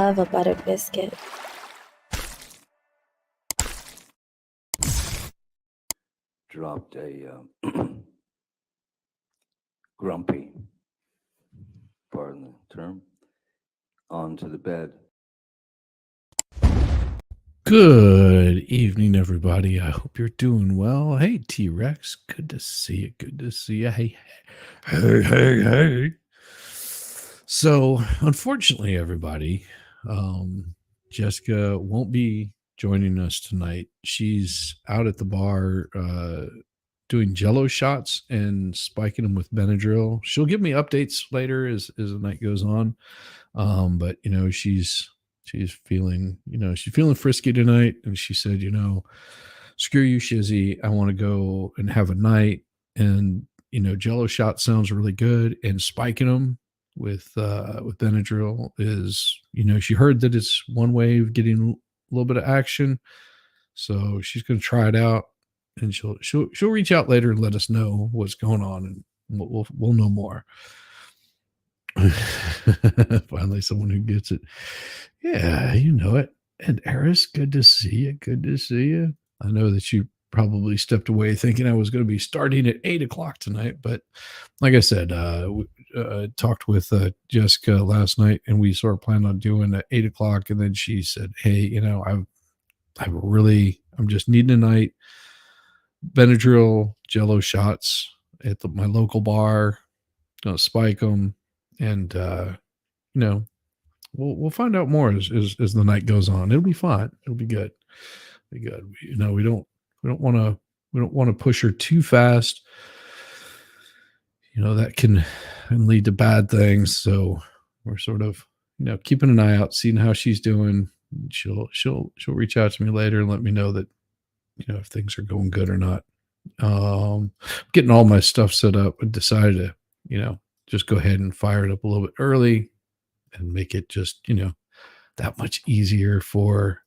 love a buttered biscuit. Dropped a grumpy, pardon the term, onto the bed. Good evening, everybody. I hope you're doing well. Hey, T-Rex. Good to see you. Good to see you. Hey. So, unfortunately, everybody, Jessica won't be joining us tonight. She's out at the bar doing Jello shots and spiking them with Benadryl. She'll give me updates later as the night goes on. But she's feeling, she's feeling frisky tonight. And she said, screw you, Shizzy. I want to go and have a night. And, Jello shot sounds really good. And spiking them with Benadryl is, she heard that it's one way of getting a little bit of action. So she's going to try it out, and she'll reach out later and let us know what's going on, and we'll know more. Finally, someone who gets it. Yeah, you know it. And Eris, good to see you. Good to see you. I know that you probably stepped away thinking I was going to be starting at 8:00 tonight, but like I said, talked with Jessica last night, and we sort of planned on doing at 8:00, and then she said, "Hey, I'm just needing a night. Benadryl, Jello shots at my local bar. Gonna spike them." And we'll find out more as the night goes on. It'll be fun. It'll be good. We don't want to push her too fast. That can lead to bad things. So we're sort of keeping an eye out, seeing how she's doing. She'll reach out to me later and let me know that if things are going good or not. Getting all my stuff set up, I decided to just go ahead and fire it up a little bit early and make it just, that much easier for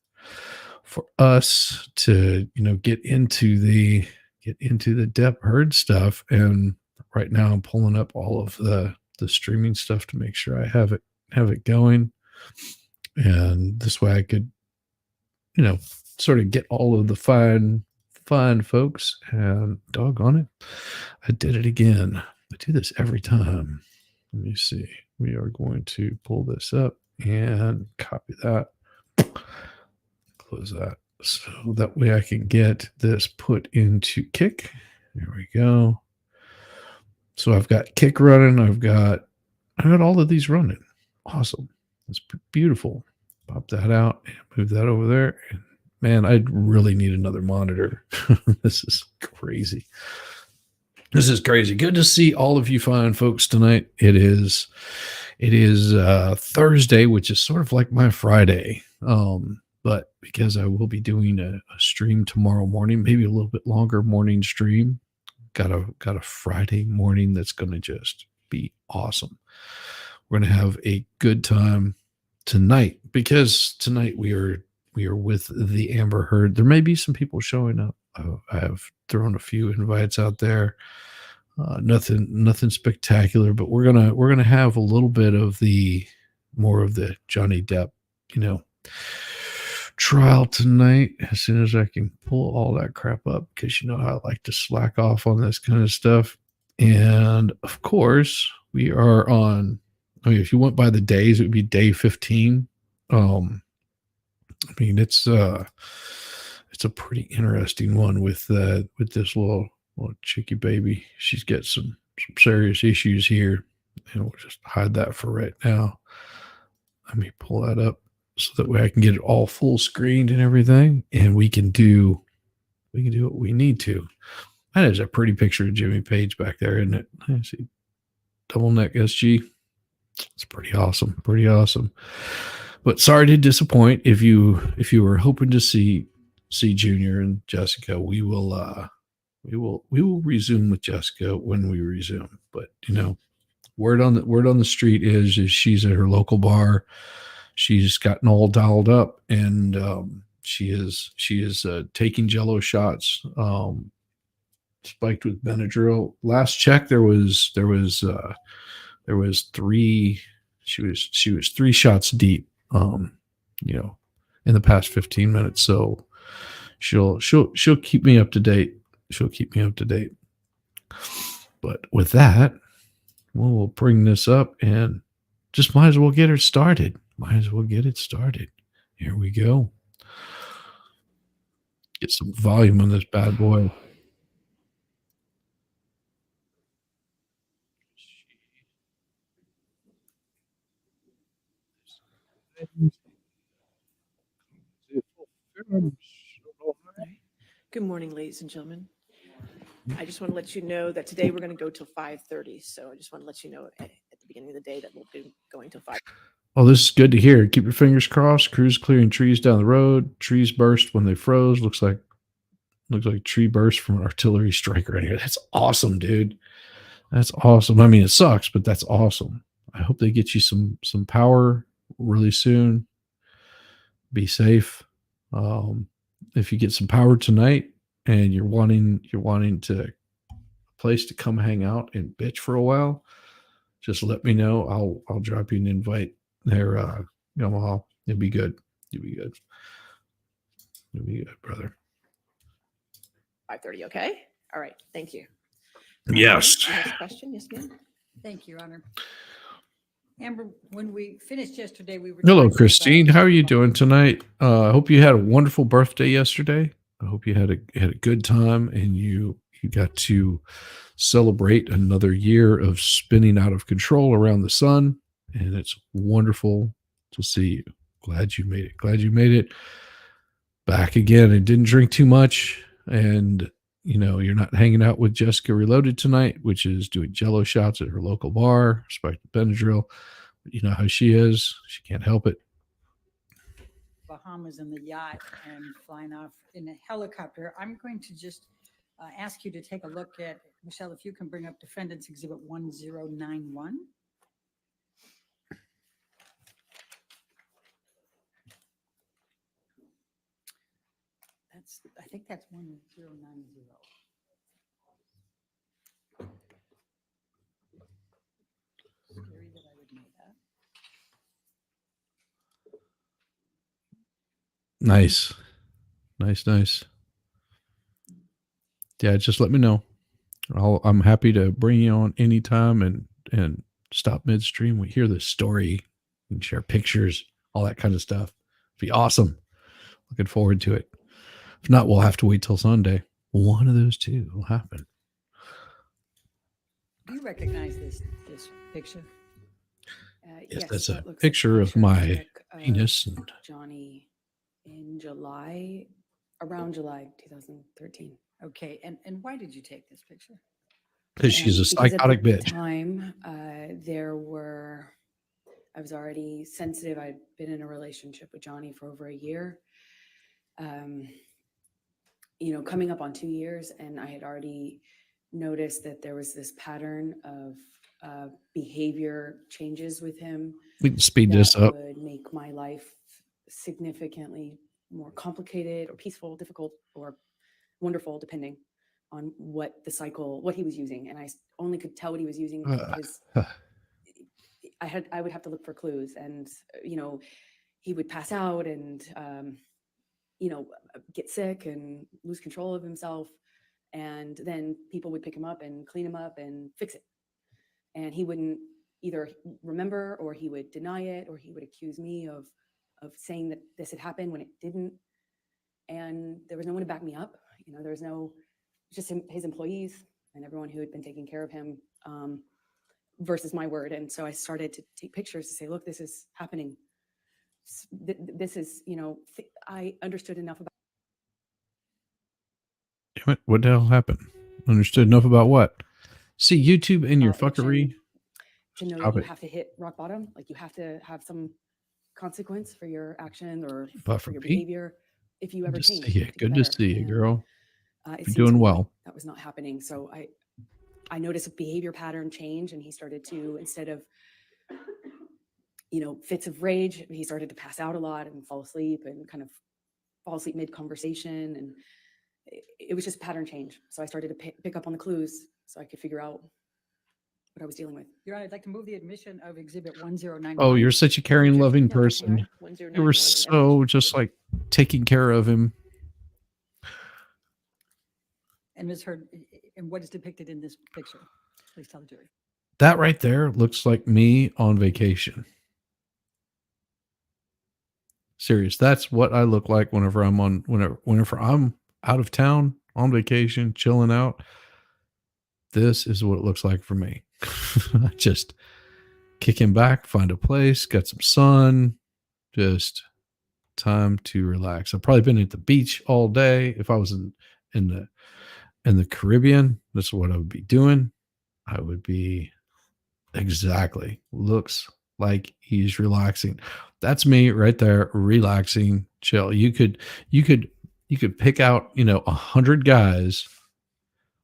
us to, get into the Depp Heard stuff. And right now I'm pulling up all of the streaming stuff to make sure I have it going. And this way I could, sort of get all of the fine folks, and doggone it, I did it again. I do this every time. Let me see. We are going to pull this up and copy that. Close that. So that way I can get this put into Kick. There we go. So I've got Kick running. I've got all of these running. Awesome. That's beautiful. Pop that out and move that over there. And man, I really need another monitor. This is crazy. Good to see all of you fine folks tonight. It is Thursday, which is sort of like my Friday. But because I will be doing a stream tomorrow morning, maybe a little bit longer morning stream. Got a Friday morning that's going to just be awesome. We're going to have a good time tonight, because tonight we are with the Amber Heard. There may be some people showing up. I have thrown a few invites out there. Nothing spectacular, but we're gonna have a little bit of more of the Johnny Depp, trial tonight, as soon as I can pull all that crap up, because how I like to slack off on this kind of stuff. And of course, we are on. If you went by the days, it would be day 15. It's a pretty interesting one with this little chickie baby. She's got some serious issues here, and we'll just hide that for right now. Let me pull that up so that way I can get it all full screened and everything, and we can do what we need to. That is a pretty picture of Jimmy Page back there, isn't it? I see double neck SG. It's pretty awesome. But sorry to disappoint. If you were hoping to see Junior and Jessica, we will resume with Jessica when we resume. But word on the street is she's at her local bar. She's gotten all dialed up, and she is taking Jello shots, spiked with Benadryl. Last check, there was 3. She was 3 shots deep. you know, in the past 15 minutes. So she'll keep me up to date. She'll keep me up to date. But with that, we'll bring this up and just might as well get it started. Might as well get it started. Here we go. Get some volume on this bad boy. Good morning, ladies and gentlemen. I just want to let you know that today we're going to go till 5:30. So I just want to let you know at the beginning of the day that we'll be going till 5. Oh, this is good to hear. Keep your fingers crossed. Crews clearing trees down the road. Trees burst when they froze. Looks like tree burst from an artillery strike right here. That's awesome, dude. That's awesome. I mean, it sucks, but that's awesome. I hope they get you some power really soon. Be safe. If you get some power tonight and you're wanting to a place to come hang out and bitch for a while, just let me know. I'll drop you an invite there. Yamaha. It'll be good. You'll be good. You'll be good, brother. 5:30. Okay. All right. Thank you. Yes. Next question. Yes, ma'am. Thank you, Your Honor. Amber, when we finished yesterday, we were Hello, talking Christine. about- How are you doing tonight? I hope you had a wonderful birthday yesterday. I hope you had a good time and you got to celebrate another year of spinning out of control around the sun. And it's wonderful to see you. Glad you made it. Glad you made it back again and didn't drink too much. And you're not hanging out with Jessica Reloaded tonight, which is doing Jello shots at her local bar. Respect the Benadryl. But you know how she is. She can't help it. Bahamas in the yacht and flying off in a helicopter. I'm going to just ask you to take a look at, Michelle, if you can bring up Defendant's Exhibit 1091. I think that's 1090. Scary that I would know that. Nice. Yeah, just let me know. I'm happy to bring you on anytime and stop midstream. We hear the story and share pictures, all that kind of stuff. Be awesome. Looking forward to it. If not, we'll have to wait till Sunday. One of those two will happen. Do you recognize this picture? Yes, that's that a looks like picture of I my took of penis. And Johnny in around July 2013. Okay, and why did you take this picture? because she's a Because at psychotic the bitch. time, I was already sensitive. I'd been in a relationship with Johnny for over a year. Coming up on 2 years, and I had already noticed that there was this pattern of behavior changes with him We can speed this that up. would make my life significantly more complicated or peaceful, difficult, or wonderful, depending on what he was using. And I only could tell what he was using because I would have to look for clues. And, he would pass out and, get sick and lose control of himself. And then people would pick him up and clean him up and fix it. And he wouldn't either remember, or he would deny it, or he would accuse me of saying that this had happened when it didn't. And there was no one to back me up. There was just his employees and everyone who had been taking care of him, versus my word. And so I started to take pictures to say, look, this is happening. This is, I understood enough about. Damn it, what the hell happened? Understood enough about what? See, YouTube and your fuckery. To know Stop that you it. have to hit rock bottom. Like you have to have some consequence for your action or Buffer for your P. behavior if you ever Good to change. see you. to get Good to better. see you, And, girl. it You're seemed doing to me well. like that was not happening. So I noticed a behavior pattern change, and he started to, instead of, fits of rage, he started to pass out a lot and fall asleep and kind of fall asleep mid-conversation. And it was just pattern change. So I started to pick up on the clues so I could figure out what I was dealing with. Your Honor, I'd like to move the admission of Exhibit 1091. Oh, you're such a caring, loving No, person. Your Honor, You 1091 were in so evidence. just like taking care of him. And Ms. Heard, and what is depicted in this picture? Please tell the jury. That right there looks like me on vacation. Serious. That's what I look like whenever I'm out of town on vacation, chilling out. This is what it looks like for me. I just kick him back, find a place, got some sun, just time to relax. I've probably been at the beach all day. If I was in the Caribbean, this is what I would be doing. I would be exactly looks like he's relaxing. That's me right there, relaxing, chill. You could pick out 100 guys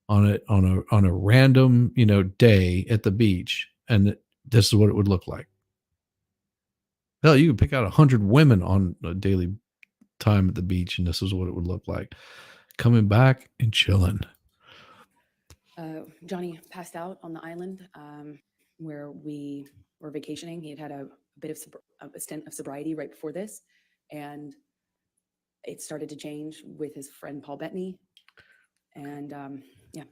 on a random day at the beach, and this is what it would look like. Hell, you could pick out 100 women on a daily time at the beach, and this is what it would look like. Coming back and chilling. Johnny passed out on the island where we were vacationing. He had had a bit of a stint of sobriety right before this, and it started to change with his friend Paul Bettany. And yeah.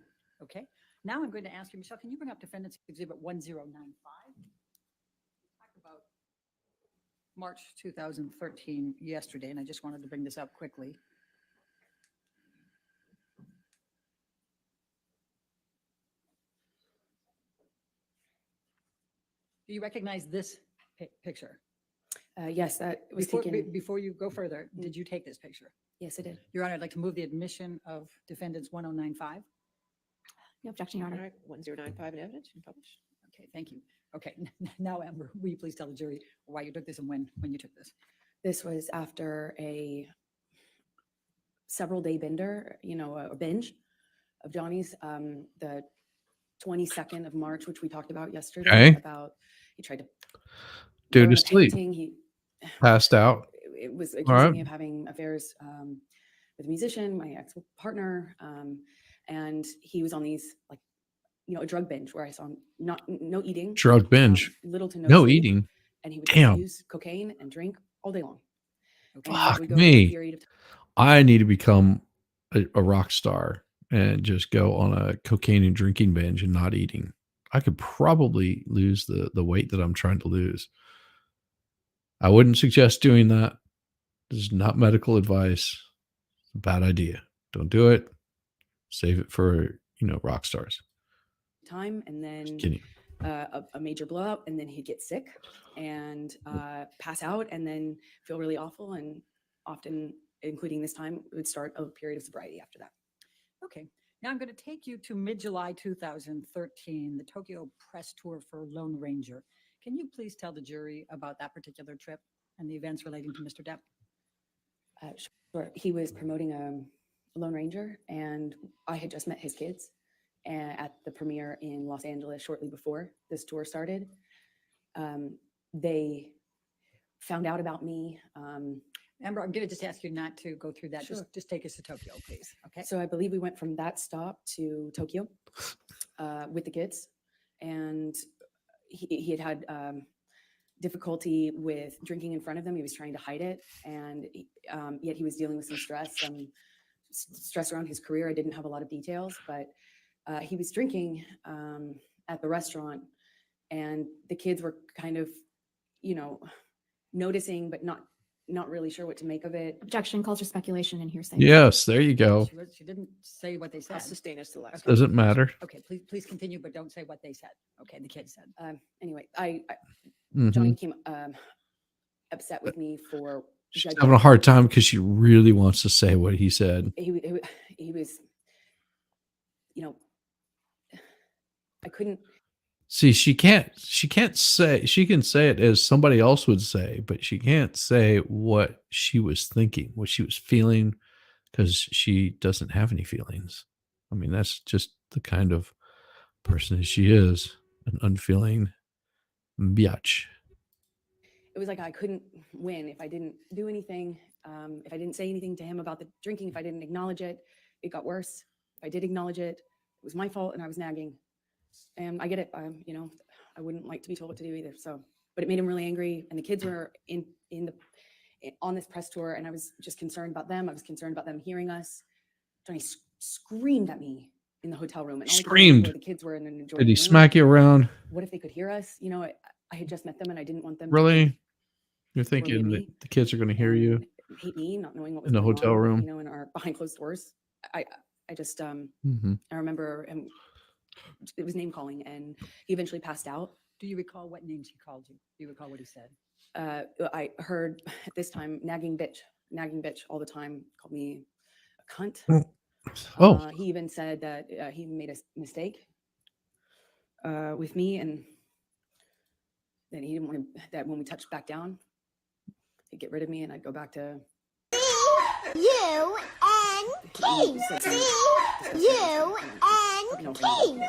Okay. Now I'm going to ask you, Michelle, can you bring up Defendant's Exhibit 1095? Talk about March 2013 yesterday, and I just wanted to bring this up quickly. Do you recognize this picture? Yes, that was Before, taken. before you go further, did you take this picture? Yes, I did. Your Honor, I'd like to move the admission of Defendants 1095. No objection, Your Honor. 1095 in evidence and publish. Okay, thank you. Okay, now Amber, will you please tell the jury why you took this and when you took this? This was after a several day bender, a binge of Johnny's. The 22nd of March, which we talked about yesterday, Okay. about he tried to Dude burn a to sleep. painting. He Passed out. it was All accusing right. me of having affairs with a musician, my ex-partner, and he was on these a drug binge where I saw him no eating, Drug binge. little to no No sleep, eating. and he would Damn. just use cocaine and drink all day long. Okay. And Fuck would go through a me. period of time. I need to become a rock star and just go on a cocaine and drinking binge and not eating. I could probably lose the weight that I'm trying to lose. I wouldn't suggest doing that. This is not medical advice. It's a bad idea. Don't do it. Save it for, rock stars. Time, and then Just kidding. a major blowout, and then he'd get sick and pass out, and then feel really awful, and often, including this time, would start a period of sobriety after that. Okay. Now I'm going to take you to mid-July 2013, the Tokyo press tour for Lone Ranger. Can you please tell the jury about that particular trip and the events relating to Mr. Depp? Sure. He was promoting a Lone Ranger, and I had just met his kids at the premiere in Los Angeles shortly before this tour started. They found out about me. Amber, I'm going to just ask you not to go through that. Sure. Just take us to Tokyo, please. Okay. So I believe we went from that stop to Tokyo with the kids, and he had had difficulty with drinking in front of them. He was trying to hide it, and yet he was dealing with some stress around his career. I didn't have a lot of details, but he was drinking at the restaurant, and the kids were kind of, noticing, but not really sure what to make of it. Objection calls for speculation and hearsay. Yes, there you go. She didn't say what they I'll said. sustain us to the last. Okay. Doesn't matter. Okay, please continue, but don't say what they said. Okay, the kids said. Anyway, Mhm. Johnny became upset with me for She's judging- having a hard time because she really wants to say what he said. He was, I couldn't. See, she can say it as somebody else would say, but she can't say what she was thinking, what she was feeling, because she doesn't have any feelings. I mean, that's just the kind of person she is, an unfeeling biatch. It was like I couldn't win if I didn't do anything. If I didn't say anything to him about the drinking, if I didn't acknowledge it, it got worse. If I did acknowledge it, it was my fault, and I was nagging. And I get it. You know, I wouldn't like to be told what to do either. So, but it made him really angry. And the kids were on this press tour, and I was just concerned about them. I was concerned about them hearing us. Johnny screamed at me in the hotel room, and all he could do Screamed? where the kids were in an adjoining Did he room. smack you around? What if they could hear us? You know, I had just met them, and I didn't want them to Really? think You're poorly of thinking that me the kids are going to hear you and hate me, not knowing what was in the going hotel on, room? you know, in our behind closed doors. I just Mhm. I remember him. It was name calling, and he eventually passed out. Do you recall what names he called you? Do you recall what he said? I heard at this time nagging bitch all the time. Called me a cunt. Oh, He even said that he made a mistake with me, and then he didn't want that when we touched back down, he'd get rid of me, and I'd go back to You and King. You and King.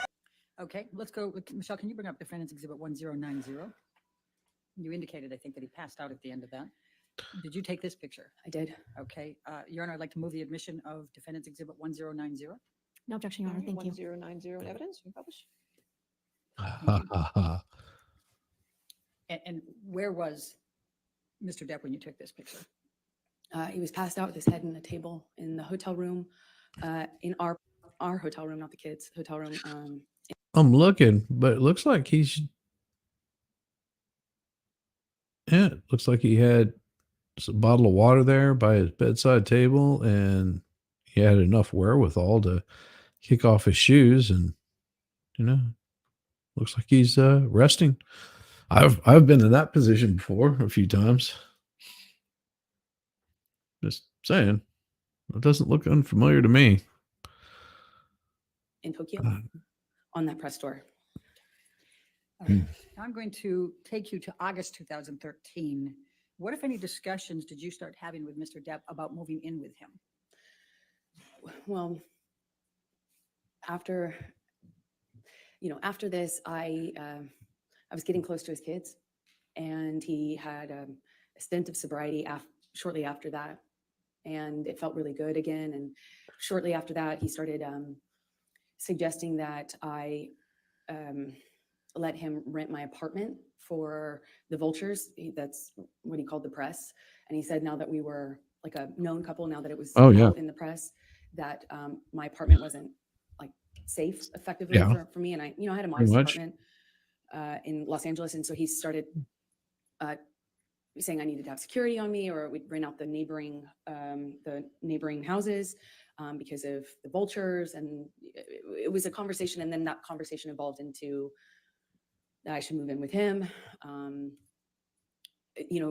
Okay, let's go. Michelle, can you bring up Defendant's Exhibit 1090? You indicated, I think, that he passed out at the end of that. Did you take this picture? I did. Okay, Your Honor, I'd like to move the admission of Defendant's Exhibit 1090. No objection, Your Honor. Thank you. 1090 in evidence. You publish. And where was Mr. Depp when you took this picture? He was passed out with his head in a table in the hotel room, in our hotel room, not the kids' hotel room. I'm looking, but it looks like he's. Yeah, it looks like he had a bottle of water there by his bedside table, and he had enough wherewithal to kick off his shoes, and looks like he's resting. I've been in that position before a few times. Just saying, it doesn't look unfamiliar to me. In Tokyo on that press tour. All right. Now I'm going to take you to August 2013. What, if any, discussions did you start having with Mr. Depp about moving in with him? Well, after this, I was getting close to his kids, and he had a stint of sobriety shortly after that, and it felt really good again. And shortly after that, he started suggesting that I let him rent my apartment for the vultures. That's what he called the press. And he said now that we were like a known couple, now that it was out in the press, that my apartment wasn't like safe effectively for me. And I had a modest apartment in Los Angeles. And so he started saying I needed to have security on me, or we'd rent out the neighboring houses because of the vultures. And it was a conversation. And then that conversation evolved into that I should move in with him.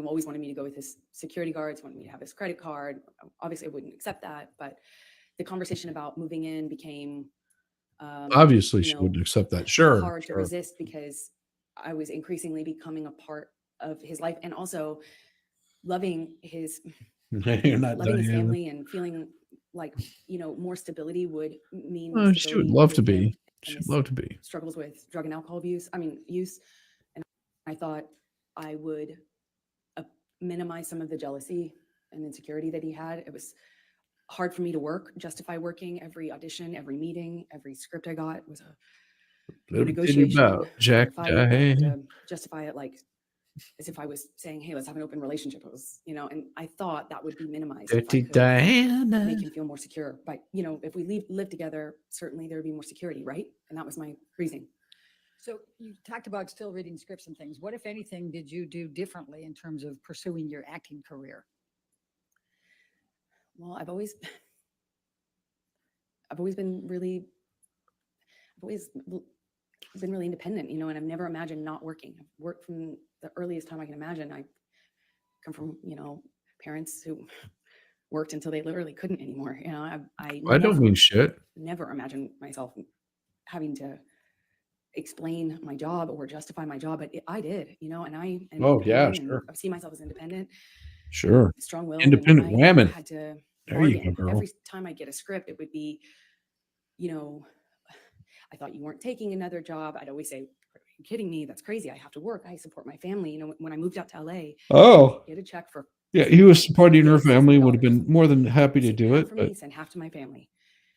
Always wanted me to go with his security guards, wanted me to have his credit card. Obviously I wouldn't accept that, but the conversation about moving in became obviously she wouldn't accept that. Hard to resist, because I was increasingly becoming a part of his life, and also loving his family, and feeling like more stability would mean more she would love to be. She'd love to be. Struggles with drug and alcohol use, and I thought I would minimize some of the jealousy and insecurity that he had. It was hard for me to justify working. Every audition, every meeting, every script I got was a negotiation. About Jack, I had to justify it like as if I was saying, "Hey, let's have an open relationship." It was, and I thought that would be minimized. If I could Diana. make him feel more secure. But if we live together, certainly there would be more security, right? And that was my reasoning. So you talked about still reading scripts and things. What, if anything, did you do differently in terms of pursuing your acting career? Well, I've always been really independent, and I've never imagined not working. I've worked from the earliest time I can imagine. I come from, parents who worked until they literally couldn't anymore. I don't mean shit. Never imagined myself having to explain my job or justify my job, but I did, and I see myself as independent. Sure. Strong-willed. Independent women. Had to there you go, girl. Every time I get a script, it would be, I thought you weren't taking another job. I'd always say, "Are you kidding me? That's crazy. I have to work. I support my family." When I moved out to LA, get a check for. Yeah, he was supporting her family. Would have been more than happy to do it. For me, send half to my family.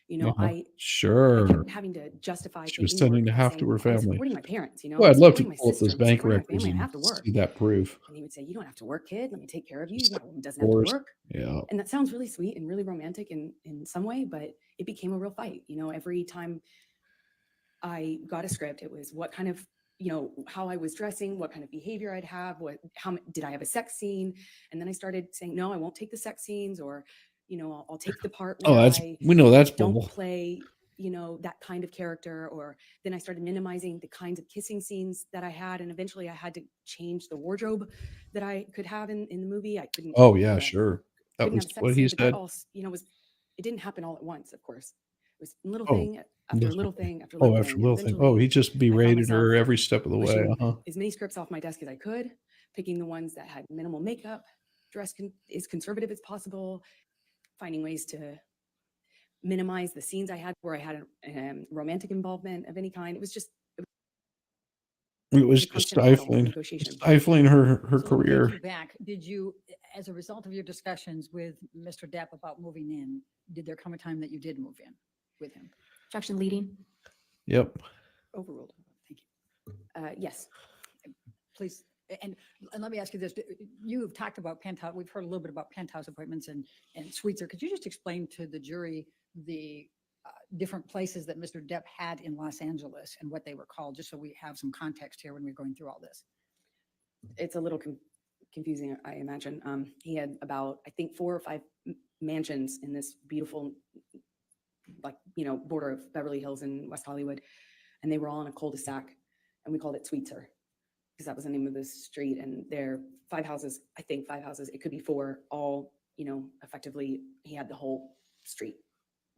You know, Uh-huh. I Sure. kept having to justify She was taking tending work to by half saying, to her "Well, I'm family. supporting my parents, you know, Well, I'm I'd love to supporting my pull up those sister, I'm bank supporting my records family, I and have to work." see that proof. And he would say, "You don't have to work, kid. Let me take care of you. Just You're not, doesn't have to forced. work." Yeah. And that sounds really sweet and really romantic in some way, but it became a real fight. You know, every time I got a script, it was what kind of, you know, how I was dressing, what kind of behavior I'd have, did I have a sex scene? And then I started saying, no, I won't take the sex scenes, or, you know, I'll take the part Oh, where we know that's don't bull. play, you know, that kind of character. Or then I started minimizing the kinds of kissing scenes that I had. And eventually I had to change the wardrobe that I could have in the movie. I couldn't, Oh, yeah, have sure. That couldn't was have a sex what scene, he but that said. all, you know, it didn't happen all at once, of course. It was little Oh, thing after little little thing after Oh, little after thing. And little thing. Oh, eventually he just I found berated her myself every step of the way. pushing Uh-huh. as many scripts off my desk as I could, picking the ones that had minimal makeup, dress as conservative as possible, finding ways to minimize the scenes I had where I had a romantic involvement of any kind. It was It was a just constant battle and stifling, negotiation. stifling her So let me take career. you back. Did you, as a result of your discussions with Mr. Depp about moving in, did there come a time that you did move in with him? Objection leading. Yep. Overruled. Thank you. Yes. Please, and let me ask you this. You've talked about penthouse, we've heard a little bit about penthouse appointments and suites. Could you just explain to the jury the different places that Mr. Depp had in Los Angeles and what they were called, just so we have some context here when we're going through all this? It's a little confusing, I imagine. He had about, I think, 4 or 5 mansions in this beautiful, like, you know, border of Beverly Hills and West Hollywood. And they were all in a cul-de-sac, and we called it Sweetser because that was the name of the street. And there 5 houses, I think 5 houses, it could be 4, all, you know, effectively he had the whole street.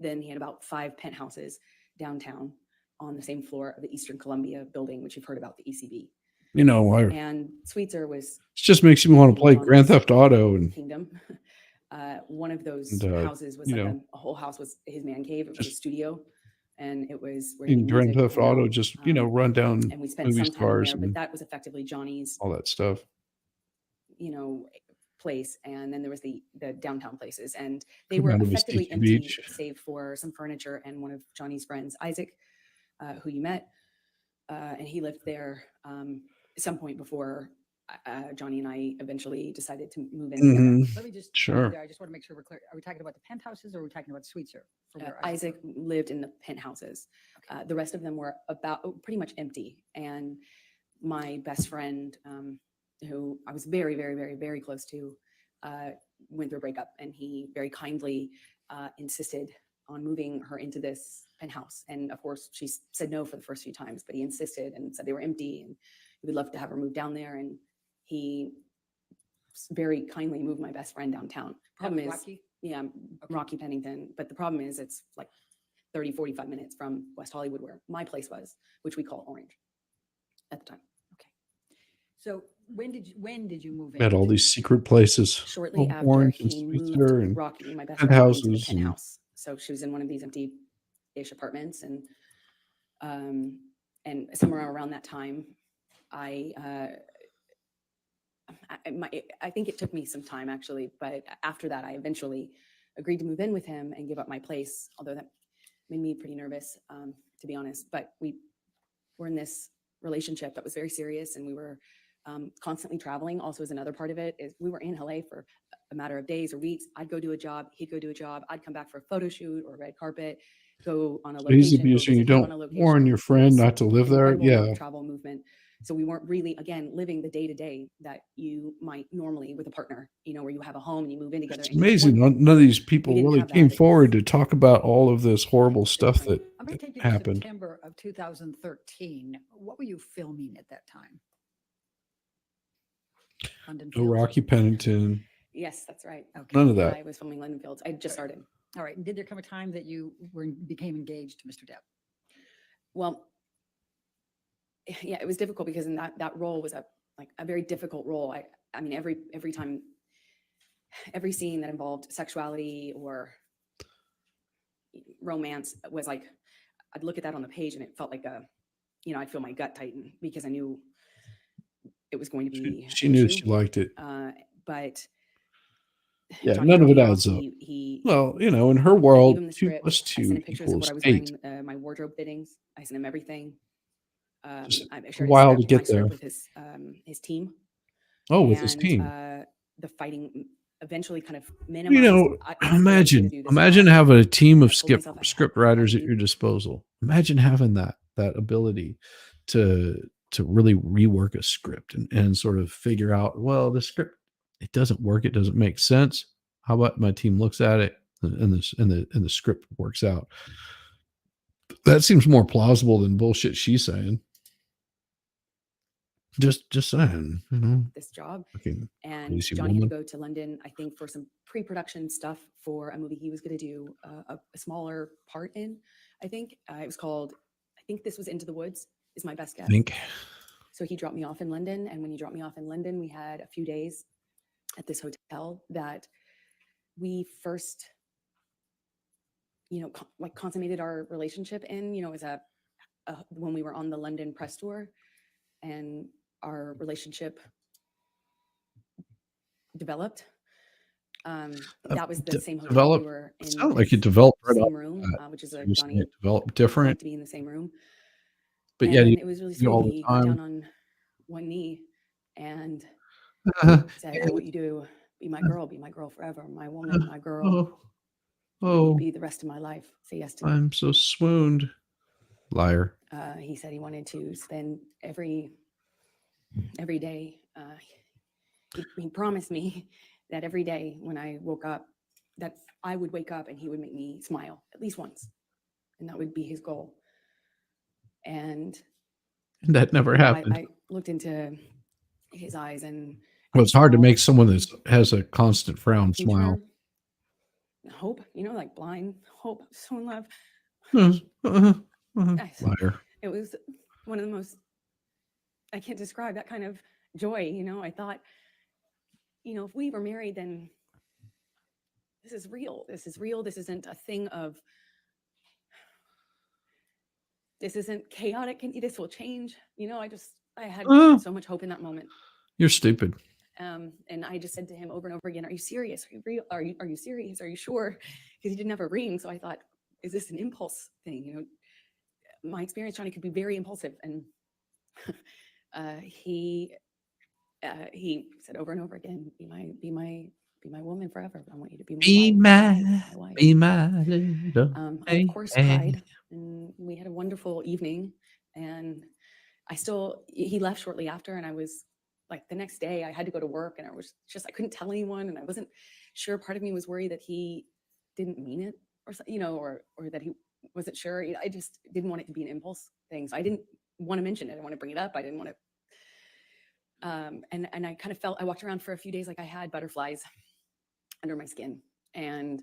Then he had about 5 penthouses downtown on the same floor of the Eastern Columbia building, which you've heard about, the ECB. You know, And Sweetser was it just makes me want to play Johnny's Grand Theft Auto and kingdom. One of those houses was you like know, a whole house was his man cave. It was a just studio, and it was where he in Grand music, Theft hung Auto, out, just you know, run down and we spent movie some time in stars there. But and that was effectively Johnny's, all that stuff. you know, place. And then there was the downtown places, and they Come were out of effectively Misty empty, Beach. save for some furniture and one of Johnny's friends, Isaac, who you met, and he lived there at some point before Johnny and I eventually decided to move in together. Mhm. Let me just, Sure. I just want to make sure we're clear. Are we talking about the penthouses or are we talking about Sweetser? For where Isaac lived in the penthouses. Okay. The rest of them were pretty much empty. And my best friend, who I was very, very, very, very close to, went through a breakup, and he very kindly insisted on moving her into this penthouse. And of course, she said no for the first few times, but he insisted and said they were empty and he would love to have her move down there. And he very kindly moved my best friend downtown. Problem is, Rocky? yeah, Rocky Pennington. But the problem is it's like 30, 45 minutes from West Hollywood, where my place was, which we call Orange at the time. Okay. So when did you move in? At all these secret places. Shortly after Orange and he Sweetser moved and Rocky, my best friend, into the penthouses and penthouse. So she was in one of these empty-ish apartments, and somewhere around that time, I think it took me some time actually, but after that, I eventually agreed to move in with him and give up my place, although that made me pretty nervous, to be honest. But we were in this relationship that was very serious, and we were constantly traveling. Also, as another part of it is we were in LA for a matter of days or weeks. I'd go do a job, he'd go do a job. I'd come back for a photo shoot or a red carpet, go on a location. he's go abusing you. visit him on Don't a location. warn your It friend was not to live there. incredible amount Yeah. of travel movement. So we weren't really, again, living the day-to-day that you might normally with a partner, you know, where you have a home and you move in together. It's and you amazing. work. None of these people didn't really have that. came It's forward to talk about all of this horrible stuff different. that I'm going to take you to happened. September of 2013. What were you filming at that time? London No Fields? Rocky Pennington. Yes, that's right. Okay. None of that. I was filming London Fields. I just started. All right. And did there come a time that you became engaged to Mr. Depp? Well, yeah, it was difficult because in that role was a very difficult role. I mean, every time, every scene that involved sexuality or romance was like, I'd look at that on the page and it felt like I'd feel my gut tighten because I knew it was going to be. She an knew issue. she liked it. But Yeah, Johnny none of it Rocky adds up. He Well, you know, in her I gave world, him the 2 script. plus I sent 2 him pictures of what equals I was 8. wearing, my wardrobe fittings. I sent him everything. Just I a shared while to my get script there. with his team, Oh, with his and team. the fighting eventually kind of You minimized. know, I still wanted to do this imagine job. having a team of I told myself I script had writers to at do your disposal. Imagine having that ability to really rework a script and sort of figure out, well, the script, it doesn't work, it doesn't make sense. How about my team looks at it and the script works out? That seems more plausible than bullshit she's saying. Just saying, you know, this job. fucking And crazy Johnny had to woman. go to London, I think, for some pre-production stuff for a movie he was going to do a smaller part in. I think it was called. I think this was Into the Woods. Is my best guess. Think. So he dropped me off in London, and when he dropped me off in London, we had a few days at this hotel that we first, like consummated our relationship in. You know, as when we were on the London press tour, and our relationship developed. That was the same hotel. Develop. We were in. It sounded like it developed right off same room, that. which is So a you're saying Johnny it developed liked different, to be in the same room. but And yeah, it was really you all sweet. the He got time. down on one knee and said, "I want you to be my girl forever, my woman, my girl. Oh, I want you to oh, be the rest of my life. Say yes to me." I'm so swooned. Liar. He said he wanted to spend every day. He promised me that every day when I woke up, that I would wake up and he would make me smile at least once, and that would be his goal. And That never happened. I looked into his eyes, and Well, it's hard to saw make someone that has a constant frown future, smile. hope, like blind hope, so in love. Liar. It was one of the most, I can't describe that kind of joy. I thought, if we were married, then this is real. This is real. This isn't a thing of, this isn't chaotic. This will change. I had so much hope in that moment. You're stupid. And I just said to him over and over again, "Are you serious? Are you real? Are you serious? Are you sure?" Because he didn't have a ring. So I thought, is this an impulse thing? My experience, Johnny, could be very impulsive. And he said over and over again, be my woman forever. I want you to be my wife. Be my little. I of course cried, and we had a wonderful evening. And he left shortly after, and I was like, the next day I had to go to work, and I couldn't tell anyone, and I wasn't sure. Part of me was worried that he didn't mean it, or that he wasn't sure. I just didn't want it to be an impulse thing. So I didn't want to mention it. I didn't want to bring it up. I didn't want to. And I kind of I walked around for a few days like I had butterflies under my skin. And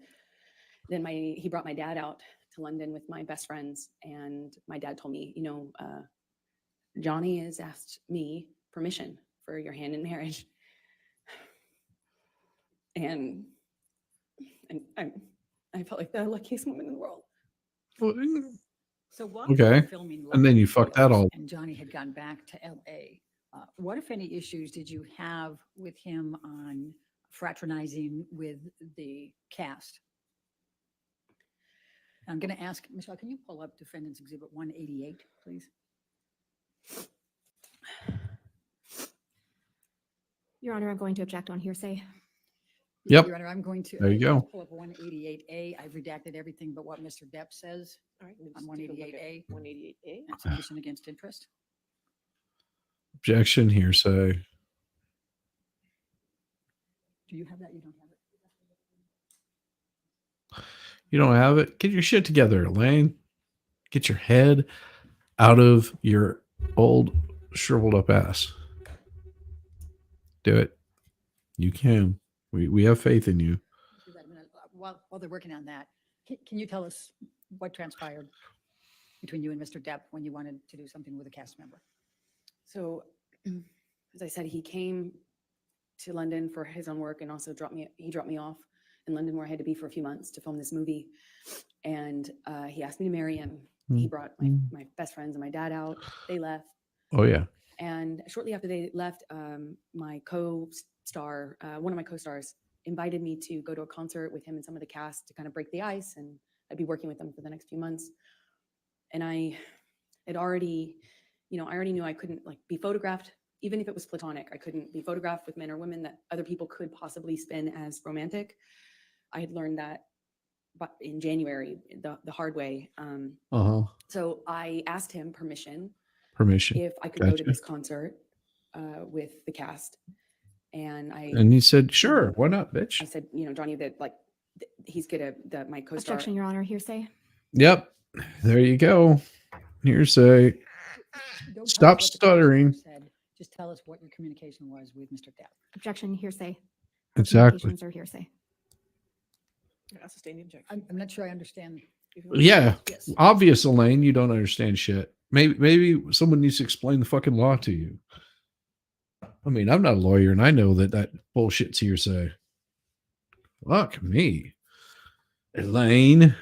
then he brought my dad out to London with my best friends. And my dad told me, Johnny has asked me permission for your hand in marriage. And I felt like the luckiest woman in the world. So while Okay. you were filming And then you Love fucked that Videos all. and Johnny had gone back to LA, what, if any, issues did you have with him on fraternizing with the cast? I'm going to ask, Michelle, can you pull up Defendant's Exhibit 188, please? Your Honor, I'm going to object on hearsay. Yep. Your Honor, I'm going to. There you go. Pull up 188A. I've redacted everything but what Mr. Depp says All right, let me on just take a look at 188A. 188A. That's admission against interest. Objection, hearsay. Do you have that? You don't have it? You don't have it? Get your shit together, Elaine. Get your head out of your old shriveled up ass. Do it. You can. We have faith in you. Do that in a minute. While they're working on that, can you tell us what transpired between you and Mr. Depp when you wanted to do something with a cast member? So, as I said, he came to London for his own work, and also he dropped me off in London, where I had to be for a few months to film this movie. And he asked me to marry him. He brought my best friends and my dad out. They left. Oh, yeah. And shortly after they left, my co-star, one of my co-stars, invited me to go to a concert with him and some of the cast to kind of break the ice, and I'd be working with them for the next few months. And I had already, I already knew I couldn't like be photographed, even if it was platonic. I couldn't be photographed with men or women that other people could possibly spin as romantic. I had learned that in January, the hard way. So I asked him permission if I could go to Gotcha. this concert with the cast. And he said, sure, why not, bitch? I said, Johnny, that like he's my co-star. Objection, Your Honor. Hearsay. Yep. There you go. Hearsay. Don't tell us Stop what the stuttering. conversation said. Just tell us what your communication was with Mr. Depp. Objection, hearsay. Exactly. Communications are hearsay. I'll sustain the objection. I'm not sure I understand. Yeah. Yes. Obvious, Elaine, you don't understand shit. Maybe someone needs to explain the fucking law to you. I mean, I'm not a lawyer, and I know that bullshit's hearsay. Fuck me. Elaine.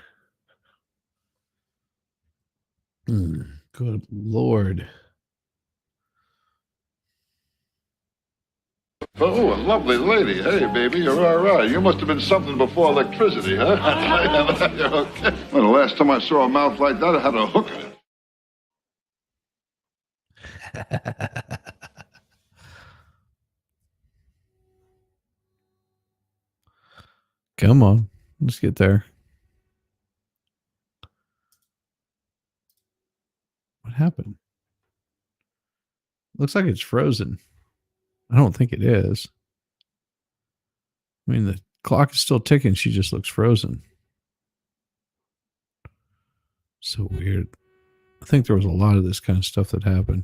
Good Lord. Oh, a lovely lady. Hey, baby, you're all right. You must have been something before electricity, huh? You're okay. Well, the last time I saw a mouth like that, I had a hook in it. Come on. Let's get there. What happened? Looks like it's frozen. I don't think it is. I mean, the clock is still ticking. She just looks frozen. So weird. I think there was a lot of this kind of stuff that happened.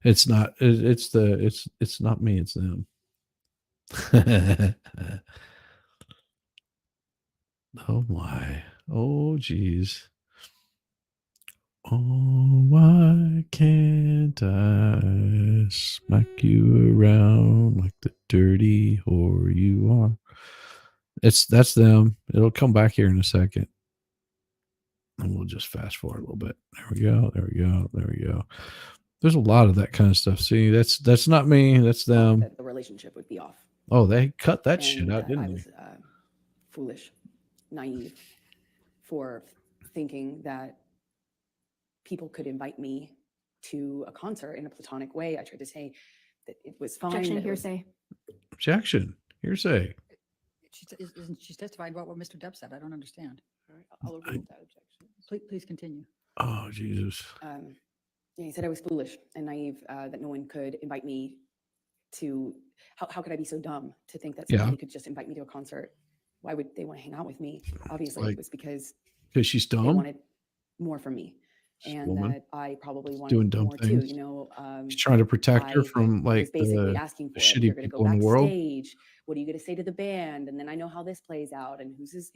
It's not. It's not me. It's them. Oh my. Oh geez. Oh, why can't I smack you around like the dirty whore you are? That's them. It'll come back here in a second. And we'll just fast forward a little bit. There we go. There we go. There we go. There's a lot of that kind of stuff. See, that's not me. That's them. That the relationship would be off. Oh, they cut that And shit out, that didn't I they? was foolish, naive for thinking that people could invite me to a concert in a platonic way. I tried to say that it was fine. Objection, that it was- hearsay. Objection. Hearsay. Isn't she testified about what Mr. Depp said? I don't understand. All right, I'll agree with that objection. Please continue. Oh, Jesus. Yeah, he said I was foolish and naive, that no one could invite me to, how could I be so dumb to think that Yeah. somebody could just invite me to a concert? Why would they want to hang out with me? Obviously, Like, it was because Because she's they dumb. wanted more from me, She's a and woman. that I probably wanted doing dumb more things. too. She's trying to protect her I from was like basically the asking for it. shitty You're going to go people in the world. backstage. What are you going to say to the band? And then I know how this plays out. And who's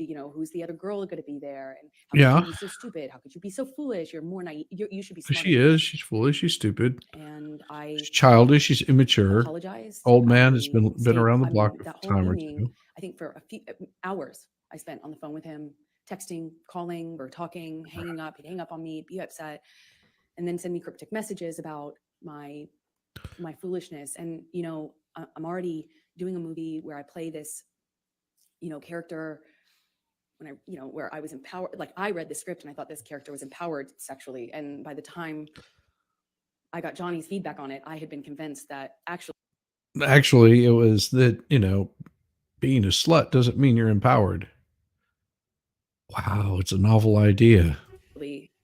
the other girl going to be there? And how Yeah. could you be so stupid? How could you be so foolish? You're more naive. You should be 'Cause smarter. she than is. this." She's foolish. She's stupid. And I She's childish. She's immature. apologized. Old man has I been stayed- around the I mean, block a that time whole or evening, two. I think for a few hours I spent on the phone with him, texting, calling, or talking, hanging up. He'd hang up on me, be upset, and then send me cryptic messages about my foolishness. And I'm already doing a movie where I play this character when where I was empowered. Like, I read the script and I thought this character was empowered sexually, and by the time I got Johnny's feedback on it, I had been convinced that Actually, it was that, being a slut doesn't mean you're empowered. Wow, it's a novel idea.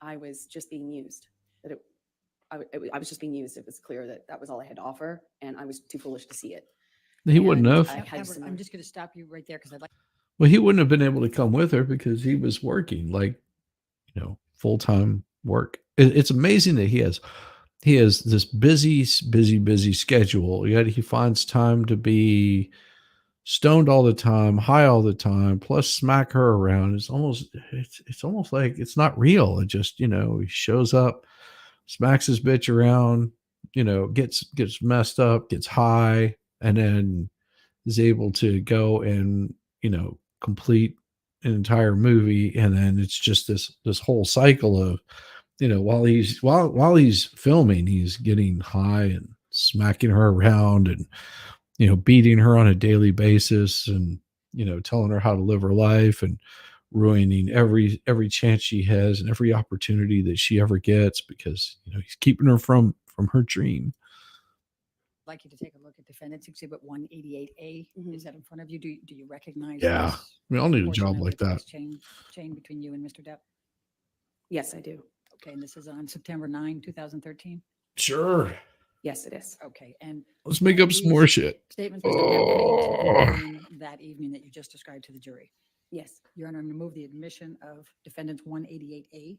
I was just being used. That I was just being used. It was clear that that was all I had to offer, and I was too foolish to see it. He wouldn't And have. I had Edward, some- I'm just going to stop you right there because I'd like. Well, he wouldn't have been able to come with her because he was working like, full-time work. It's amazing that he has this busy schedule. Yet he finds time to be stoned all the time, high all the time, plus smack her around. It's almost like it's not real. It just, he shows up, smacks his bitch around, gets messed up, gets high, and then is able to go and, complete an entire movie. And then it's just this whole cycle of, while he's filming, he's getting high and smacking her around and beating her on a daily basis and, telling her how to live her life and ruining every chance she has and every opportunity that she ever gets because, he's keeping her from her dream. I'd like you to take a look at Defendant's Exhibit 188A. Mhm. Is that in front of you? Do you recognize? Yeah. this We all need a portion job of like the that. text chain between you and Mr. Depp? Yes, I do. Okay, and this is on September 9, 2013? Sure. Yes, it is. Okay, and Let's make up some more these shit. statements Mr. Depp made to you during that evening that you just described to the jury. Yes. Your Honor, I'm going to move the admission of Defendant's 188A.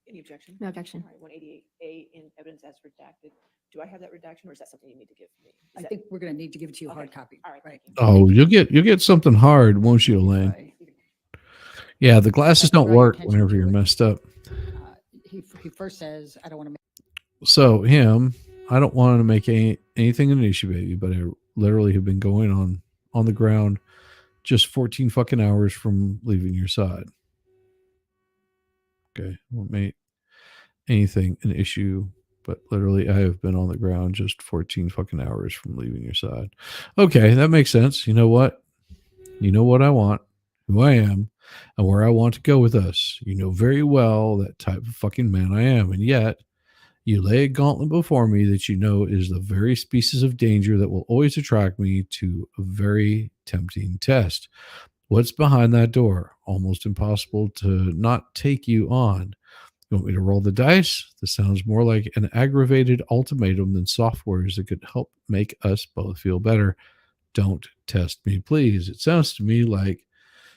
Any objection? No objection. All right, 188A in evidence as redacted. Do I have that redaction or is that something you need to give me? Is I that- think we're going to need to give it to you Okay. hard copy. All right, thank you. Oh, you'll get something hard, won't you, Elaine? Right. Yeah, the glasses Draw don't your work attention whenever to you're it. messed up. He first says, I don't want to make So him, I don't want to make anything an issue, baby, but I literally have been going on the ground just 14 fucking hours from leaving your side. Okay, won't make anything an issue, but literally I have been on the ground just 14 fucking hours from leaving your side. Okay, that makes sense. You know what? You know what I want, who I am, and where I want to go with us. You know very well that type of fucking man I am, and yet you lay a gauntlet before me that you know is the very species of danger that will always attract me to a very tempting test. What's behind that door? Almost impossible to not take you on. You want me to roll the dice? This sounds more like an aggravated ultimatum than softwares that could help make us both feel better. Don't test me, please. It sounds to me like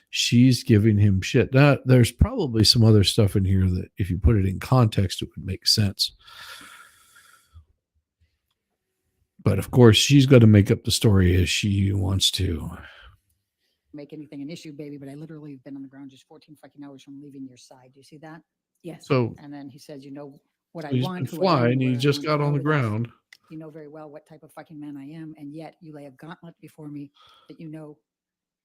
she's giving him shit. Now, there's probably some other stuff in here that if you put it in context, it would make sense. But of course, she's got to make up the story as she wants to. make anything an issue, baby, but I literally have been on the ground just 14 fucking hours from leaving your side. Do you see that? Yes. So And then he says, you know what I he's want, been who I am, flying. where He I just want to got go on the with this. ground. You know very well what type of fucking man I am, and yet you lay a gauntlet before me that you know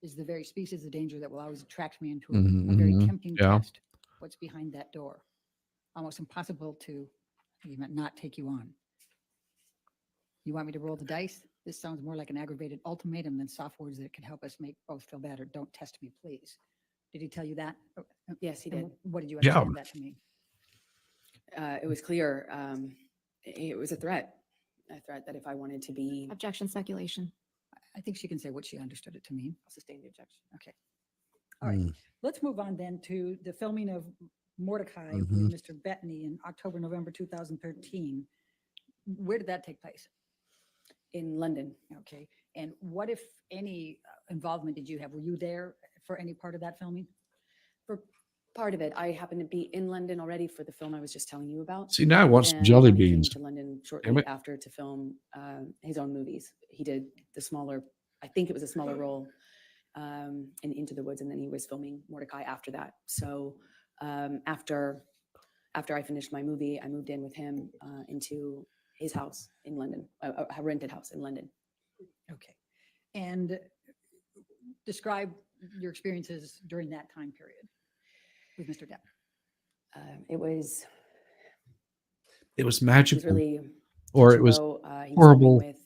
is the very species of danger that will always attract me into a very Mhm, tempting yeah. test. What's behind that door? Almost impossible to even not take you on. You want me to roll the dice? This sounds more like an aggravated ultimatum than softwares that can help us make both feel better. Don't test me, please. Did he tell you that? Yes, he And did. what did you Yeah. understand that to mean? It was clear. It was a threat that if I wanted to be, Objection, speculation. I think she can say what she understood it to mean. I'll sustain the objection. Okay. All right. Mm. Let's move on then to the filming of Mordecai Mhm. with Mr. Bettany in October, November 2013. Where did that take place? in London. Okay. And what, if any, involvement did you have? Were you there for any part of that filming? For part of it, I happened to be in London already for the film I was just telling you about. See, now I want some And jelly Johnny came beans. to London Damn shortly it. after to film his own movies. He did the smaller, I think it was a smaller role in Into the Woods, and then he was filming Mordecai after that. So after I finished my movie, I moved in with him into his house in London, a rented house in London. Okay. And describe your experiences during that time period with Mr. Depp. It was magical. really Or touch it and was go. He was filming horrible. with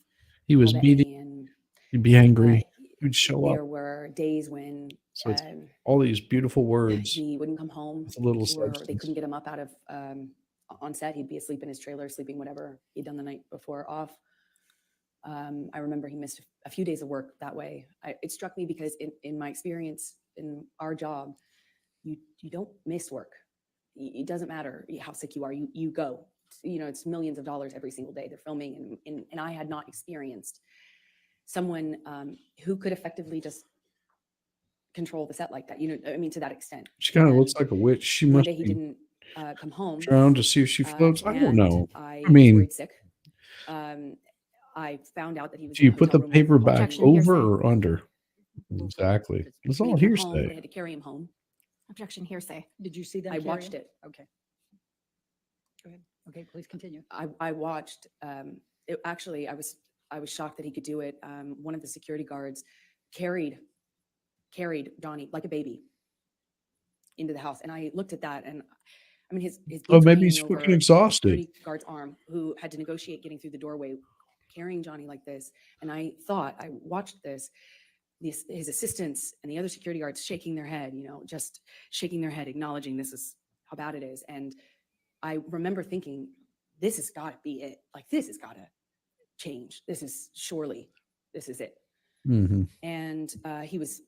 He was Paul beating. Bettany, and He'd be angry. He'd show there up. were days when So it's all these beautiful words he wouldn't come home, with a little or they substance. couldn't get him up out of on set. He'd be asleep in his trailer, sleeping whatever he'd done the night before off. I remember he missed a few days of work that way. It struck me because in my experience in our job, you don't miss work. It doesn't matter how sick you are. You go. It's millions of dollars every single day they're filming, and I had not experienced someone who could effectively just control the set like that. To that extent. She kind of And looks like a witch. She one must day he be didn't come home. drowned to see if she floats. I don't and know. I I mean- was worried sick. I found out that he was. Do in you a put the hotel room with paper all back these Objection, over hearsay. or under? We'll- Exactly. It's all bringing him home. They hearsay. had to carry him home. Objection, hearsay. Did you see them? I carry watched him? it. Okay. Go ahead. Okay, please continue. I watched. Actually, I was shocked that he could do it. One of the security guards carried Johnny like a baby into the house, and I looked at that, and his Oh, boots were maybe he's hanging fucking over exhausted. security guard's arm, who had to negotiate getting through the doorway carrying Johnny like this. And I watched this, his assistants and the other security guards shaking their head, just shaking their head, acknowledging this is how bad it is. And I remember thinking, this has got to be it. Like, this has got to change. This is it. Mm-hmm. And he was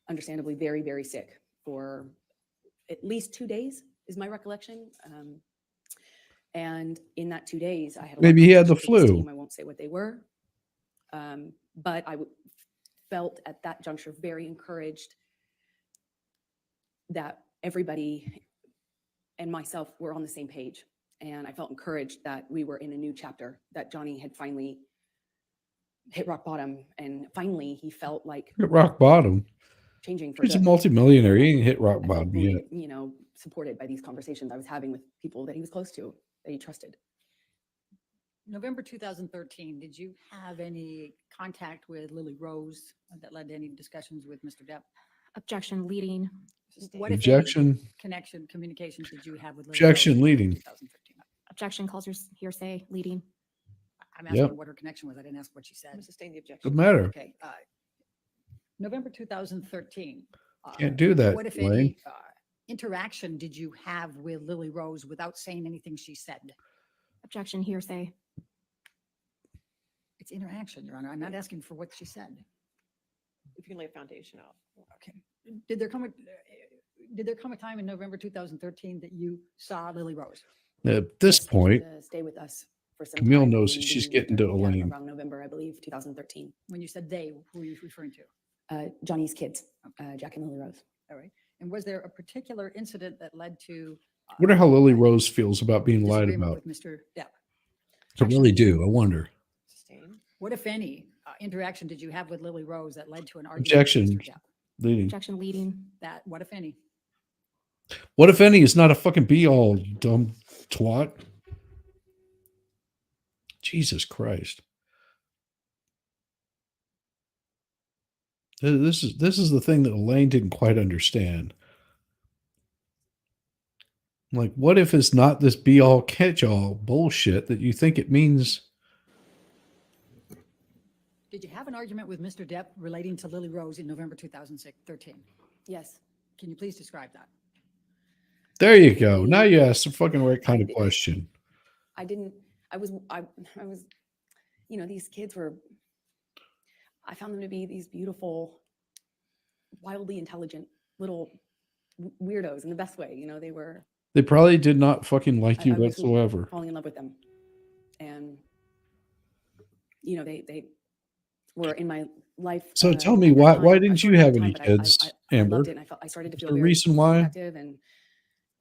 understandably very, very sick for at least 2 days, is my recollection. And in that 2 days, I had a lot Maybe of he had the conversations with his flu. team. I won't say what they were, but I felt at that juncture very encouraged that everybody and myself were on the same page. And I felt encouraged that we were in a new chapter, that Johnny had finally hit rock bottom, and finally he felt like Hit rock bottom. changing for He's a good. multimillionaire. He ain't hit rock I felt bottom really, yet. supported by these conversations I was having with people that he was close to, that he trusted. November 2013, did you have any contact with Lily Rose that led to any discussions with Mr. Depp? Objection leading. What, if any, Objection. communications did you have with Lily Objection Rose in leading. 2013? Objection calls hearsay leading. I'm asking Yep. what her connection was. I didn't ask what she I'm gonna said. sustain the objection. Doesn't matter. Okay. November 2013. Can't do that, What, if Wayne. any, interaction did you have with Lily Rose without saying anything she said? Objection hearsay. It's interaction, Your Honor. I'm not asking for what she said. If you can lay a foundation out. Okay. Did there come a time in November 2013 that you saw Lily Rose? At this Yes, she came point, to stay with us for some Camille time knows in that she's the getting to winter, yeah, Elaine. around November, I believe, 2013. When you said they, who are you referring to? Johnny's kids, Jack and Lily Rose. All right. And was there a particular incident that led to wonder how Lily Rose feels about being lied disagreement about. with Mr. Depp? I really do. I wonder. Sustain. What, if any, interaction did you have with Lily Rose that led to an argument Objection. with Mr. Depp? Leading. Objection leading. That, what, if any? What if any is not a fucking be all, you dumb twat? Jesus Christ. This is the thing that Elaine didn't quite understand. Like, what if it's not this be all catch all bullshit that you think it means? Did you have an argument with Mr. Depp relating to Lily Rose in November 2013? Yes. Can you please describe that? There you go. Now you asked the fucking right kind of question. I was, these kids were, I found them to be these beautiful, wildly intelligent little weirdos in the best way. They probably did not fucking like you I was whatsoever. falling in love with them. And, they were in my life. So tell me, at that why time, didn't for you a have long any time, but kids, I Amber? loved it, and I started to Is feel there a very reason why? protective, and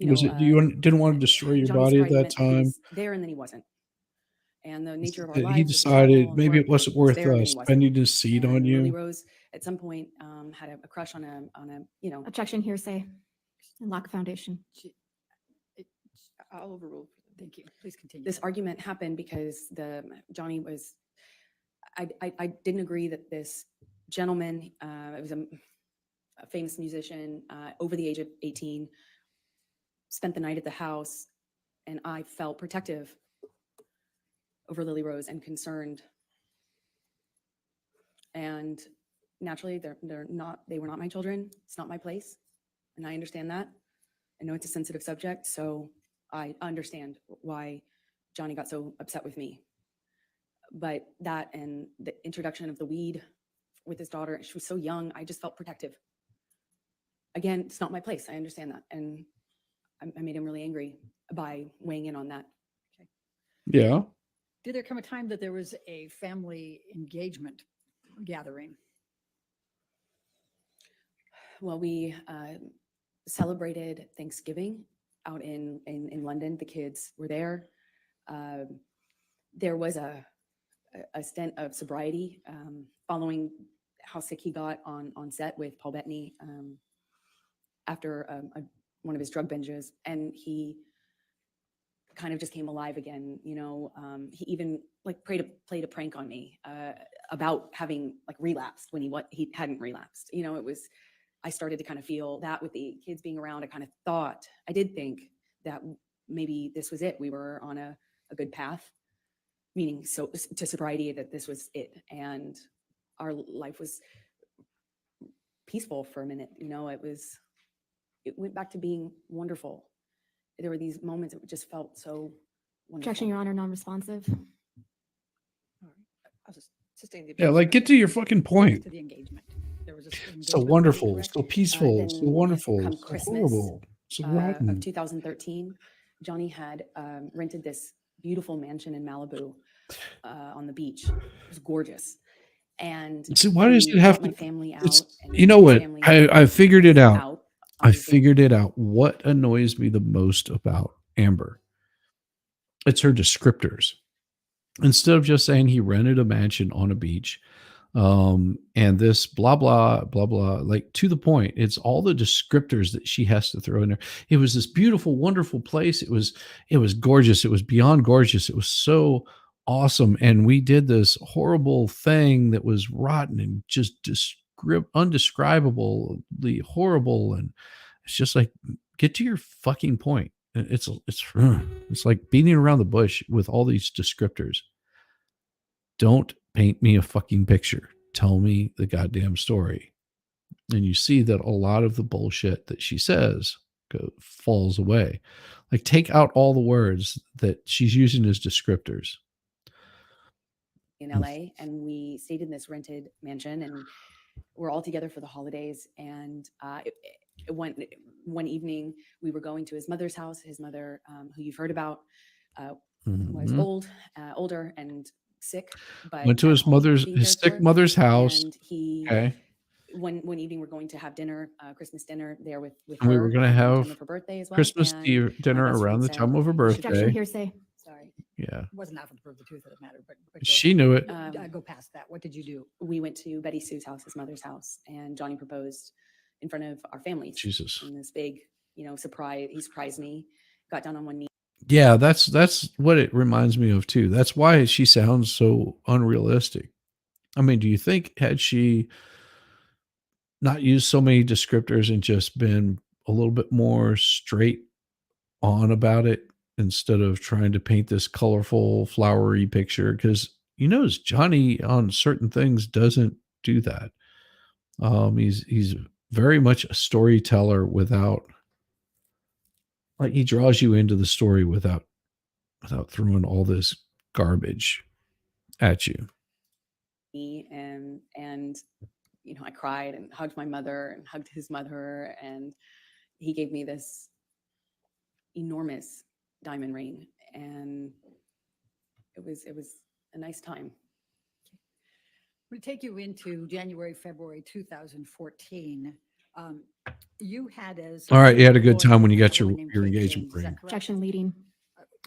Was it you didn't want to destroy your Johnny's body at pride that meant he time? was there, and then he wasn't. And the nature of our That lives. he with the decided travel and maybe work, it wasn't he was worth there, and then he wasn't. spending his seed on And Lily you. Rose at some point had a crush on a Objection hearsay and lack of foundation. I'll overrule. Thank you. Please continue. this argument happened because Johnny was, I didn't agree that this gentleman, it was a famous musician, over the age of 18, spent the night at the house, and I felt protective over Lily Rose and concerned. And naturally, they were not my children. It's not my place. And I understand that. I know it's a sensitive subject, so I understand why Johnny got so upset with me. But that and the introduction of the weed with his daughter, she was so young, I just felt protective. Again, it's not my place. I understand that. And I made him really angry by weighing in on that. Yeah. Did there come a time that there was a family engagement gathering? Well, we celebrated Thanksgiving out in London. The kids were there. There was a stint of sobriety following how sick he got on set with Paul Bettany after one of his drug binges, and he kind of just came alive again. He even played a prank on me about having relapsed when he hadn't relapsed. I started to kind of feel that with the kids being around. I did think that maybe this was it. We were on a good path. meaning so to sobriety, that this was it, and our life was peaceful for a minute. You know, it went back to being wonderful. There were these moments that just felt so wonderful. Objection, Your Honor, non-responsive. All right. I'll just sustain the Yeah, objection. like get to your fucking point. To the engagement. There was a So engagement, wonderful, correct? so peaceful, so then wonderful, come so Christmas, horrible, so rotten. of 2013, Johnny had rented this beautiful mansion in Malibu on the beach. It was gorgeous. And See, why does he it have brought to? my family out? It's, and you know his what? family I figured it out. I obviously. figured it out. What annoys me the most about Amber? It's her descriptors. Instead of just saying he rented a mansion on a beach, and this blah blah blah blah, like to the point, it's all the descriptors that she has to throw in there. It was this beautiful, wonderful place. It was gorgeous. It was beyond gorgeous. It was so awesome. And we did this horrible thing that was rotten and just undescribably horrible. And it's just like, get to your fucking point. It's like beating around the bush with all these descriptors. Don't paint me a fucking picture. Tell me the goddamn story. And you see that a lot of the bullshit that she says falls away. Like, take out all the words that she's using as descriptors. In LA, and we stayed in this rented mansion, and we're all together for the holidays. And one evening we were going to his mother's house. His mother, who you've heard about, was Mhm. older and sick, but Went to at his home mother's, being his cared sick for. mother's house. And he, Okay. one evening we're going to have dinner, Christmas dinner there with And we her were going to around the time have of her birthday as well. Christmas And dinner best friend around the said, time of her "You should Objection, birthday. hearsay. Sorry. Yeah. It wasn't out for the prove the truth of the matter, but go She ahead. knew it. Go past that. What did you do? We went to Betty Sue's house, his mother's house, and Johnny proposed in front of our families. Jesus. In this big, surprise. He surprised me, got down on one knee. Yeah, that's what it reminds me of too. That's why she sounds so unrealistic. I mean, do you think had she not used so many descriptors and just been a little bit more straight on about it instead of trying to paint this colorful, flowery picture? Because Johnny on certain things doesn't do that. He's very much a storyteller without, like, he draws you into the story without throwing all this garbage at you. And I cried and hugged my mother and hugged his mother, and he gave me this enormous diamond ring, and it was a nice time. I'm going to take you into January, February 2014. You had as All right, you had a good lawyer time when you got a your woman named your Kate engagement James, is that ring. correct? Objection, leading.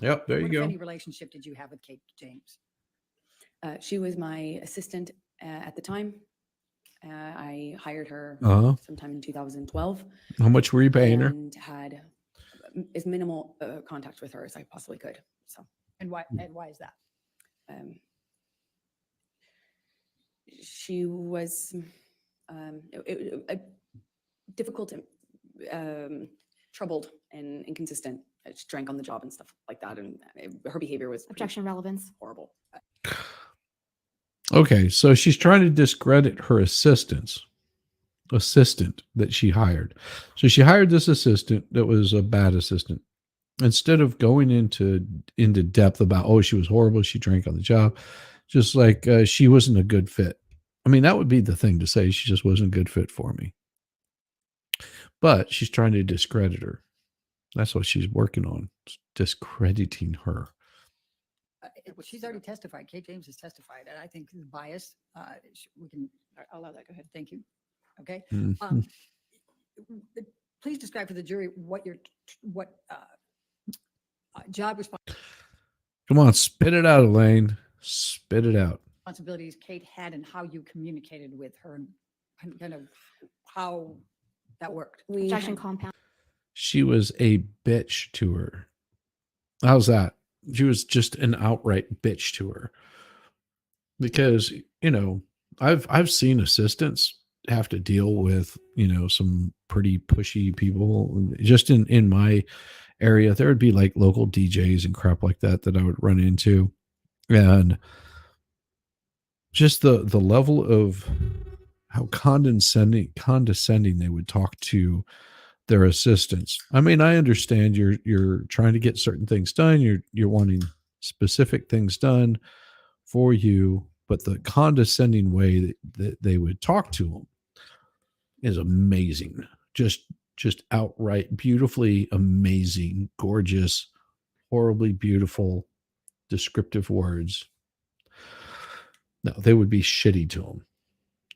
Yep, there you What, if go. any relationship did you have with Kate James? She was my assistant at the time. I hired her Uh-huh. sometime in 2012 How much were you paying her? and had as minimal contact with her as I possibly could. So And why is that? she was difficult, troubled, and inconsistent. She drank on the job and stuff like that, and her behavior was pretty Objection, relevance. horrible. Okay, so she's trying to discredit her assistant that she hired. So she hired this assistant that was a bad assistant. Instead of going into depth about, oh, she was horrible, she drank on the job, just like she wasn't a good fit. I mean, that would be the thing to say. She just wasn't a good fit for me. But she's trying to discredit her. That's what she's working on, discrediting her. She's already testified. Kate James has testified, and I think the bias, we can, All right, I'll allow that. Go ahead. thank you. Okay. Mhm. Please describe to the jury what job Come on, spit it out, Elaine. Spit it out. responsibilities Kate had and how you communicated with her and kind of how that worked. We Objection, had- compound. She She was a bitch to her. How's that? She was just an outright bitch to her. Because, I've seen assistants have to deal with, some pretty pushy people. Just in my area, there would be like local DJs and crap like that I would run into. And just the level of how condescending they would talk to their assistants. I mean, I understand you're trying to get certain things done. You're wanting specific things done for you, but the condescending way that they would talk to them is amazing. Just outright beautifully amazing, gorgeous, horribly beautiful, descriptive words. No, they would be shitty to them.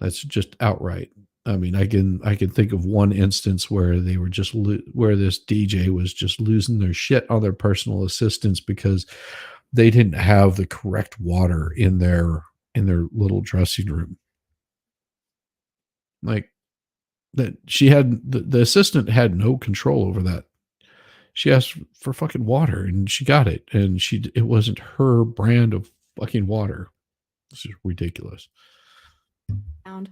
That's just outright. I mean, I can think of one instance where they were just where this DJ was just losing their shit on their personal assistants because they didn't have the correct water in their little dressing room. Like that, she had the assistant had no control over that. She asked for fucking water and she got it, and it wasn't her brand of fucking water. This is ridiculous. Sound.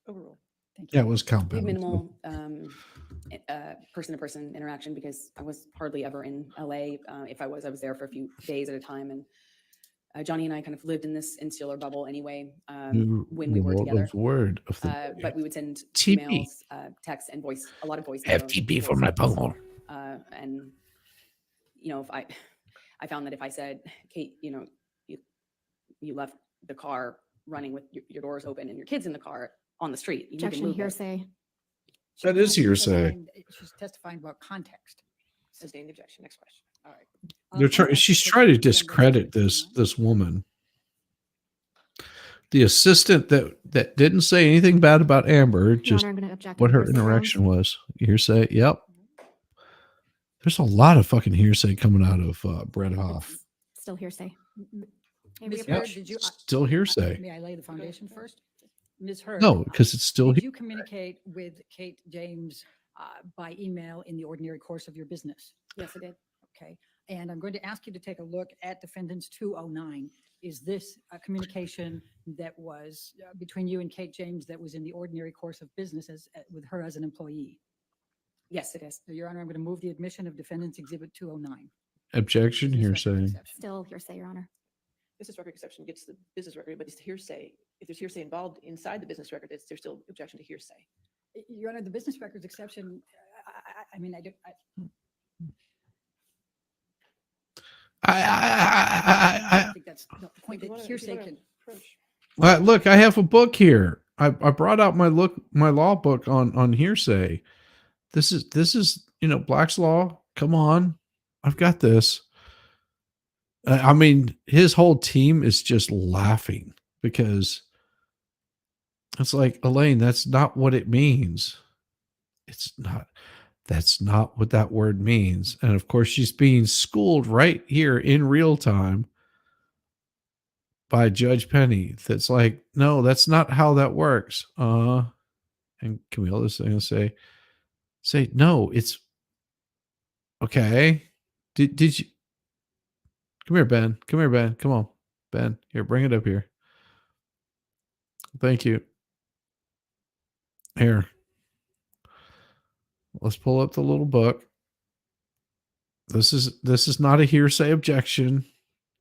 Overrule. Thank Yeah, you. it was We had compound. minimal person-to-person interaction because I was hardly ever in LA. If I was there for a few days at a time. And Johnny and I kind of lived in this insular bubble anyway when we were together. Word of the But we would send TP. emails, texts, and a lot of voice. have note- TP voice for my notes. bunghole. And if I found that if I said, Kate, you left the car running with your doors open and your kids in the car on the street, you need to Objection, move it. hearsay. That is hearsay. She's testifying about context. Sustained objection. Next question. All right. They're I'm gonna she's put trying to defendants discredit exhibit this woman. The assistant that didn't say anything bad about Amber, Your just Honor, I'm going to object. what on her hearsay grounds. interaction was. Hearsay. Yep. There's a lot of fucking hearsay coming out of Brett Hoff. Still hearsay. May we Ms. approach? Hurd, did you? Still hearsay. May I lay the foundation first? Ms. Hurd. No, because it's still Did you communicate with Kate James by email in the ordinary course of your business? Yes, I did. Okay. And I'm going to ask you to take a look at Defendants 209. Is this a communication that was between you and Kate James that was in the ordinary course of business with her as an employee? Yes, it is. So, Your Honor, I'm going to move the admission of Defendants Exhibit 209. objection Business record hearsay. exception. Still hearsay, Your Honor. Business record exception gets the business record, but it's the hearsay. If there's hearsay involved inside the business record, there's still objection to hearsay. Your Honor, the business records exception, I mean, I I think that's the point If you that wanna- if you hearsay wanna can. approach- look, I have a book here. I brought out my law book on hearsay. This is Black's law. Come on, I've got this. I mean, his whole team is just laughing because it's like, Elaine, that's not what it means. It's not. That's not what that word means. And of course, she's being schooled right here in real time by Judge Penny. That's like, no, that's not how that works. And Camille is going to say, no, it's okay. Did you? Come here, Ben. Come here, Ben. Come on, Ben. Here, bring it up here. Thank you. Here. Let's pull up the little book. This is not a hearsay objection.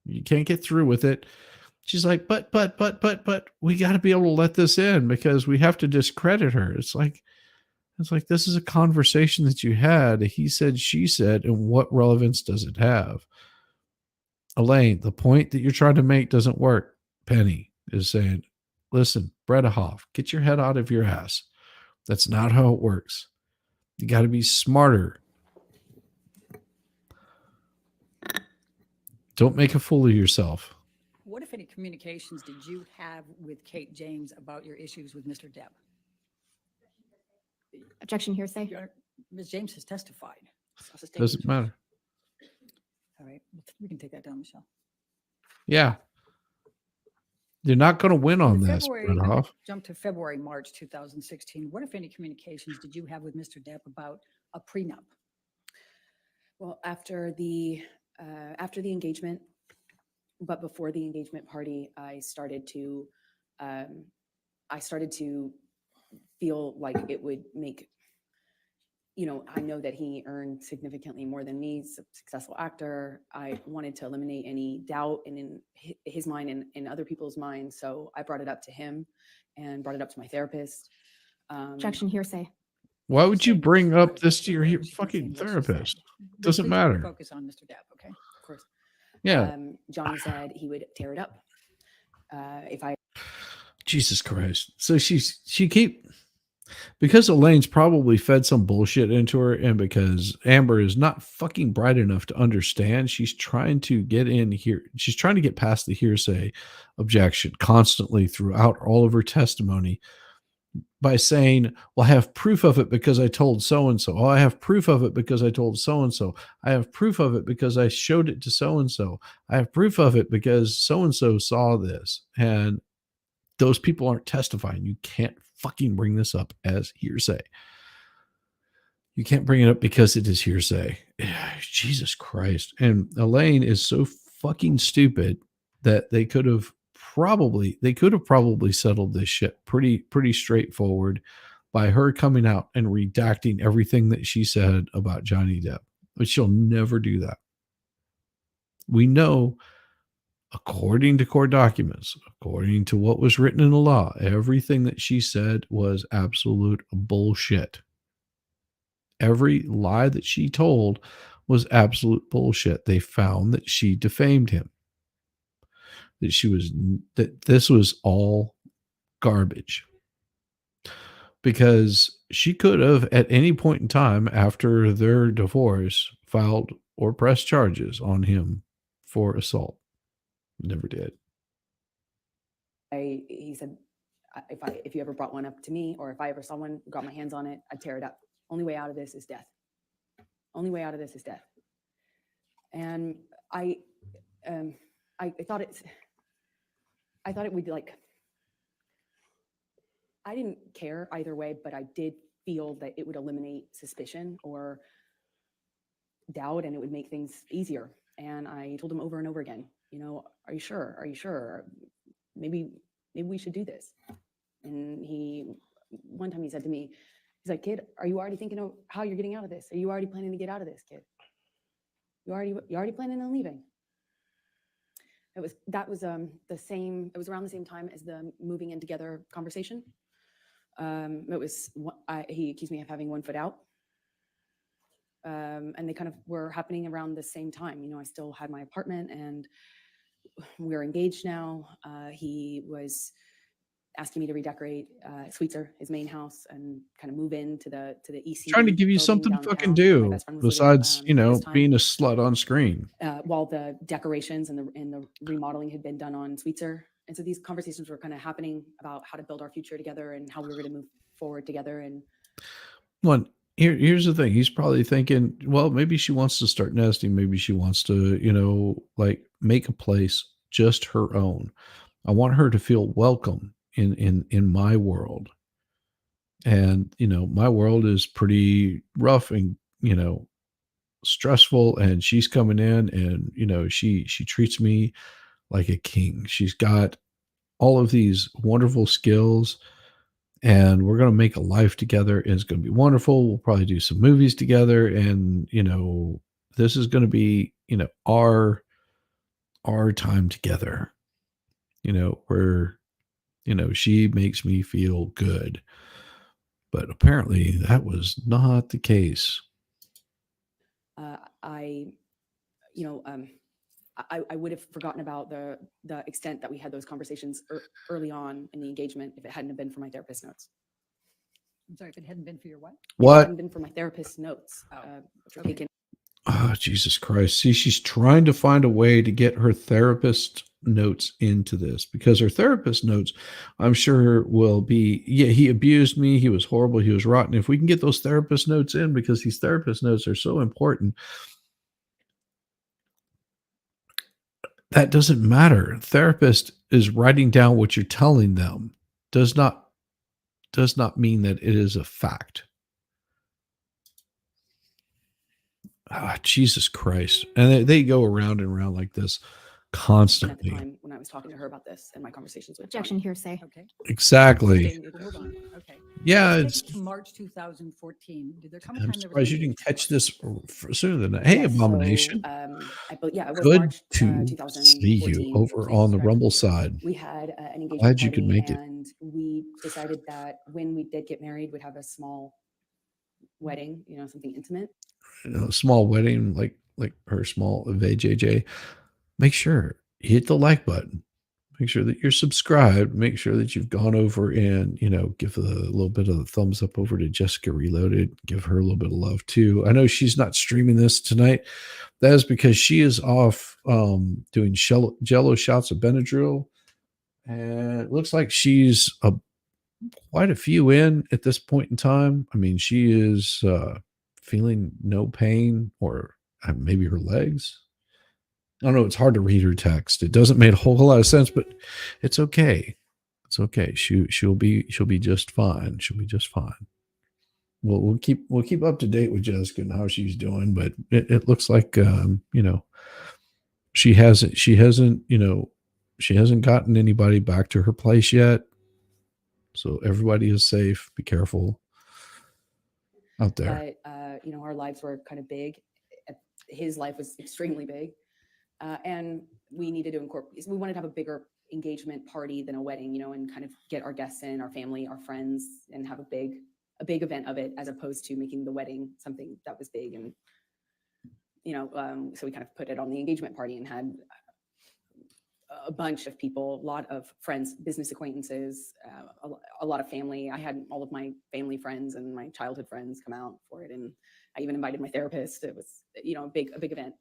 You can't get through with it. She's like, but we got to be able to let this in because we have to discredit her. It's like this is a conversation that you had. He said, she said, and what relevance does it have? Elaine, the point that you're trying to make doesn't work. Penny is saying, listen, Brett Hoff, get your head out of your ass. That's not how it works. You got to be smarter. Don't make a fool of yourself. What, if any, communications did you have with Kate James about your issues with Mr. Depp? Objection, hearsay. Your Honor, Ms. James has testified. Sustained Doesn't objection. matter. All right, we can take that down, Michelle. Yeah. You're not going to win on In this, February, Brett I'm gonna Hoff. jump to February, March 2016. What, if any, communications did you have with Mr. Depp about a prenup? Well, after the engagement, but before the engagement party, I started to feel like it would make you know, I know that he earned significantly more than me, he's a successful actor. I wanted to eliminate any doubt in his mind and in other people's minds. So I brought it up to him and brought it up to my therapist. Objection, hearsay. Why would you Saying bring what up she this to your said, she's not fucking saying what she said. therapist? But Doesn't please matter. Focus on Mr. Depp, okay? Of course. Yeah. Johnny said he would tear it up. If I Jesus Christ. So because Elaine's probably fed some bullshit into her, and because Amber is not fucking bright enough to understand, she's trying to get in here. She's trying to get past the hearsay objection constantly throughout all of her testimony by saying, well, I have proof of it because I told so-and-so. Oh, I have proof of it because I told so-and-so. I have proof of it because I showed it to so-and-so. I have proof of it because so-and-so saw this. And those people aren't testifying. You can't fucking bring this up as hearsay. You can't bring it up because it is hearsay. Jesus Christ. And Elaine is so fucking stupid that they could have probably settled this shit pretty straightforward by her coming out and redacting everything that she said about Johnny Depp. But she'll never do that. We know, according to court documents, according to what was written in the law, everything that she said was absolute bullshit. Every lie that she told was absolute bullshit. They found that she defamed him. That this was all garbage. Because she could have at any point in time after their divorce filed or pressed charges on him for assault. Never did. he said, if you ever brought one up to me, or if I ever saw one, got my hands on it, I'd tear it up. Only way out of this is death. Only way out of this is death. And I thought it would, like, I didn't care either way, but I did feel that it would eliminate suspicion or doubt, and it would make things easier. And I told him over and over again, you know, are you sure? Are you sure? Maybe we should do this. And one time he said to me, he's like, kid, are you already thinking of how you're getting out of this? Are you already planning to get out of this, kid? You already planning on leaving? It was around the same time as the moving in together conversation. He accused me of having 1 foot out. And they kind of were happening around the same time. You know, I still had my apartment and we're engaged now. He was asking me to redecorate Sweetser, his main house, and kind of move into the EC. Trying to give you something to fucking do besides, being a slut on screen. While the decorations and the remodeling had been done on Sweetser. And so these conversations were kind of happening about how to build our future together and how we were going to move forward together. And here's the thing. He's probably thinking, well, maybe she wants to start nesting. Maybe she wants to, like, make a place just her own. I want her to feel welcome in my world. And, my world is pretty rough and, stressful, and she's coming in and, she treats me like a king. She's got all of these wonderful skills, and we're going to make a life together. And it's going to be wonderful. We'll probably do some movies together. And, this is going to be, our time together, where, she makes me feel good. But apparently that was not the case. I would have forgotten about the extent that we had those conversations early on in the engagement if it hadn't have been for my therapist's notes. I'm sorry, if it hadn't been for your what? If it hadn't been for my therapist's notes, which were taken. Oh, Jesus Christ. See, she's trying to find a way to get her therapist notes into this, because her therapist notes, I'm sure, will be, yeah, he abused me, he was horrible, he was rotten. If we can get those therapist notes in, because these therapist notes are so important, that doesn't matter. Therapist is writing down what you're telling them. Does not mean that it is a fact. Jesus Christ. And they go around and around like this constantly. At the time when I was talking to her about this and my conversations with Objection, hearsay. Okay. Exactly. Hold on. Okay. Yeah, Let's it's. take to March 2014. Did there come a I'm time there was surprised you engagement didn't catch party? this sooner than that. Hey, Yes, Abomination. yeah, it was Good March to see you 2014. over on the Correct. Rumble side. We had an engagement Glad you could party, make it. and we decided that when we did get married, we'd have a small wedding, something intimate. A small wedding like her small VJJ. Make sure you hit the like button. Make sure that you're subscribed. Make sure that you've gone over and give a little bit of the thumbs up over to Jessica Reloaded. Give her a little bit of love too. I know she's not streaming this tonight. That is because she is off doing Jello shots of Benadryl, and it looks like she's quite a few in at this point in time. I mean, she is feeling no pain, or maybe her legs. I don't know. It's hard to read her text. It doesn't make a whole lot of sense, but it's okay. It's okay. She'll be just fine. She'll be just fine. We'll keep up to date with Jessica and how she's doing, but it looks like she hasn't gotten anybody back to her place yet. So everybody is safe. Be careful out there. But our lives were kind of big. His life was extremely big, and we needed to incorporate. We wanted to have a bigger engagement party than a wedding, and kind of get our guests in, our family, our friends, and have a big event of it, as opposed to making the wedding something that was big. And so we kind of put it on the engagement party and had a bunch of people, a lot of friends, business acquaintances, a lot of family. I had all of my family friends and my childhood friends come out for it, and I even invited my therapist. It was, a big event.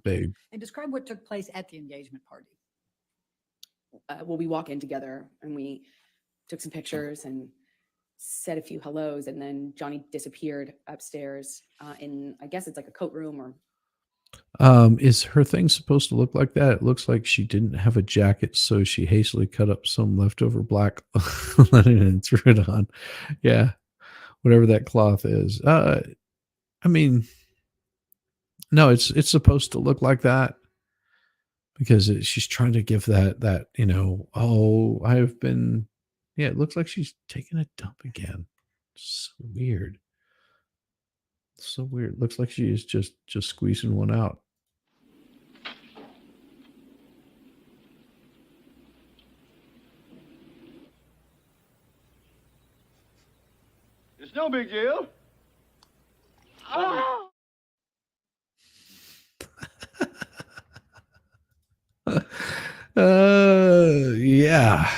Big. And describe what took place at the engagement party. Well, we walk in together and we took some pictures and said a few hellos, and then Johnny disappeared upstairs in, I guess it's like a coat room or. Is her thing supposed to look like that? It looks like she didn't have a jacket, so she hastily cut up some leftover black linen and threw it on. Yeah, whatever that cloth is. I mean, no, it's supposed to look like that because she's trying to give that oh, I've been. Yeah, it looks like she's taking a dump again. So weird. So weird. Looks like she is just squeezing one out. It's no big deal. Oh. Yeah.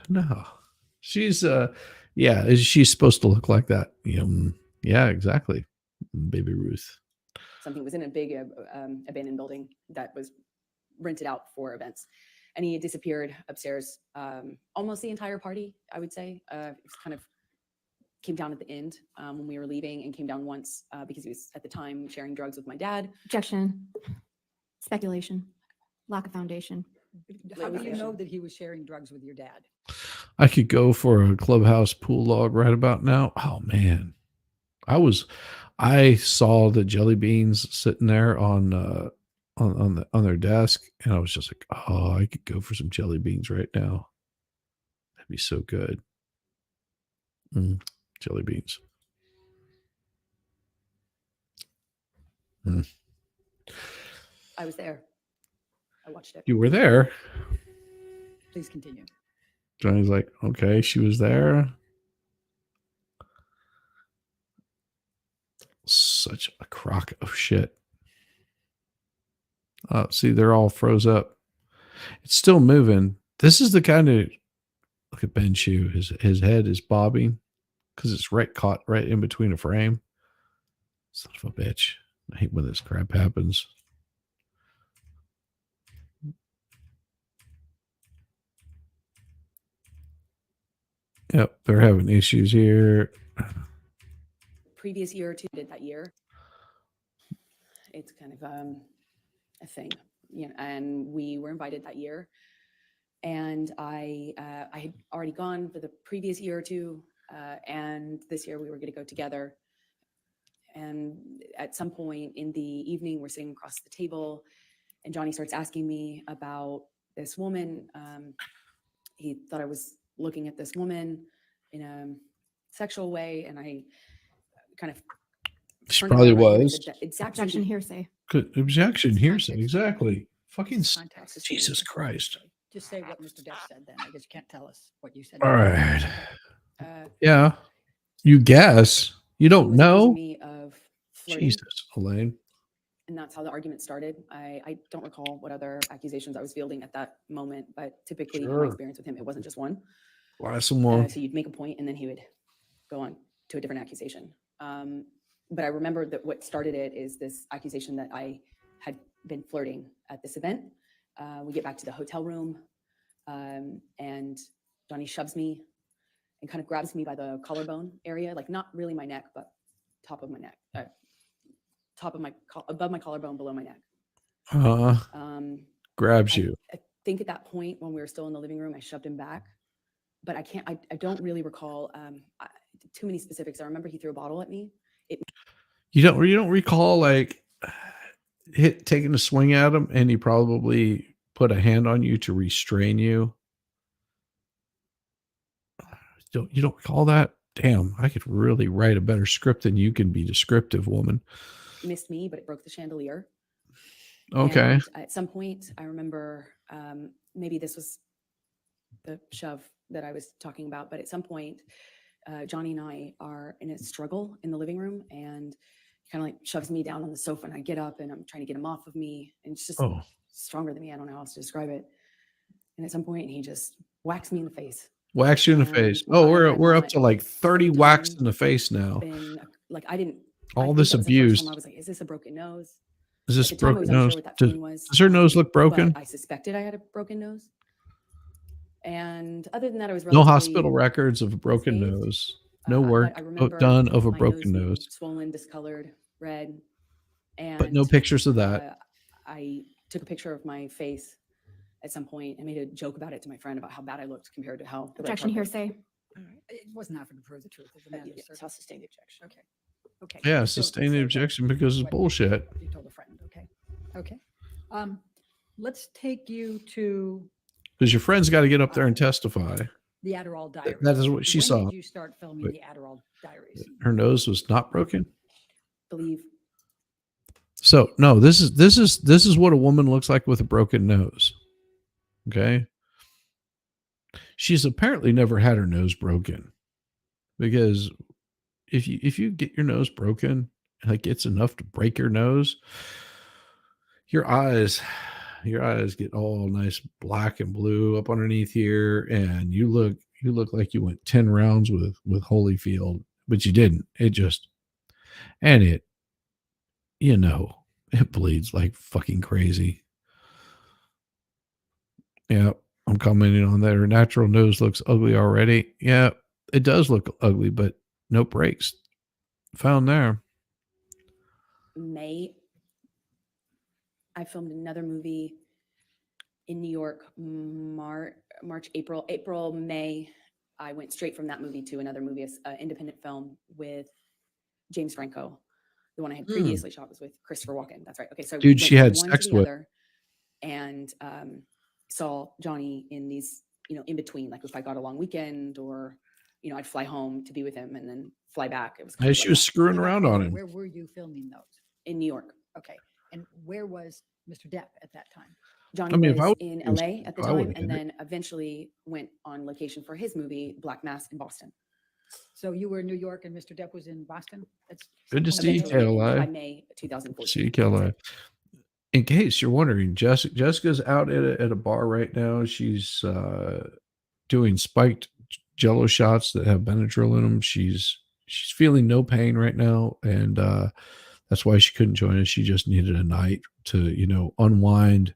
No. She's she's supposed to look like that. Yeah, exactly. Baby Ruth. Something was in a big abandoned building that was rented out for events, and he had disappeared upstairs almost the entire party, I would say. It was kind of came down at the end when we were leaving, and came down once because he was at the time sharing drugs with my dad. Objection. Speculation. Lack of foundation. How do you know that he was sharing drugs with your dad? I could go for a clubhouse pool log right about now. Oh man. I saw the jelly beans sitting there on their desk, and I was just like, oh, I could go for some jelly beans right now. That'd be so good. Jelly beans. I was there. I watched it. You were there. Please continue. Johnny's like, okay, she was there. Such a crock of shit. See, they're all froze up. It's still moving. This is the kind of, look at Ben Shu. His head is bobbing because it's caught right in between a frame. Son of a bitch. I hate when this crap happens. Yep, they're having issues here. Previous year or two, did that year. It's kind of a thing, and we were invited that year, and I had already gone for the previous year or two, and this year we were going to go together. And at some point in the evening, we're sitting across the table, and Johnny starts asking me about this woman. He thought I was looking at this woman in a sexual way, and I kind of She turned it probably around on him and was. said that exactly Objection hearsay. Good objection. It's Hearsay. context. Exactly. Fucking It's context. Jesus Christ. Just say what Mr. Depp said then. I guess you can't tell us what you said. All right. uh, Yeah. You guess. You he don't was accusing know. me of flirting, Jesus, Elaine. and that's how the argument started. I don't recall what other accusations I was fielding at that moment, but typically in Sure. my experience with him, it wasn't just one. Last some more. So you'd make a point and then he would go on to a different accusation. But I remember that what started it is this accusation that I had been flirting at this event. We get back to the hotel room, and Johnny shoves me and kind of grabs me by the collarbone area, like not really my neck, but top of my neck, above my collarbone, below my neck. Grabs I, you. I think at that point when we were still in the living room, I shoved him back, but I don't really recall too many specifics. I remember he threw a bottle at me. You don't recall like taking a swing at him and he probably put a hand on you to restrain you. You don't recall that? Damn, I could really write a better script than you can be descriptive, woman. Missed me, but it broke the chandelier. Okay. And at some point, I remember maybe this was the shove that I was talking about, but at some point, Johnny and I are in a struggle in the living room, and he kind of like shoves me down on the sofa, and I get up and I'm trying to get him off of me, and it's just Oh, stronger than me. I don't know how else to describe it. And at some point, he just whacks me in the face. wax you in the And face. I Oh, had we're up not to like 30 some whacks time in the face now. Been like I didn't. I All think this that was the first abuse. time I was like, "Is this a broken nose?" Is this At the time, I broken was unsure nose? what that Does, feeling was. does her nose look broken? But I suspected I had a broken nose. And other than that, I was No relatively hospital records of a broken unscathed. nose. No But work I remember done of a my broken being nose. swollen, discolored, red, and But no pictures of that. I took a picture of my face at some point and made a joke about it to my friend about how bad I looked compared to how the red Objection carpet- hearsay. It wasn't offered to prove the truth. It's a matter of Yes, I'll certain- sustain the objection. Okay. Okay. Yeah, You still sustain the say what- objection because it's what bullshit. You told a friend. Okay. Okay. Let's take you to Because your friend's got to get up there and testify. the Adderall Diaries. That is what she When saw. did you start filming But- the Adderall Diaries? Her nose was not broken. believe So no, this is what a woman looks like with a broken nose. Okay. She's apparently never had her nose broken, because if you get your nose broken, like it's enough to break your nose, your eyes get all nice black and blue up underneath here, and you look like you went 10 rounds with Holyfield, but you didn't. It just, and it bleeds like fucking crazy. Yeah, I'm commenting on that. Her natural nose looks ugly already. Yeah, it does look ugly, but no breaks found there. May. I filmed another movie in New York, March, April, May. I went straight from that movie to another movie, an independent film with James Franco. The one I had previously shot was with Christopher Walken. That's right. Okay, so Dude, went she had from one sex to the with. other, and saw Johnny in these, in between. Like if I got a long weekend, or I'd fly home to be with him and then fly back. It was kind Hey, of she like was that. screwing around on him. Where were you filming those? In New York. Okay. And where was Mr. Depp at that time? Johnny I mean, if I was was in doing LA at the I would've time, and did it. then eventually went on location for his movie Black Mass in Boston. So you were in New York and Mr. Depp was in Boston? That's Good to see you, Eventually, KLI. by May 2014. See you, KLI. In case you're wondering, Jessica's out at a bar right now. She's doing spiked Jello shots that have Benadryl in them. She's feeling no pain right now, and that's why she couldn't join us. She just needed a night to unwind.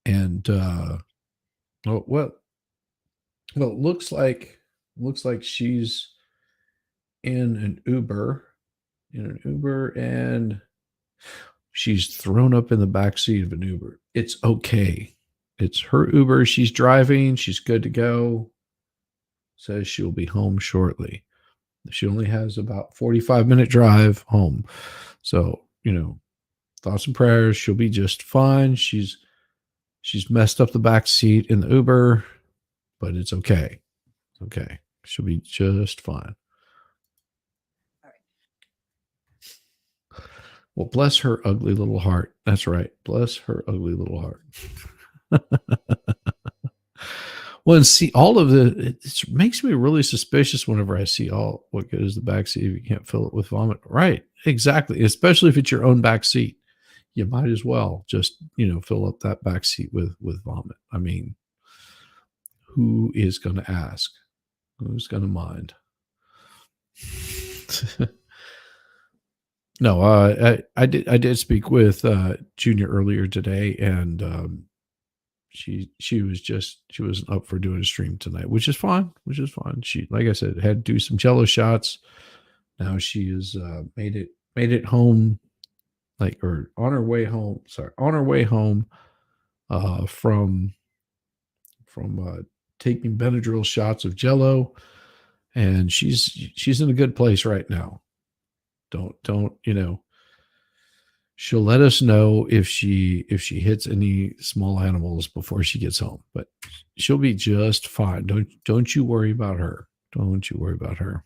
And well, it looks like she's in an Uber, and she's thrown up in the back seat of an Uber. It's okay. It's her Uber. She's driving. She's good to go. Says she'll be home shortly. She only has about 45-minute drive home. So, thoughts and prayers. She'll be just fine. She's messed up the back seat in the Uber, but it's okay. It's okay. She'll be just fine. Well, bless her ugly little heart. That's right. Bless her ugly little heart. Well, and see, all of it makes me really suspicious whenever I see what goes to the back seat if you can't fill it with vomit. Right. Exactly. Especially if it's your own back seat. You might as well just, fill up that back seat with vomit. I mean, who is going to ask? Who's going to mind? No, I did speak with Junior earlier today, and she wasn't up for doing a stream tonight, which is fine. She, like I said, had to do some jello shots. Now she is made it home, or on her way home. Sorry, on her way home from taking Benadryl shots of jello, and she's in a good place right now. Don't she'll let us know if she hits any small animals before she gets home, but she'll be just fine. Don't you worry about her. Don't you worry about her.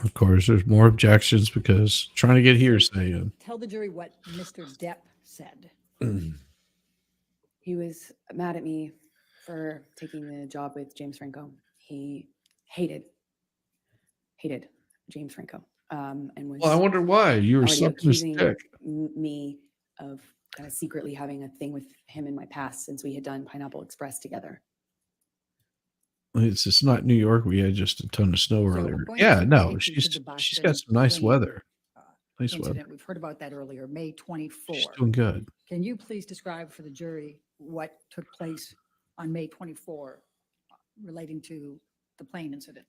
Of course, there's more objections because trying to get hearsay in. Tell the jury what Mr. Depp said. He was mad at me for taking the job with James Franco. He hated James Franco, and was Well, I wonder why you were already sucking his accusing dick. me of kind of secretly having a thing with him in my past since we had done Pineapple Express together. It's not New York. We had just a ton of snow So earlier. we're going to Yeah, take no, you to she's the got Boston some nice plane, weather. Nice incident. weather. We've heard about that earlier, May 24. She's doing good. Can you please describe for the jury what took place on May 24 relating to the plane incident?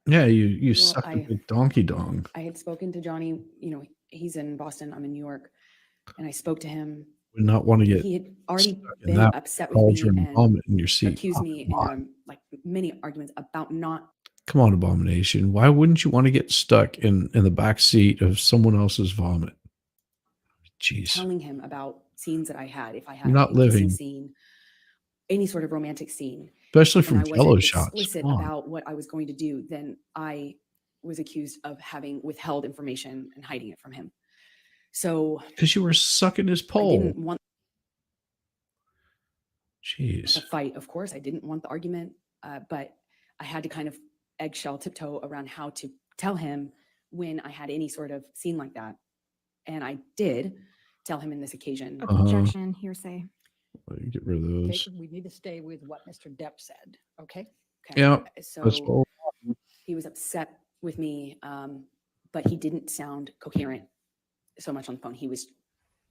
Yeah, you Well, suck a big donkey dong. I had spoken to Johnny. He's in Boston. I'm in New York, and I spoke to him. Would not want to get He had already stuck in been that upset with me cauldron and and vomit in your seat. accused Oh, me come on. in many arguments about not Come on, Abomination. Why wouldn't you want to get stuck in the back seat of someone else's vomit? Jeez. telling him about scenes that I had. If I had You're not a kissing living. scene, any sort of romantic scene, Especially and from I jello wasn't shots. explicit Come on. about what I was going to do, then I was accused of having withheld information and hiding it from him. So Because you were sucking his I pole. didn't want Jeez. the fight. Of course, I didn't want the argument, but I had to kind of eggshell tiptoe around how to tell him when I had any sort of scene like that. And I did tell him in this occasion. Objection, hearsay. Get rid of Okay, those. we need to stay with what Mr. Depp said, okay? Okay, Yeah, That's so all. he was upset with me, but he didn't sound coherent so much on the phone. He was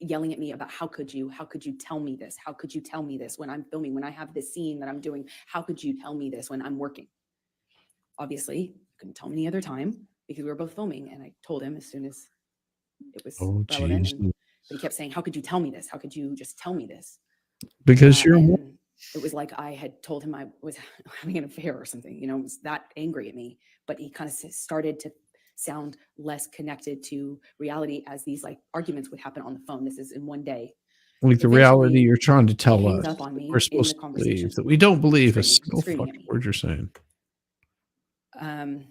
yelling at me about how could you tell me this? How could you tell me this when I'm filming, when I have this scene that I'm doing? How could you tell me this when I'm working? Obviously, couldn't tell me any other time because we were both filming, and I told him as soon as it was Oh, relevant. jeez. But he kept saying, "How could you tell me this? How could you just tell me this?" Because you're a wo- And it was like I had told him I was having an affair or something. He was that angry at me. But he kind of started to sound less connected to reality as these arguments would happen on the phone. This is in one day. like the eventually, reality you're trying to tell hangs us. up on that me We're in supposed the to conversation, believe that we don't believe a screaming single at fucking me. word you're saying. I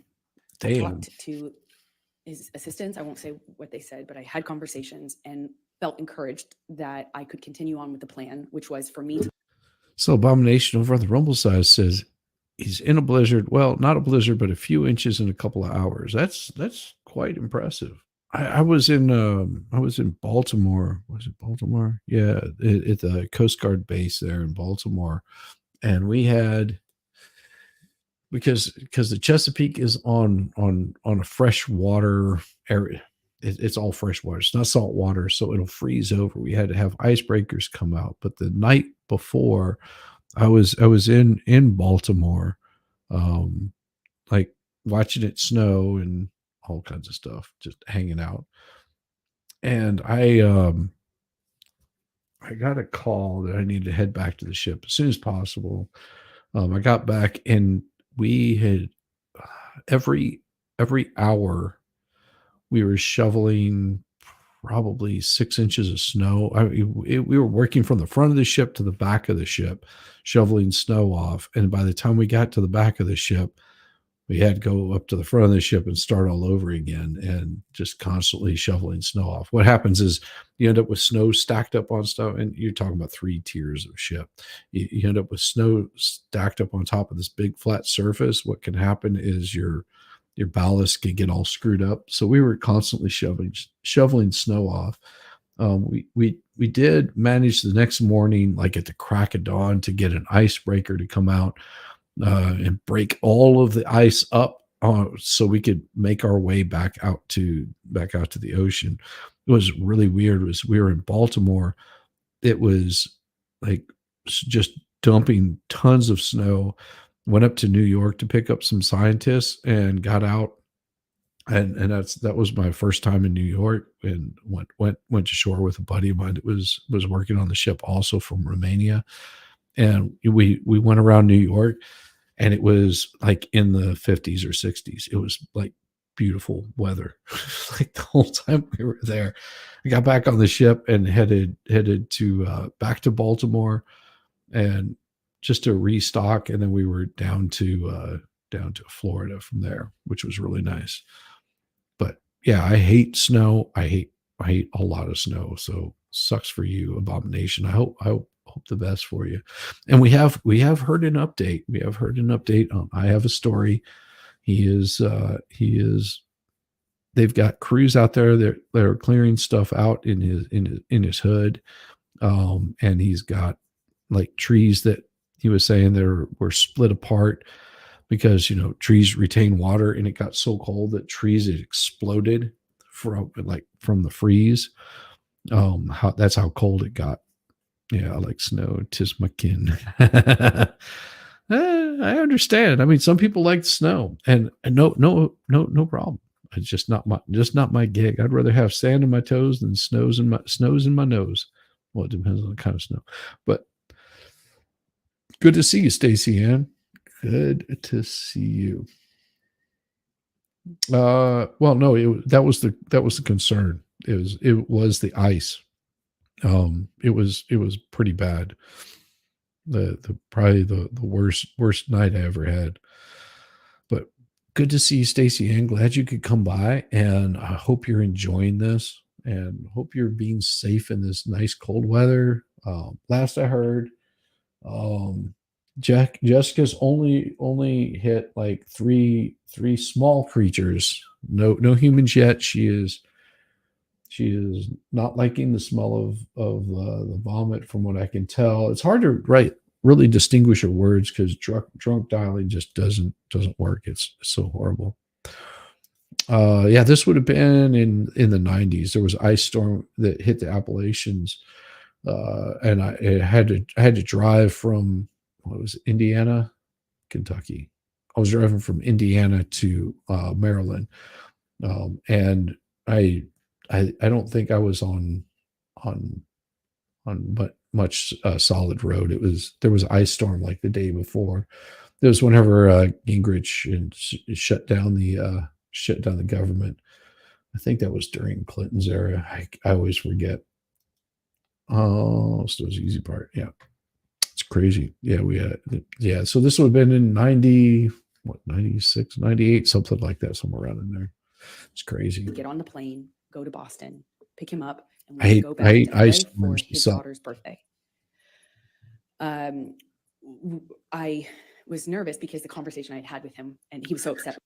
Damn. talked to his assistants. I won't say what they said, but I had conversations and felt encouraged that I could continue on with the plan, which was for me to So Abomination over on the Rumble side says he's in a blizzard. Well, not a blizzard, but a few inches in a couple of hours. That's quite impressive. I was in Baltimore. Was it Baltimore? Yeah, at the Coast Guard base there in Baltimore, and we had because the Chesapeake is on a freshwater area. It's all fresh water. It's not salt water, so it'll freeze over. We had to have icebreakers come out. But the night before, I was in Baltimore, like watching it snow and all kinds of stuff, just hanging out. And I got a call that I needed to head back to the ship as soon as possible. I got back and we had every hour we were shoveling probably 6 inches of snow. We were working from the front of the ship to the back of the ship, shoveling snow off. And by the time we got to the back of the ship, we had to go up to the front of the ship and start all over again and just constantly shoveling snow off. What happens is you end up with snow stacked up on stuff, and you're talking about 3 tiers of ship. You end up with snow stacked up on top of this big flat surface. What can happen is your ballast can get all screwed up. So we were constantly shoveling snow off. We did manage the next morning, like at the crack of dawn, to get an icebreaker to come out and break all of the ice up, so we could make our way back out to the ocean. It was really weird. We were in Baltimore. It was like just dumping tons of snow. Went up to New York to pick up some scientists and got out. And that was my first time in New York, and went to shore with a buddy of mine that was working on the ship, also from Romania. And we went around New York, and it was like in the 50s or 60s. It was like beautiful weather like the whole time we were there. I got back on the ship and headed to back to Baltimore, and just to restock, and then we were down to Florida from there, which was really nice. But yeah, I hate snow. I hate a lot of snow. So sucks for you, Abomination. I hope the best for you. And we have heard an update. We have heard an update. I have a story. They've got crews out there that are clearing stuff out in his hood. And he's got like trees that he was saying were split apart because, trees retain water, and it got so cold that trees had exploded from the freeze. That's how cold it got. Yeah, I like snow. 'Tis my kin. I understand. I mean, some people like snow, and no problem. It's just not my gig. I'd rather have sand in my toes than snows in my nose. Well, it depends on the kind of snow. But good to see you, Stacey Ann. Good to see you. Well, no, that was the concern. It was the ice. It was pretty bad. Probably the worst night I ever had. But good to see you, Stacey Ann. Glad you could come by, and I hope you're enjoying this, and hope you're being safe in this nice cold weather. Last I heard, Jessica's only hit like three small creatures. No humans yet. She is not liking the smell of the vomit, from what I can tell. It's hard to really distinguish her words because drunk dialing just doesn't work. It's so horrible. Yeah, this would have been in the 90s. There was an ice storm that hit the Appalachians, and I had to drive from Indiana, Kentucky. I was driving from Indiana to Maryland, and I don't think I was on but much solid road. There was an ice storm like the day before. There was whenever Gingrich shut down the government. I think that was during Clinton's era. I always forget. Oh, so it was the easy part. Yeah, it's crazy. Yeah, so this would have been in 96, 98, something like that, somewhere around in there. It's crazy. Get on the plane, go to Boston, pick him up, and I go back to LA for storms his suck. daughter's birthday. I was nervous because the conversation I had with him, and he was so upset.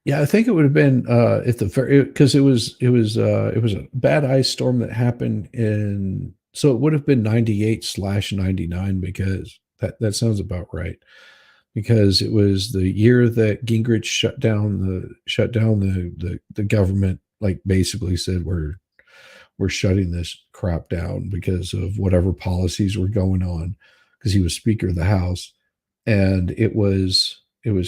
Yeah, I think it would have been at the very, because it was a bad ice storm that happened so it would have been 98/99, because that sounds about right, because it was the year that Gingrich shut down the government, like basically said we're shutting this crap down because of whatever policies were going on, because he was Speaker of the House, and it was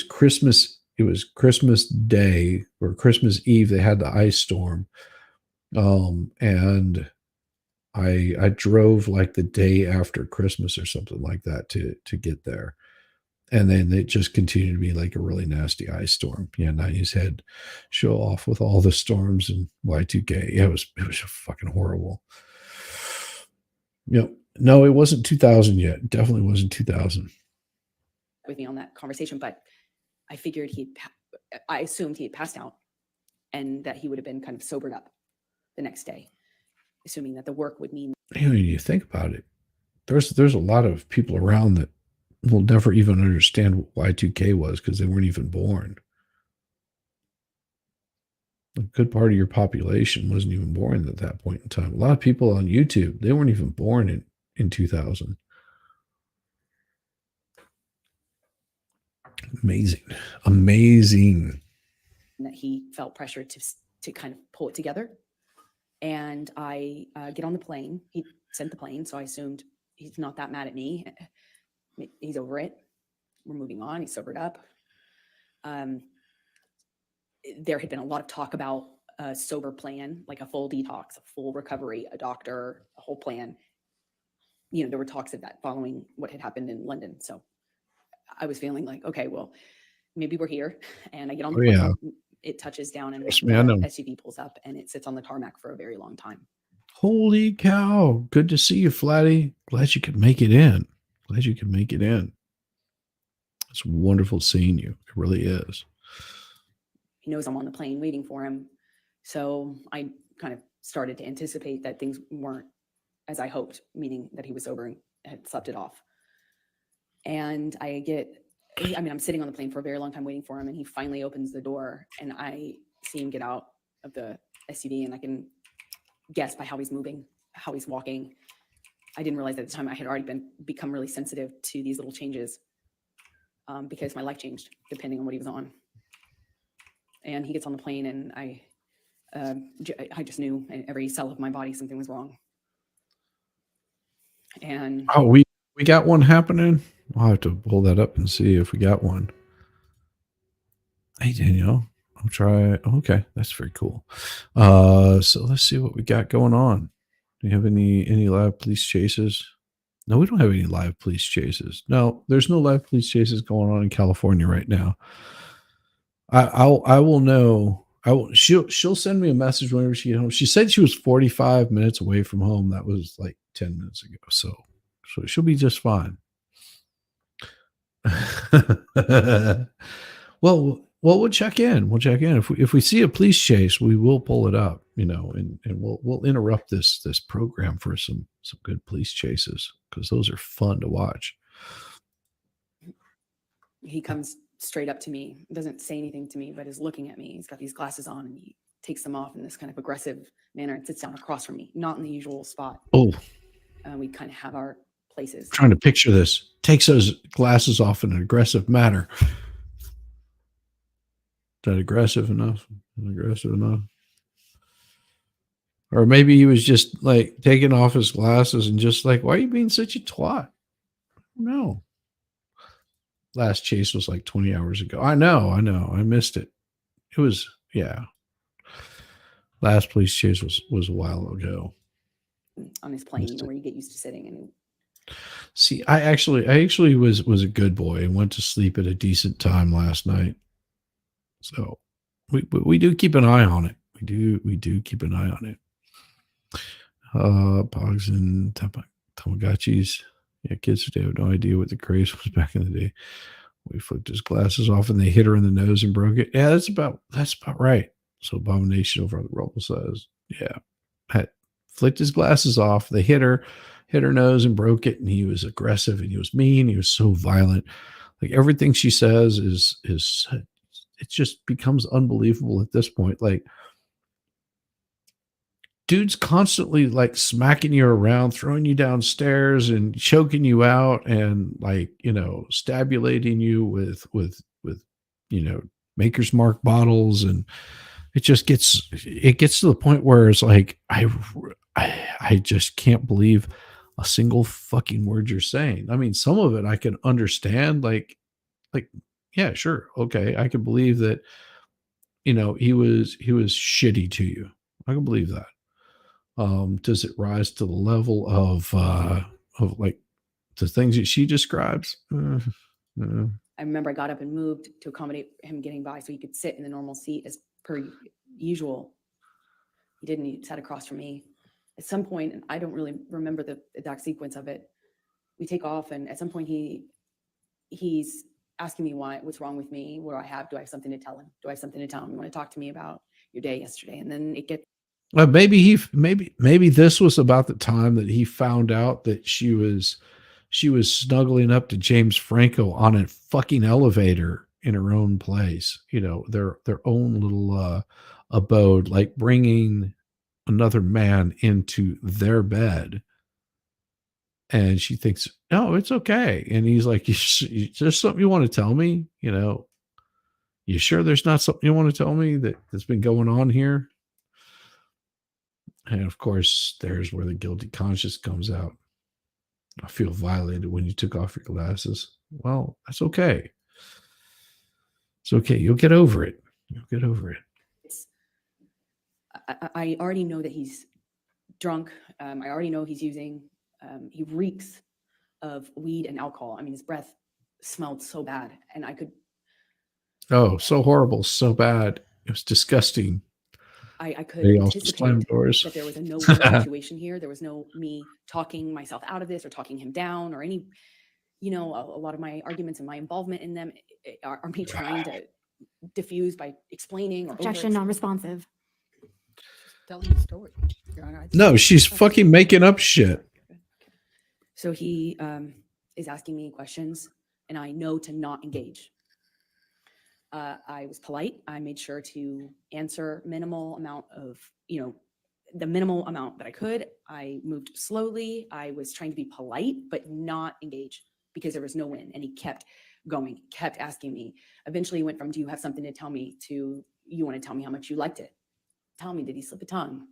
Christmas. It was Christmas Day or Christmas Eve. They had the ice storm, and I drove like the day after Christmas or something like that to get there, and then it just continued to be like a really nasty ice storm. Yeah, 90s had show off with all the storms and Y2K. Yeah, it was fucking horrible. No, it wasn't 2000 yet. It definitely wasn't 2000. With me on that conversation, but I figured I assumed he had passed out and that he would have been kind of sobered up the next day, assuming that the work would mean. You think about it, there's a lot of people around that will never even understand what Y2K was because they weren't even born. A good part of your population wasn't even born at that point in time. A lot of people on YouTube, they weren't even born in 2000. Amazing. That he felt pressure to kind of pull it together. And I get on the plane. He sent the plane, so I assumed he's not that mad at me. He's over it. We're moving on. He's sobered up. There had been a lot of talk about a sober plan, like a full detox, a full recovery, a doctor, a whole plan. You know, there were talks of that following what had happened in London. So I was feeling like, okay, well, maybe we're here. And I get on the plane. Yeah. It touches down and Trust me, I know. the SUV pulls up and it sits on the tarmac for a very long time. Holy cow. Good to see you, Flatty. Glad you could make it in. It's wonderful seeing you. It really is. He knows I'm on the plane waiting for him. So I kind of started to anticipate that things weren't as I hoped, meaning that he was sober and had slept it off. And I'm sitting on the plane for a very long time waiting for him. And he finally opens the door and I see him get out of the SUV and I can guess by how he's moving, how he's walking. I didn't realize at the time I had already become really sensitive to these little changes because my life changed depending on what he was on. And he gets on the plane and I just knew in every cell of my body something was wrong. And we got one happening. I'll have to pull that up and see if we got one. Hey, Danielle, I'll try. Okay, that's very cool. So let's see what we got going on. Do you have any live police chases? No, we don't have any live police chases. No, there's no live police chases going on in California right now. I will know. She'll send me a message whenever she gets home. She said she was 45 minutes away from home. That was like 10 minutes ago. So she'll be just fine. Well, we'll check in. If we see a police chase, we will pull it up, and we'll interrupt this program for some good police chases because those are fun to watch. he comes straight up to me, doesn't say anything to me, but is looking at me. He's got these glasses on and he takes them off in this kind of aggressive manner and sits down across from me, not in the usual spot. Oh, we kind of have our places. Trying to picture this. Takes those glasses off in an aggressive manner. Is that aggressive enough? Or maybe he was just like taking off his glasses and just like, why are you being such a twat? No. Last chase was like 20 hours ago. I know. I missed it. It was, yeah. Last police chase was a while ago. On his plane, where you get used to sitting. And see, I actually was a good boy and went to sleep at a decent time last night. So we do keep an eye on it. We do keep an eye on it. Pogs and Tamagotchis. Yeah, kids today have no idea what the craze was back in the day. We flipped his glasses off and they hit her in the nose and broke it. Yeah, that's about right. So Abomination over the Rubble says, yeah, flicked his glasses off. They hit her nose and broke it. And he was aggressive and he was mean. He was so violent. Like everything she says is it just becomes unbelievable at this point. Like, dude's constantly like smacking you around, throwing you downstairs and choking you out and like, stabulating you with Maker's Mark bottles. And it gets to the point where it's like, I just can't believe a single fucking word you're saying. I mean, some of it I can understand, like, yeah, sure. Okay. I can believe that, he was shitty to you. I can believe that. Does it rise to the level of like the things that she describes? I remember I got up and moved to accommodate him getting by so he could sit in the normal seat as per usual. He didn't. He sat across from me. At some point, and I don't really remember the exact sequence of it, we take off and at some point he's asking me what's wrong with me. What do I have? Do I have something to tell him? Do I have something to tell him? You want to talk to me about your day yesterday? And then it gets Well, maybe this was about the time that he found out that she was snuggling up to James Franco on a fucking elevator in her own place, their own little abode, like bringing another man into their bed. And she thinks, no, it's okay. And he's like, there's something you want to tell me? You sure there's not something you want to tell me that's been going on here? And of course, there's where the guilty conscience comes out. I feel violated when you took off your glasses. Well, that's okay. It's okay. You'll get over it. You'll get over it. I already know that he's drunk. I already know he's using. He reeks of weed and alcohol. I mean, his breath smelled so bad, and I could. Oh, so horrible, so bad. It was disgusting. I could They also slammed anticipate doors. that there was a no-win situation here. There was no me talking myself out of this or talking him down or any, a lot of my arguments and my involvement in them are me trying to diffuse by explaining or Objection, non-responsive. Telling the story. Your Honor, I think No, that's- she's fucking making up shit. So he is asking me questions, and I know to not engage. I was polite. I made sure to answer minimal amount of, the minimal amount that I could. I moved slowly. I was trying to be polite, but not engage because there was no win. And he kept going, kept asking me. Eventually he went from, do you have something to tell me, to, you want to tell me how much you liked it? Tell me, did he slip a tongue?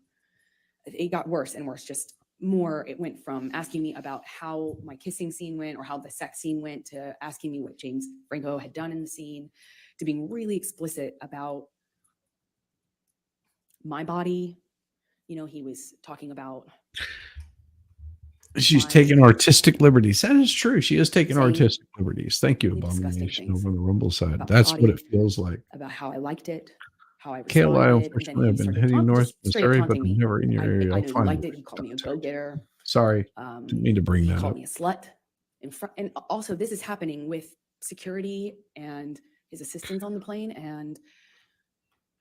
It got worse and worse, just more. It went from asking me about how my kissing scene went or how the sex scene went to asking me what James Franco had done in the scene, to being really explicit about my body. He was talking about. She's my- taking artistic liberties. That is true. She is taking Saying artistic liberties. Thank you, really disgusting Abomination things over the Rumble side. about my That's what body. it feels like. About how I liked it, how I Kayla, responded. unfortunately, I've been heading north to Missouri, but I'm never in your area. I I'll knew he find liked you. it. He called me a go-getter. Sorry, didn't mean to bring He that called up. me a slut in front. And also this is happening with security and his assistants on the plane. And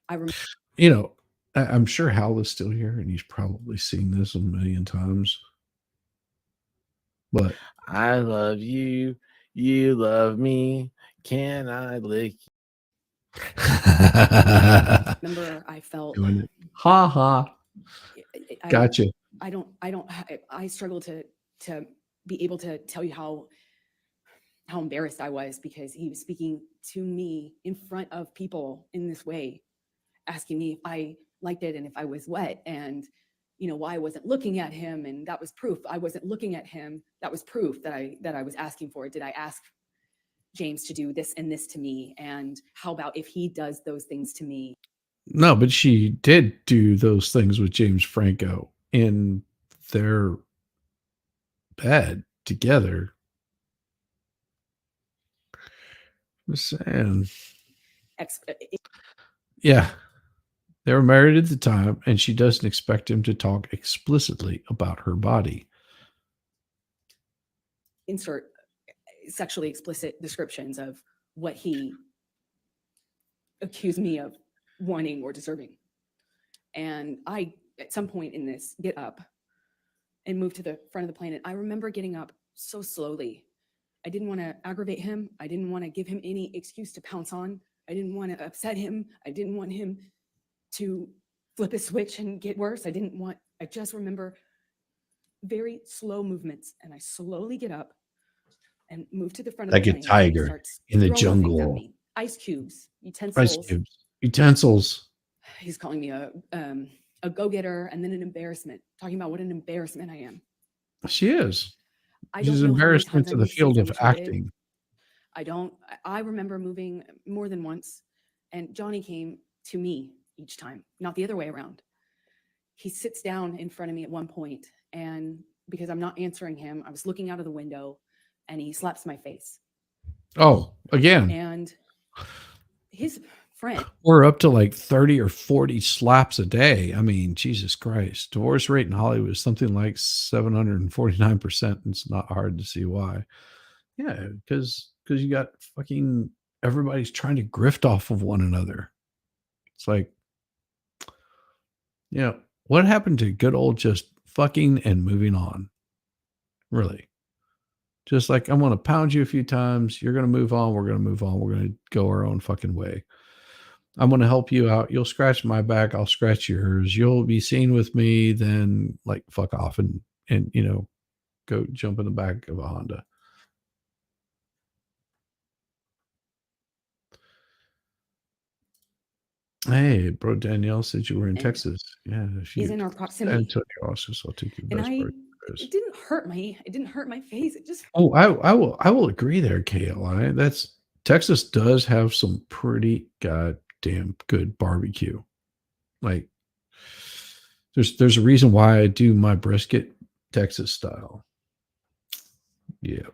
I remember. I'm sure Hal is still here, and he's probably seen this a million times. But I love you. You love me. Can I lick Remember, I felt doing it. Ha ha. Gotcha. I struggle to be able to tell you how embarrassed I was because he was speaking to me in front of people in this way, asking me if I liked it and if I was wet, and why I wasn't looking at him, and that was proof I wasn't looking at him. That was proof that I was asking for. Did I ask James to do this and this to me? And how about if he does those things to me? No, but she did do those things with James Franco in their bed together. Just saying. Yeah. They were married at the time, and she doesn't expect him to talk explicitly about her body. Insert sexually explicit descriptions of what he accused me of wanting or deserving. And I, at some point in this, get up and move to the front of the plane. And I remember getting up so slowly. I didn't want to aggravate him. I didn't want to give him any excuse to pounce on. I didn't want to upset him. I didn't want him to flip a switch and get worse. I just remember very slow movements, and I slowly get up and move to the front of Like the a plane. and he tiger starts in the throwing things at jungle. me. Ice cubes, Ice cubes. Utensils. He's calling me a go-getter and then an embarrassment, talking about what an embarrassment I am. She is. I She's don't an know how many embarrassment times I to the moved since field I of was rated. acting. I remember moving more than once, and Johnny came to me each time, not the other way around. He sits down in front of me at one point, and because I'm not answering him, I was looking out of the window, and he slaps my face. Oh, again. And his friend, We're up to like 30 or 40 slaps a day. I mean, Jesus Christ. Divorce rate in Hollywood is something like 749%. It's not hard to see why. Yeah, because because you got fucking everybody's trying to grift off of one another. It's like, what happened to good old just fucking and moving on? Really. Just like, I'm going to pound you a few times. You're going to move on. We're going to move on. We're going to go our own fucking way. I'm going to help you out. You'll scratch my back. I'll scratch yours. You'll be seen with me. Then like fuck off and go jump in the back of a Honda. Hey, bro, Danielle said you were in And Texas. Yeah, He's in our proximity. Antonio also, so I'll take you And best part. it didn't hurt my face. It just Oh, I will agree there, KLI. That's Texas does have some pretty goddamn good barbecue. Like there's a reason why I do my brisket Texas style. Yeah.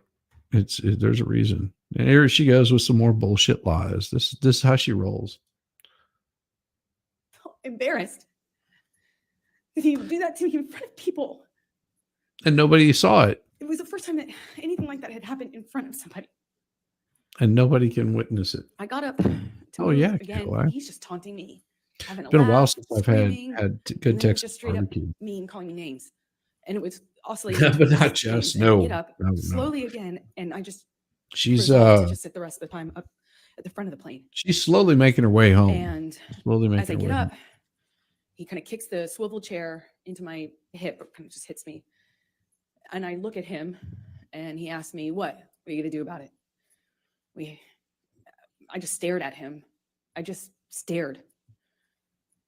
There's a reason. And here she goes with some more bullshit lies. This is how she rolls. felt embarrassed. He would do that to me in front of people. And nobody saw it. It was the first time that anything like that had happened in front of somebody. And nobody can witness it. I got up to move yeah, again. KLI. He's just taunting me. Having It's been a while laugh, since I've screaming, had and good then Texas just straight up barbecue. mean calling me names. And it was also But not just, no. Get up No. slowly again, and I just She's resolved to just sit the rest of the time up at the front of the plane. she's slowly making her way home. And Slowly making as I her get way up, home. he kind of kicks the swivel chair into my hip, kind of just hits me. And I look at him, and he asks me, "What are you going to do about it?" I just stared at him. I just stared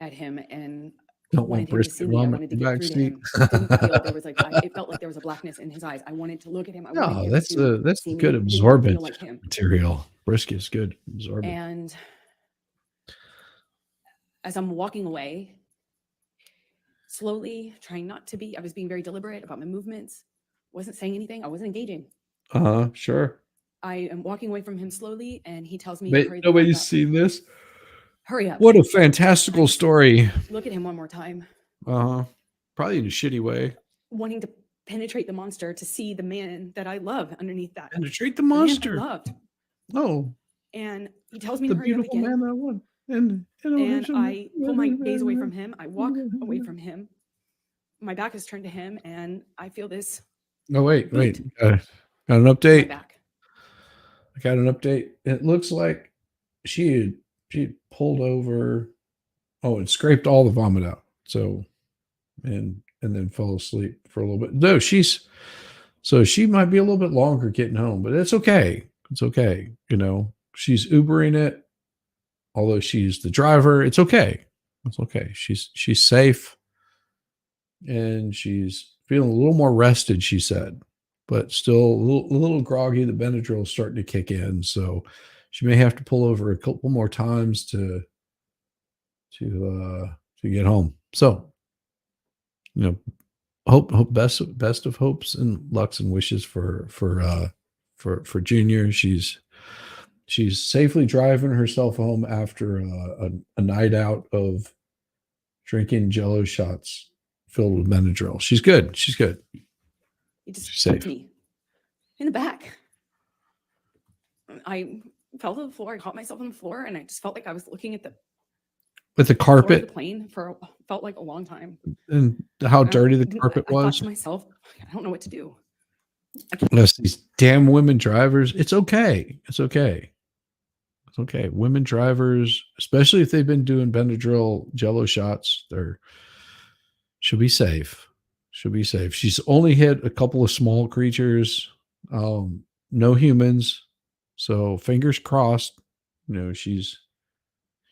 at him, and Don't wanted want him to see brisket me. I vomit wanted to in the get back through to seat. him. I didn't feel there was it felt like there was a blackness in his eyes. I wanted to look at him. I wanted No, him that's to that's see me. good I didn't absorbent feel like him. material. Brisket's good absorbent. And as I'm walking away, slowly trying not to be, I was being very deliberate about my movements, wasn't saying anything. I wasn't engaging. Sure. I am walking away from him slowly, and he tells me, But "Hurry the fuck nobody's up. seen this. Hurry up." What a fantastical story. Look at him one more time, Probably in a shitty way. wanting to penetrate the monster to see the man that I love underneath that. Penetrate the The man I monster. loved. Oh, And he tells me the to hurry up beautiful again. man that one. And I pull my gaze away from him. I walk away from him. My back is turned to him, and I feel this Oh, wait. boot Got an on my update. back. I got an update. It looks like she had pulled over. Oh, and scraped all the vomit out. So, and then fell asleep for a little bit. No, so she might be a little bit longer getting home, but it's okay. It's okay. She's Ubering it. Although she's the driver, it's okay. It's okay. She's safe, and she's feeling a little more rested, she said, but still a little groggy. The Benadryl is starting to kick in, so she may have to pull over a couple more times to get home. So, hope best of hopes and lucks and wishes for Junior. She's safely driving herself home after a night out of drinking Jello shots filled with Benadryl. She's good. She's good. He just She's kicked safe. me in the back. I fell to the floor. I caught myself on the floor, and I just felt like I was looking at the With the floor of the carpet plane for felt like a long time. and how And dirty the I carpet thought was. to myself, I don't know what to do. Unless these damn women drivers, it's okay. It's okay. It's okay. Women drivers, especially if they've been doing Benadryl Jello shots, should be safe. Should be safe. She's only hit a couple of small creatures, no humans. So fingers crossed. She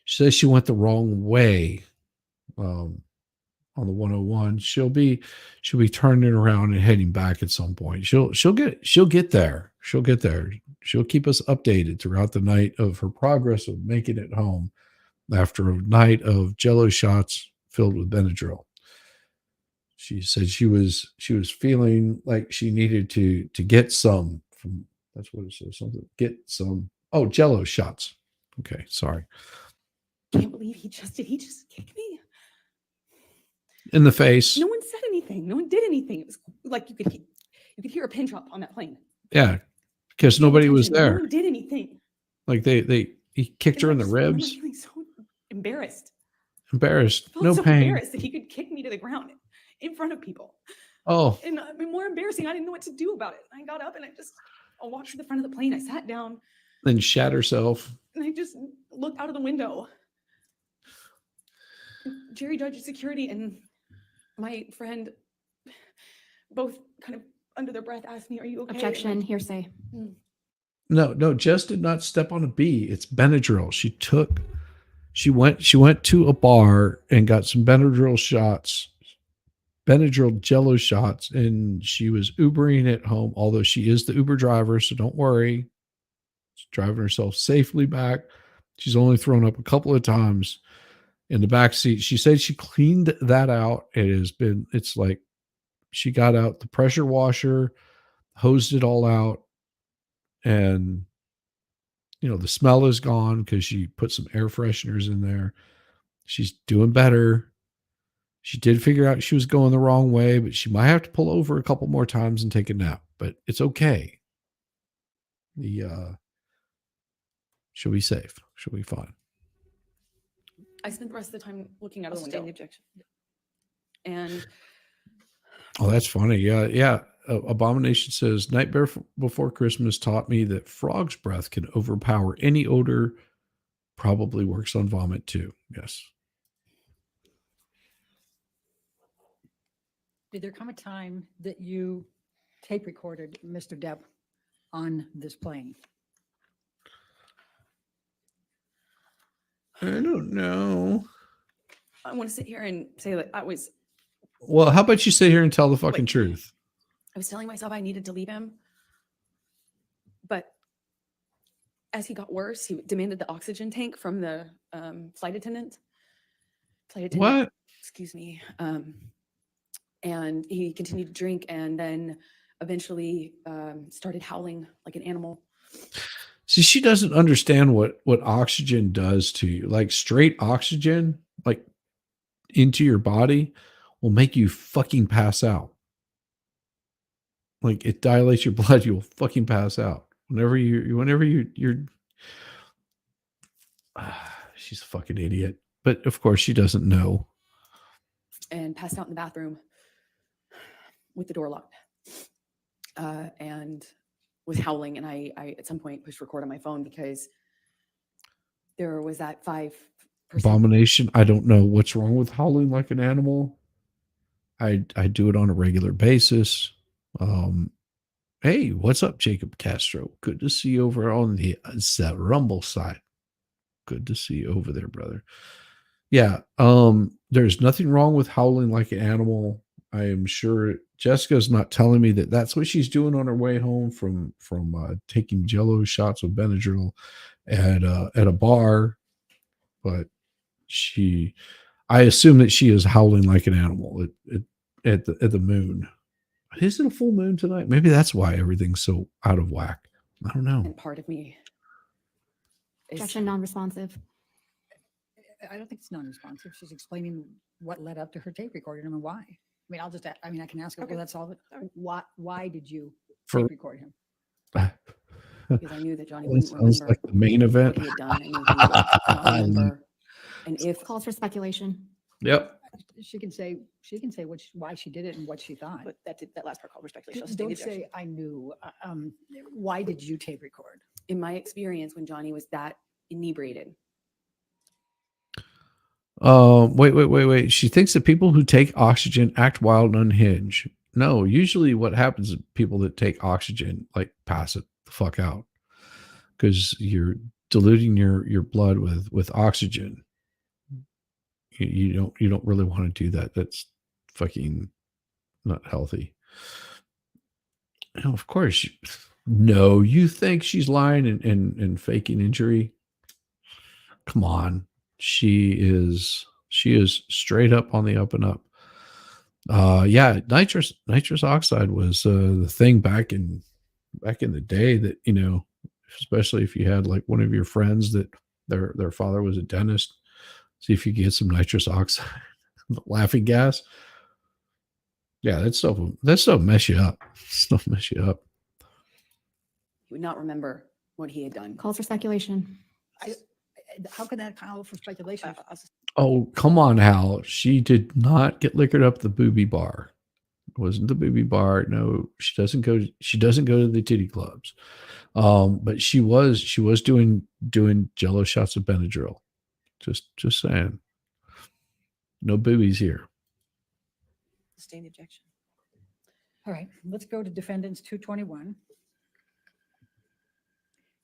says she went the wrong way on the 101. She'll be turning around and heading back at some point. She'll get there. She'll get there. She'll keep us updated throughout the night of her progress of making it home after a night of Jello shots filled with Benadryl. She said she was feeling like she needed to get some from, that's what it says, something, get some, Jello shots. Okay, sorry. Can't believe he just kicked me. In the face. No one said anything. No one did anything. It was like you could hear a pin drop on that plane. Yeah. because no nobody was attention. No there. one did anything. Like he kicked And her I in the just remember ribs. feeling so embarrassed. Embarrassed, I felt no so pain. embarrassed that he could kick me to the ground in front of people. Oh, And I mean, more embarrassing, I didn't know what to do about it. I got up and I walked to the front of the plane. I sat down then shat herself. and I just looked out of the window. Jerry Judge Security and my friend both kind of under their breath asked me, "Are you okay?" Objection, hearsay. No, Jess did not step on a bee. It's Benadryl. She went to a bar and got some Benadryl Jello shots, and she was Ubering it home, although she is the Uber driver, so don't worry. She's driving herself safely back. She's only thrown up a couple of times in the back seat. She said she cleaned that out. It's like she got out the pressure washer, hosed it all out, and the smell is gone because she put some air fresheners in there. She's doing better. She did figure out she was going the wrong way, but she might have to pull over a couple more times and take a nap, but it's okay. She'll be safe. She'll be fine. I spent the rest of the time looking out I'll of the sustain the window. objection. And Oh, that's funny. Yeah. Abomination says, Nightmare Before Christmas taught me that frog's breath can overpower any odor. Probably works on vomit too. Yes. Did there come a time that you tape recorded Mr. Depp on this plane? I don't know. I want to sit here and say that Well, how about you sit here and tell the fucking Wait. truth? I was telling myself I needed to leave him. But as he got worse, he demanded the oxygen tank from the flight attendant. What? Excuse me. And he continued to drink and then eventually started howling like an animal. See, she doesn't understand what oxygen does to you. Like straight oxygen, like into your body, will make you fucking pass out. Like it dilates your blood, you'll fucking pass out. Whenever you're she's a fucking idiot. But of course she doesn't know. And passed out in the bathroom with the door locked. And was howling. And I at some point pushed record on my phone because there was that 5%. Abomination. I don't know what's wrong with howling like an animal. I do it on a regular basis. Hey, what's up, Jacob Castro? Good to see you over on the Rumble side. Good to see you over there, brother. Yeah, there's nothing wrong with howling like an animal. I am sure Jessica's not telling me that that's what she's doing on her way home from taking Jello shots of Benadryl at a bar, but I assume that she is howling like an animal at the moon. Is it a full moon tonight? Maybe that's why everything's so out of whack. I don't know. And part of me is Objection, non-responsive. I don't think it's non-responsive. She's explaining what led up to her tape recording and why. I mean, I can ask her, Okay. well, that's all. Why did you For- tape record him? because I knew that Johnny That wouldn't sounds remember like the main event. what he had done. I knew he would not remember. And if Calls for speculation. Yep. She can say why she did it and what she thought. But that last part called for speculation. I'll sustain Don't the objection. say I knew. Why did you tape record? in my experience, when Johnny was that inebriated, Wait. She thinks that people who take oxygen act wild and unhinged. No, usually what happens is people that take oxygen like pass it the fuck out because you're diluting your blood with oxygen. You don't really want to do that. That's fucking not healthy. Of course, no. You think she's lying and faking injury? Come on. She is straight up on the up and up. Yeah, nitrous oxide was the thing back in the day that, especially if you had like one of your friends that their father was a dentist, see if you could get some nitrous oxide, laughing gas. Yeah, that stuff mess you up. Stuff mess you up. He would not remember what he had done. Calls for speculation. How can that call for speculation? Oh, come on, Hal. She did not get liquored up the booby bar. It wasn't the booby bar. No, she doesn't go to the titty clubs. But she was doing jello shots of Benadryl. Just saying. No boobies here. Sustain the objection. All right, let's go to defendants 221.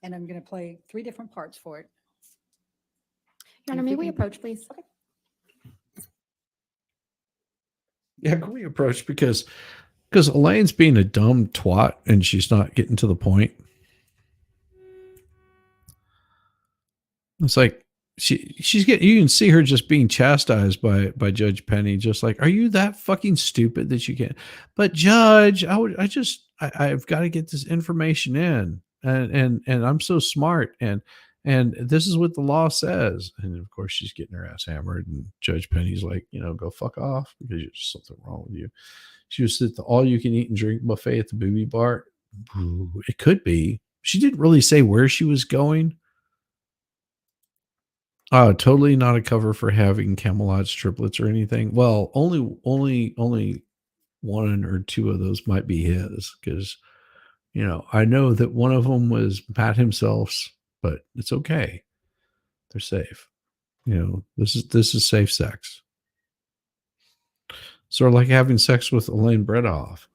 And I'm going to play 3 different parts for it. Your Honor, may we approach, please? Yeah, can we approach because Elaine's being a dumb twat and she's not getting to the point. It's like she's getting, you can see her just being chastised by Judge Penny, just like, are you that fucking stupid that you can't? But Judge, I've got to get this information in, and I'm so smart, and this is what the law says. And of course she's getting her ass hammered, and Judge Penny's like, go fuck off because there's something wrong with you. She was at the all you can eat and drink buffet at the booby bar. Ooh, it could be. She didn't really say where she was going. Totally not a cover for having Camelot's triplets or anything. Well, only 1 or 2 of those might be his, because I know that one of them was Pat himself's, but it's okay. They're safe. This is safe sex. Sort of like having sex with Elaine Bredoff.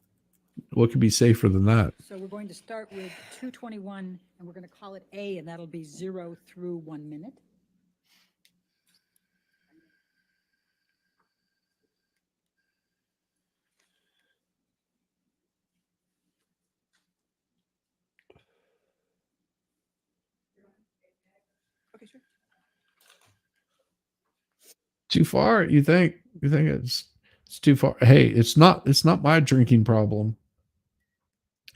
What could be safer than that? So we're going to start with 221, and we're going to call it A, and that'll be 0 through 1 minute. Okay, sure. Too far? You think it's too far? Hey, it's not my drinking problem.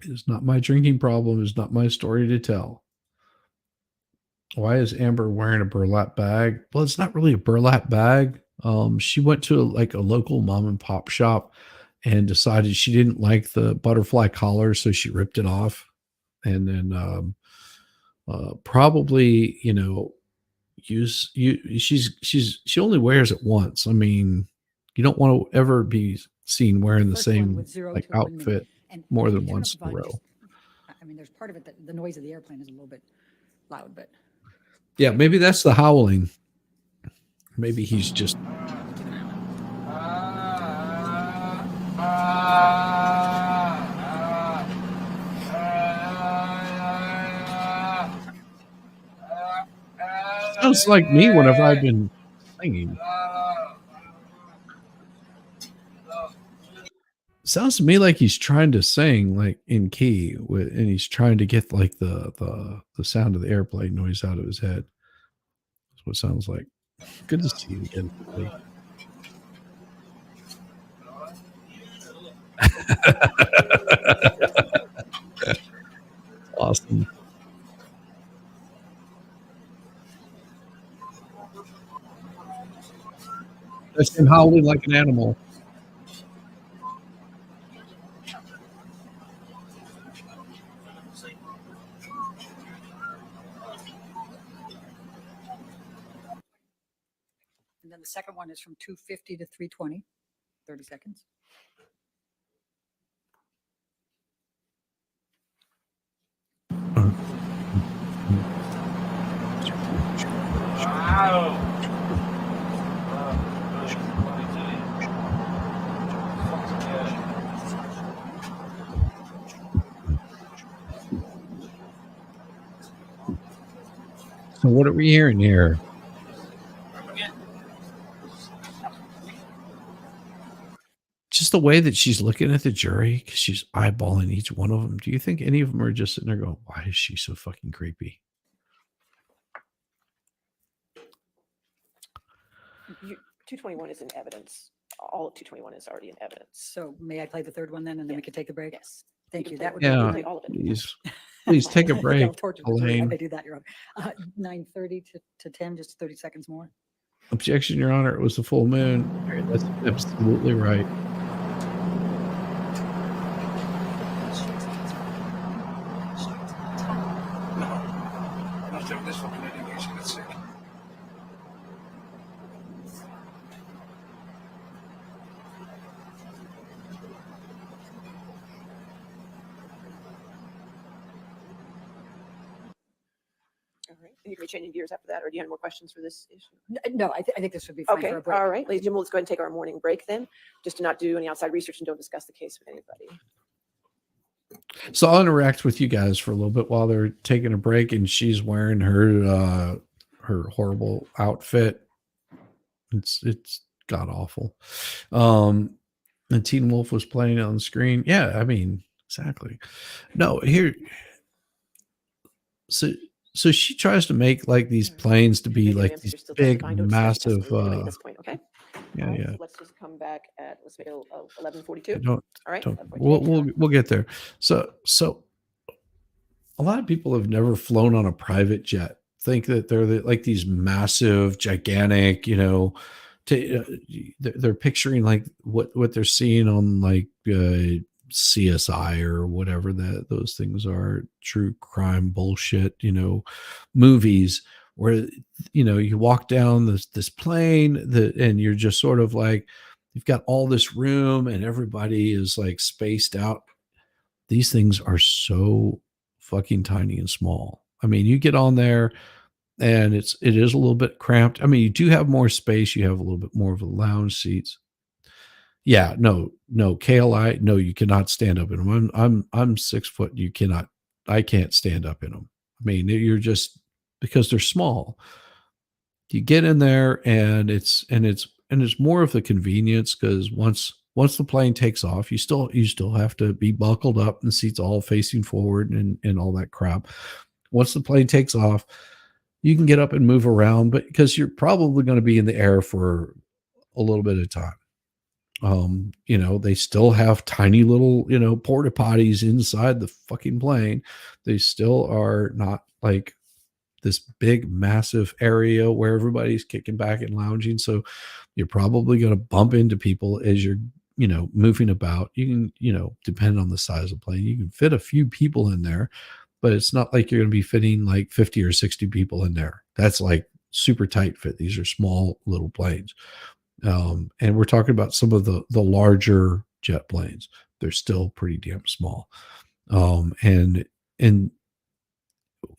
It's not my drinking problem. It's not my story to tell. Why is Amber wearing a burlap bag? Well, it's not really a burlap bag. She went to a local mom and pop shop and decided she didn't like the butterfly collar, so she ripped it off. And then probably, she only wears it once. I mean, you don't want to ever be seen wearing the First one same with 0 to 1 minute. outfit And more can than you turn once up in a the volume row. just- I mean, there's part of it that the noise of the airplane is a little bit loud, but Yeah, maybe that's the howling. Maybe he's just. Sounds like me whenever I've been singing. Sounds to me like he's trying to sing like in key, and he's trying to get like the sound of the airplane noise out of his head. That's what it sounds like. Good to see you again, buddy. Awesome. That's him howling like an animal. and then the second one is from 250 to 320, 30 seconds. So what are we hearing here? Just the way that she's looking at the jury, because she's eyeballing each one of them. Do you think any of them are just sitting there going, why is she so fucking creepy? 221 is in evidence. All of 221 is already in evidence. So may I play the third one then, and then we can take a break? Yes. Thank you. can That would play- Yeah. you can play all of it. Please take a I'll break, torture the jury. I Elaine. may do that, Your Honor. 9:30 to 10, just 30 seconds more. Objection, Your Honor. It was the full moon. That's absolutely right. you can be changing gears after that, or do you have more questions for this issue? No, I think this would be fine Okay, for a break. all right, ladies and gentlemen, let's go ahead and take our morning break then, just to not do any outside research and don't discuss the case with anybody. So I'll interact with you guys for a little bit while they're taking a break, and she's wearing her horrible outfit. It's god awful. And Teen Wolf was playing on the screen. Yeah, I mean, exactly. No, here. So she tries to make like these planes to be Thank you, like ma'am. these You're still big, testifying. Don't distract the massive. testimony at this point, okay? Yeah, All right, yeah. so let's just come back at, let's make it 11:42. Don't All right. don't. 11:42. We'll get there. So a lot of people have never flown on a private jet. Think that they're like these massive, gigantic, you know. They're picturing like what they're seeing on like CSI or whatever that those things are, true crime bullshit, you know, movies where you know you walk down this plane and you're just sort of like you've got all this room and everybody is like spaced out. These things are so fucking tiny and small. I mean, you get on there and it is a little bit cramped. I mean, you do have more space. You have a little bit more of a lounge seats. Yeah, no, KLI, no, you cannot stand up in them. I'm 6 foot. I can't stand up in them. I mean, you're just because they're small. You get in there and it's more of the convenience because once the plane takes off, you still have to be buckled up and the seats all facing forward and all that crap. Once the plane takes off, you can get up and move around, but because you're probably going to be in the air for a little bit of time. You know, they still have tiny little, you know, porta potties inside the fucking plane. They still are not like this big, massive area where everybody's kicking back and lounging. So you're probably going to bump into people as you're, you know, moving about. You can, you know, depending on the size of the plane, you can fit a few people in there, but it's not like you're going to be fitting like 50 or 60 people in there. That's like super tight fit. These are small little planes. And we're talking about some of the larger jet planes. They're still pretty damn small. And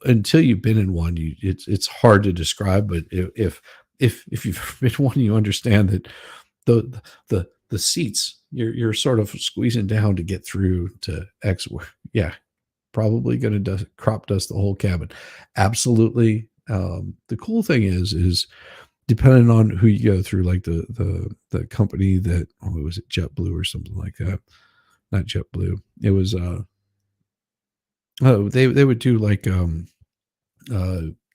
until you've been in one, it's hard to describe, but if you've been one, you understand that the seats you're sort of squeezing down to get through to X. Yeah, probably going to crop dust the whole cabin. Absolutely. The cool thing is depending on who you go through, like the company that was it JetBlue or something like that. Not JetBlue. It was they would do like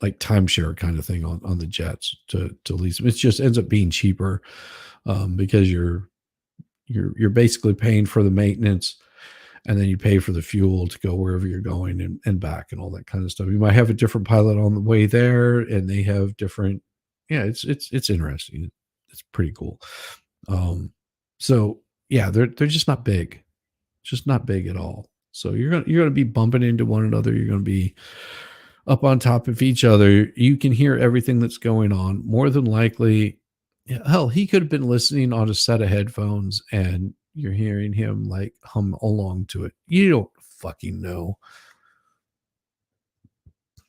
timeshare kind of thing on the jets to lease them. It just ends up being cheaper because you're basically paying for the maintenance and then you pay for the fuel to go wherever you're going and back and all that kind of stuff. You might have a different pilot on the way there and they have different, yeah, it's interesting. It's pretty cool. So yeah, they're just not big. Just not big at all. So you're gonna be bumping into one another. You're gonna be up on top of each other. You can hear everything that's going on. More than likely, hell, he could have been listening on a set of headphones and you're hearing him like hum along to it. You don't fucking know.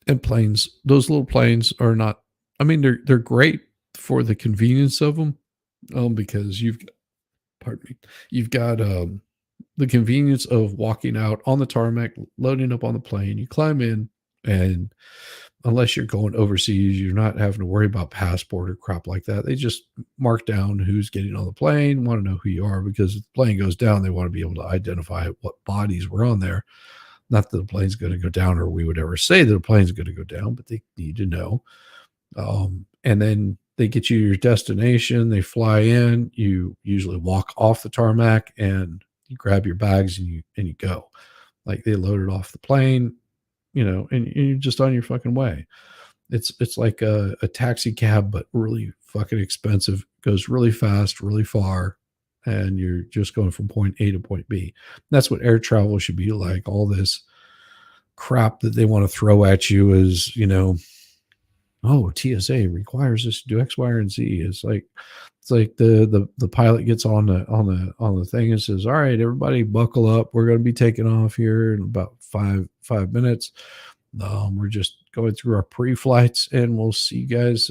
And planes, those little planes are not, I mean, they're great for the convenience of them because you've got the convenience of walking out on the tarmac, loading up on the plane. You climb in, and unless you're going overseas, you're not having to worry about passport or crap like that. They just mark down who's getting on the plane, want to know who you are, because if the plane goes down, they want to be able to identify what bodies were on there. Not that the plane's going to go down, or we would ever say that a plane's going to go down, but they need to know. And then they get you your destination. They fly in. You usually walk off the tarmac and you grab your bags and you go. Like they load it off the plane, you know, and you're just on your fucking way. It's like a taxi cab, but really fucking expensive. Goes really fast, really far, and you're just going from point A to point B. That's what air travel should be like. All this crap that they want to throw at you is, you know, oh, TSA requires us to do X, Y, and Z. It's like the pilot gets on the thing and says, "All right, everybody, buckle up. We're going to be taking off here in about five minutes. We're just going through our pre-flights, and we'll see you guys.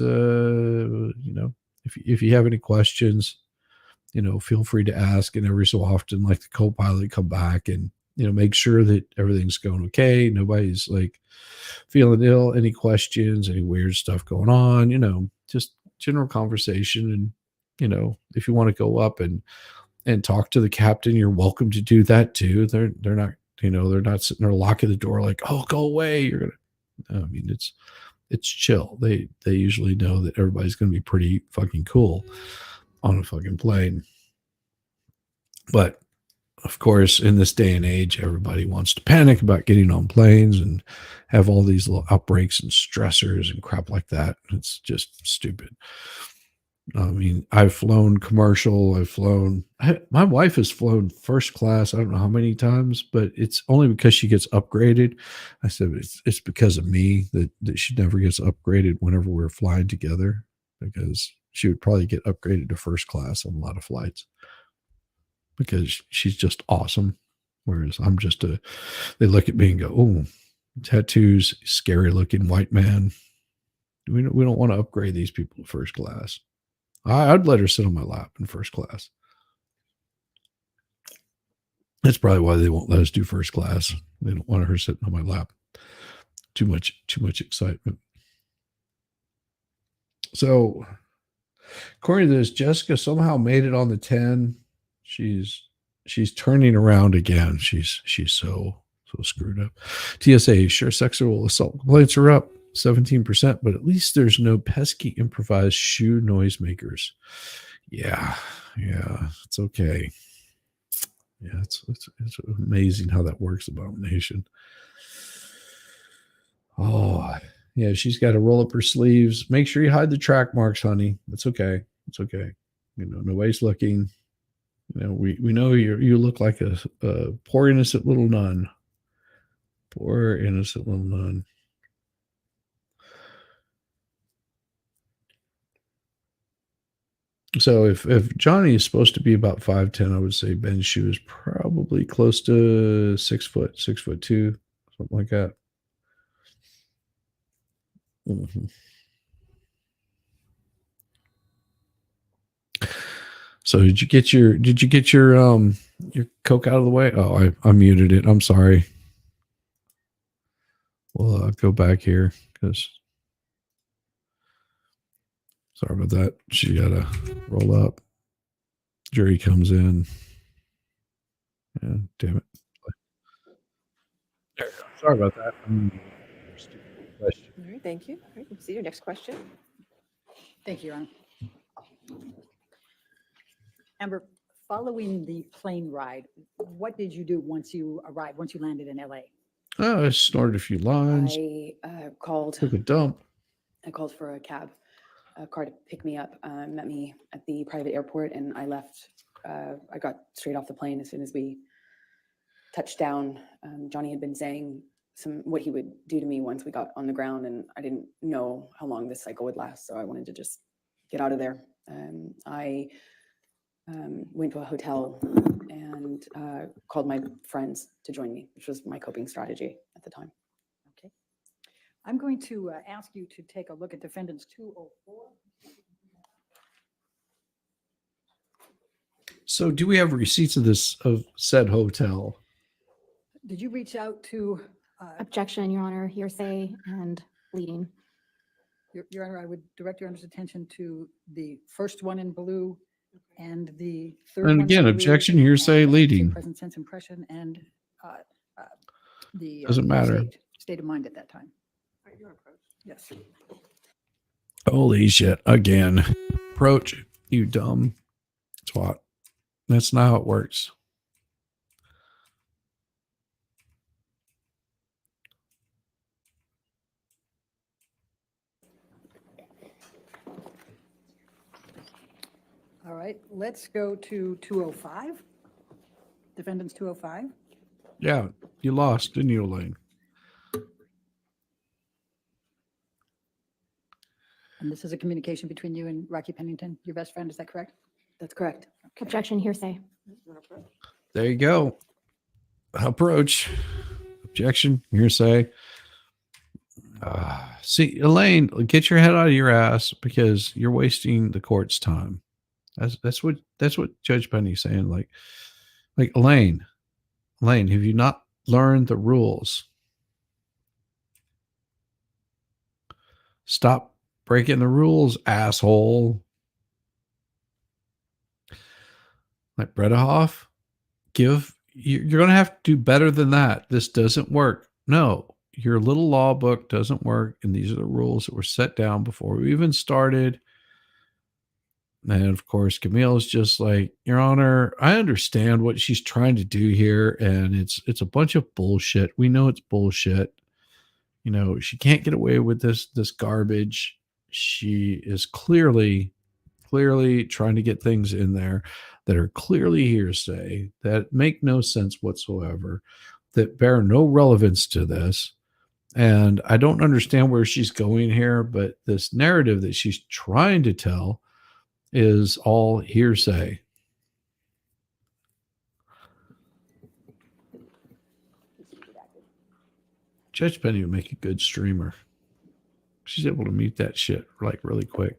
If you have any questions, feel free to ask. And every so often, like the co-pilot, come back and make sure that everything's going okay. Nobody's like feeling ill. Any questions? Any weird stuff going on? Just general conversation. And if you want to go up and talk to the captain, you're welcome to do that too. They're not, they're not sitting there locking the door like, oh, go away. You're gonna. I mean, it's chill. They usually know that everybody's gonna be pretty fucking cool on a fucking plane. But of course, in this day and age, everybody wants to panic about getting on planes and have all these little outbreaks and stressors and crap like that. It's just stupid. I mean, I've flown commercial. My wife has flown first class. I don't know how many times, but it's only because she gets upgraded. I said, it's because of me that she never gets upgraded whenever we're flying together, because she would probably get upgraded to first class on a lot of flights because she's just awesome. Whereas I'm just they look at me and go, oh, tattoos, scary looking white man. We don't want to upgrade these people to first class. I'd let her sit on my lap in first class. That's probably why they won't let us do first class. They don't want her sitting on my lap. Too much excitement. So, according to this, Jessica somehow made it on the 10. She's turning around again. She's so screwed up. TSA, sure, sexual assault complaints are up 17%, but at least there's no pesky improvised shoe noisemakers. Yeah, it's okay. Yeah, it's amazing how that works, Abomination. Oh, yeah, she's got to roll up her sleeves. Make sure you hide the track marks, honey. It's okay. It's okay. Nobody's looking. We know you look like a poor innocent little nun. Poor innocent little nun. So if Johnny is supposed to be about 5'10", I would say Ben's shoe is probably close to 6 foot, 6'2", something like that. Mm-hmm. So did you get your Coke out of the way? Oh, I muted it. I'm sorry. We'll go back here because sorry about that. She got to roll up. Jury comes in. Yeah, damn it. There you go. Sorry about that. All right, thank you. All right, let's see your next question. Thank you, Your Honor. Amber, following the plane ride, what did you do once you landed in LA? I snorted a few lines. I called. Took a dump. I called for a car to pick me up, met me at the private airport, and I left. I got straight off the plane as soon as we touched down. Johnny had been saying what he would do to me once we got on the ground, and I didn't know how long this cycle would last, so I wanted to just get out of there. I went to a hotel and called my friends to join me, which was my coping strategy at the time. Okay. I'm going to ask you to take a look at defendants 204. So do we have receipts of said hotel? Did you reach out to? Objection, Your Honor, hearsay and bleeding. Your Honor, I would direct Your Honor's attention to the first one in blue and the third And one again, in blue, objection, hearsay, and leading. present sense impression and the Doesn't matter. state of mind at that time. Yes. Holy shit. Again. Approach, you dumb twat. That's not how it works. All right, let's go to 205. Defendants 205. Yeah, you lost, didn't you, Elaine? And this is a communication between you and Rocky Pennington, your best friend, is that correct? That's correct. Okay. Objection, hearsay. There you go. Approach. Objection, hearsay. See, Elaine, get your head out of your ass because you're wasting the court's time. That's what Judge Penny's saying. Like Elaine, have you not learned the rules? Stop breaking the rules, asshole. Like Bredehoff, you're going to have to do better than that. This doesn't work. No, your little law book doesn't work. And these are the rules that were set down before we even started. And of course, Camille's just like, Your Honor, I understand what she's trying to do here. And it's a bunch of bullshit. We know it's bullshit. You know, she can't get away with this garbage. She is clearly trying to get things in there that are clearly hearsay, that make no sense whatsoever, that bear no relevance to this. And I don't understand where she's going here, but this narrative that she's trying to tell is all hearsay. Judge Penny would make a good streamer. She's able to mute that shit like really quick.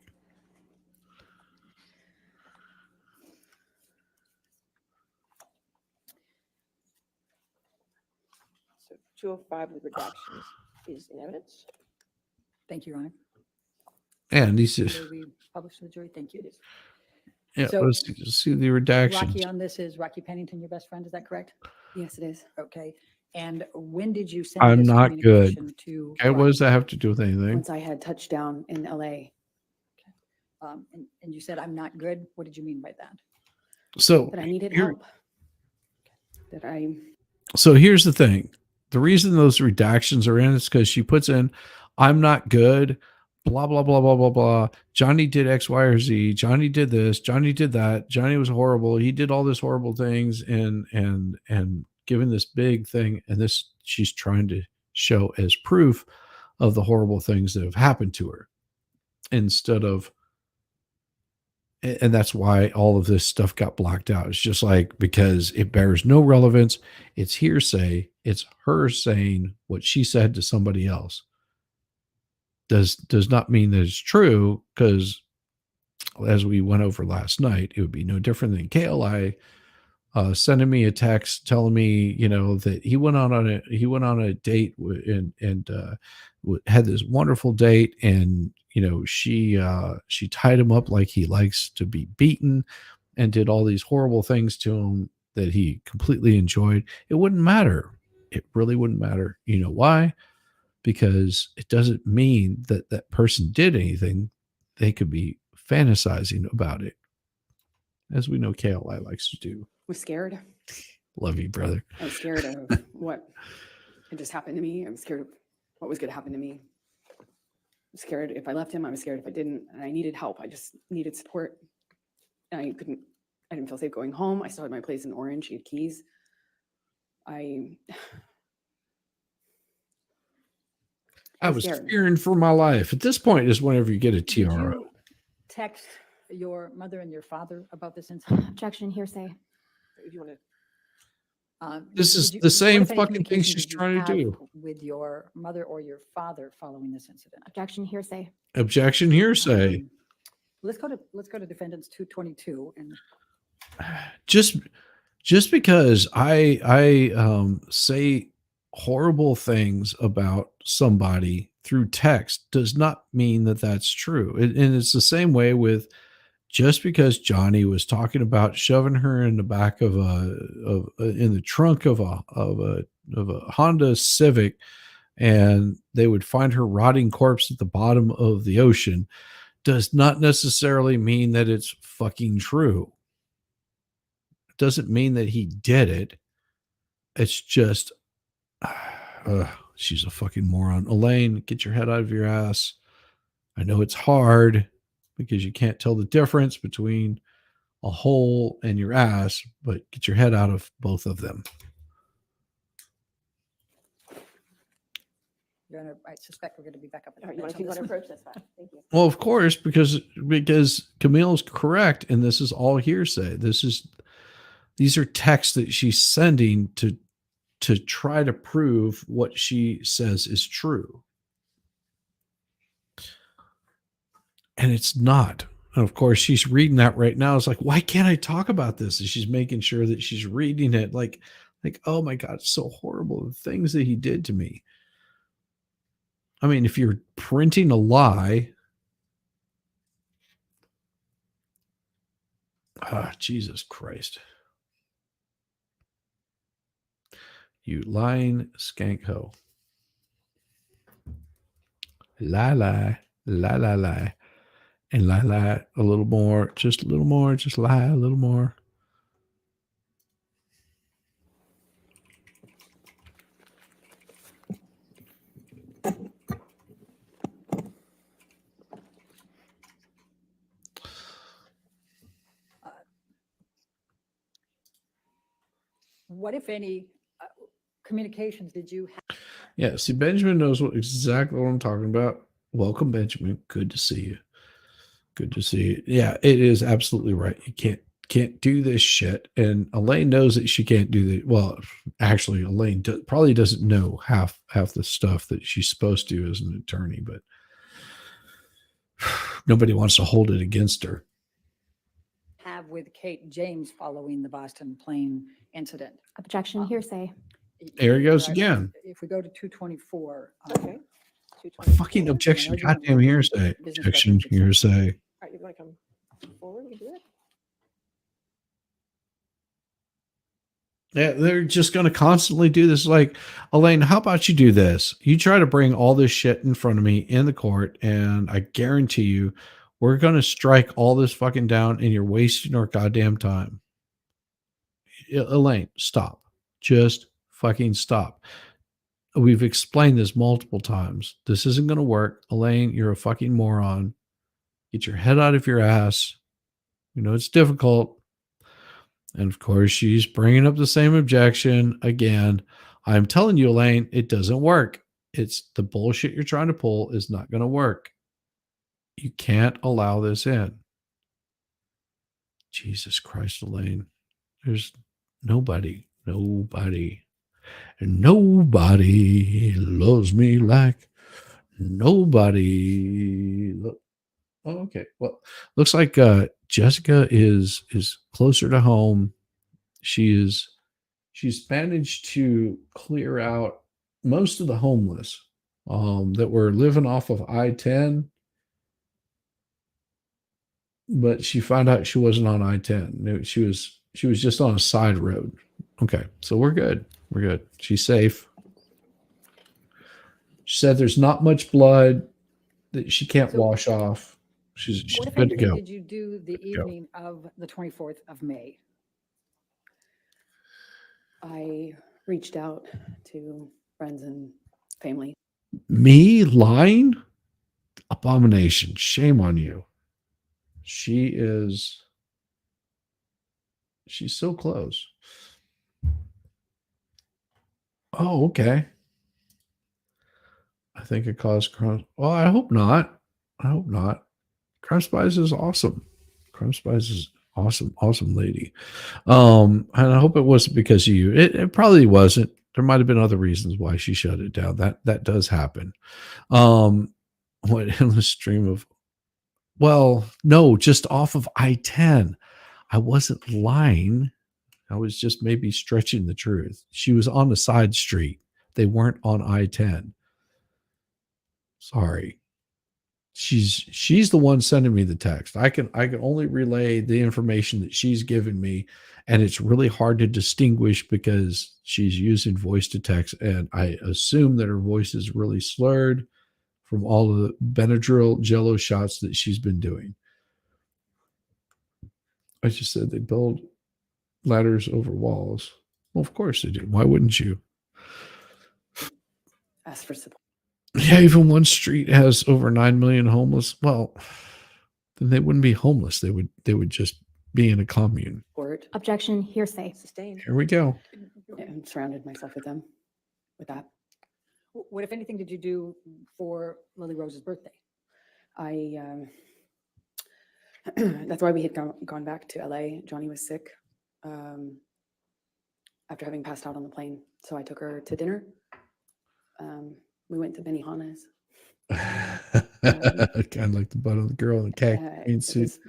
So 205 with redactions is in evidence. Thank you, Your Honor. And he says, Will we publish to the jury? Thank you. yeah, So- let's see the redactions. Rocky on this is Rocky Pennington, your best friend. Is that correct? Yes, it is. Okay. And when did you send I'm this not good. communication to? Okay, what Rocky? does that have to do with anything? Once I had touched down in LA, And you said, I'm not good. What did you mean by that? So that I needed here- help. That I So here's the thing. The reason those redactions are in is because she puts in, I'm not good, blah, blah, blah, blah, blah, blah. Johnny did X, Y, or Z. Johnny did this. Johnny did that. Johnny was horrible. He did all this horrible things and given this big thing. And this she's trying to show as proof of the horrible things that have happened to her instead of, and that's why all of this stuff got blocked out. It's just like, because it bears no relevance. It's hearsay. It's her saying what she said to somebody else. Does not mean that it's true, because as we went over last night, it would be no different than KLI sending me a text telling me, you know, that he went on a date and had this wonderful date, and you know, she tied him up like he likes to be beaten, and did all these horrible things to him that he completely enjoyed. It wouldn't matter. It really wouldn't matter. You know why? Because it doesn't mean that that person did anything. They could be fantasizing about it, as we know KLI likes to do. was scared. Love you, brother. I was scared of what had just happened to me. I was scared of what was going to happen to me. I was scared if I left him. I was scared if I didn't. And I needed help. I just needed support. And I didn't feel safe going home. I still had my place in Orange. He had keys. I was scared. fearing for my life. At this point is whenever you get a Did TRO. you text your mother and your father about this incident? Objection, hearsay. If you want to, This is Did you- the same what, if any, fucking thing communication she's did you trying to have do. with your mother or your father following this incident? Objection, hearsay. Objection, hearsay. Let's go to defendants 222 and Just because I say horrible things about somebody through text does not mean that that's true. And it's the same way with, just because Johnny was talking about shoving her in the back of in the trunk of a Honda Civic, and they would find her rotting corpse at the bottom of the ocean, does not necessarily mean that it's fucking true. It doesn't mean that he did it. It's just, she's a fucking moron. Elaine, get your head out of your ass. I know it's hard because you can't tell the difference between a hole and your ass, but get your head out of both of them. I suspect we're going to be back up. all right, you want to keep on this. approach? That's fine. Thank you. Well, of course, because Camille's correct, and this is all hearsay. These are texts that she's sending to try to prove what she says is true. And it's not. And of course, she's reading that right now. It's like, why can't I talk about this? And she's making sure that she's reading it. Like, oh my God, it's so horrible. The things that he did to me. I mean, if you're printing a lie, Jesus Christ. You lying skank hoe. Lie, lie, lie, lie, lie. And lie, lie a little more, just a little more, just lie a little more. What, if any, communications did you have? Yeah, see, Benjamin knows exactly what I'm talking about. Welcome, Benjamin. Good to see you. Good to see you. Yeah, it is absolutely right. You can't do this shit. And Elaine knows that she can't do the well, actually Elaine probably doesn't know half the stuff that she's supposed to as an attorney, but nobody wants to hold it against her. Have with Kate James following the Boston plane incident? Objection, hearsay. There he goes again. If we go to 224. Okay. Fucking objection, goddamn hearsay. Objection, hearsay. All right, you want to come forward? We can do it. Yeah, they're just going to constantly do this. Like, Elaine, how about you do this? You try to bring all this shit in front of me in the court, and I guarantee you, we're going to strike all this fucking down, and you're wasting our goddamn time. Elaine, stop. Just fucking stop. We've explained this multiple times. This isn't going to work. Elaine, you're a fucking moron. Get your head out of your ass. You know, it's difficult. And of course, she's bringing up the same objection again. I'm telling you, Elaine, it doesn't work. It's the bullshit you're trying to pull is not going to work. You can't allow this in. Jesus Christ, Elaine. There's nobody loves me like nobody. Oh, okay. Well, looks like Jessica is closer to home. She's managed to clear out most of the homeless that were living off of I-10, but she found out she wasn't on I-10. She was just on a side road. Okay, so we're good. We're good. She's safe. She said there's not much blood that she can't wash off. She's What, if good to anything, go. did you do the evening of the 24th of May? I reached out to friends and family. Me lying? Abomination. Shame on you. She's so close. Oh, okay. I think it caused crime. Well, I hope not. I hope not. Crime Spies is awesome. Crime Spies is awesome, awesome lady. And I hope it wasn't because of you. It probably wasn't. There might have been other reasons why she shut it down. That does happen. What endless stream of well, no, just off of I-10. I wasn't lying. I was just maybe stretching the truth. She was on the side street. They weren't on I-10. Sorry. She's the one sending me the text. I can only relay the information that she's given me, and it's really hard to distinguish because she's using voice to text, and I assume that her voice is really slurred from all of the Benadryl Jello shots that she's been doing. I just said they build ladders over walls. Well, of course they do. Why wouldn't you? Ask for support. Yeah, even one street has over 9 million homeless. Well, then they wouldn't be homeless. They would just be in a commune. Objection, hearsay. Sustained. Here we go. Yeah, and surrounded myself with them. With that, What, if anything, did you do for Lily Rose's birthday? I that's why we had gone back to LA. Johnny was sick after having passed out on the plane, so I took her to dinner. We went to Benihana's. Kind of like the butt of the girl in the khaki green it suit. was,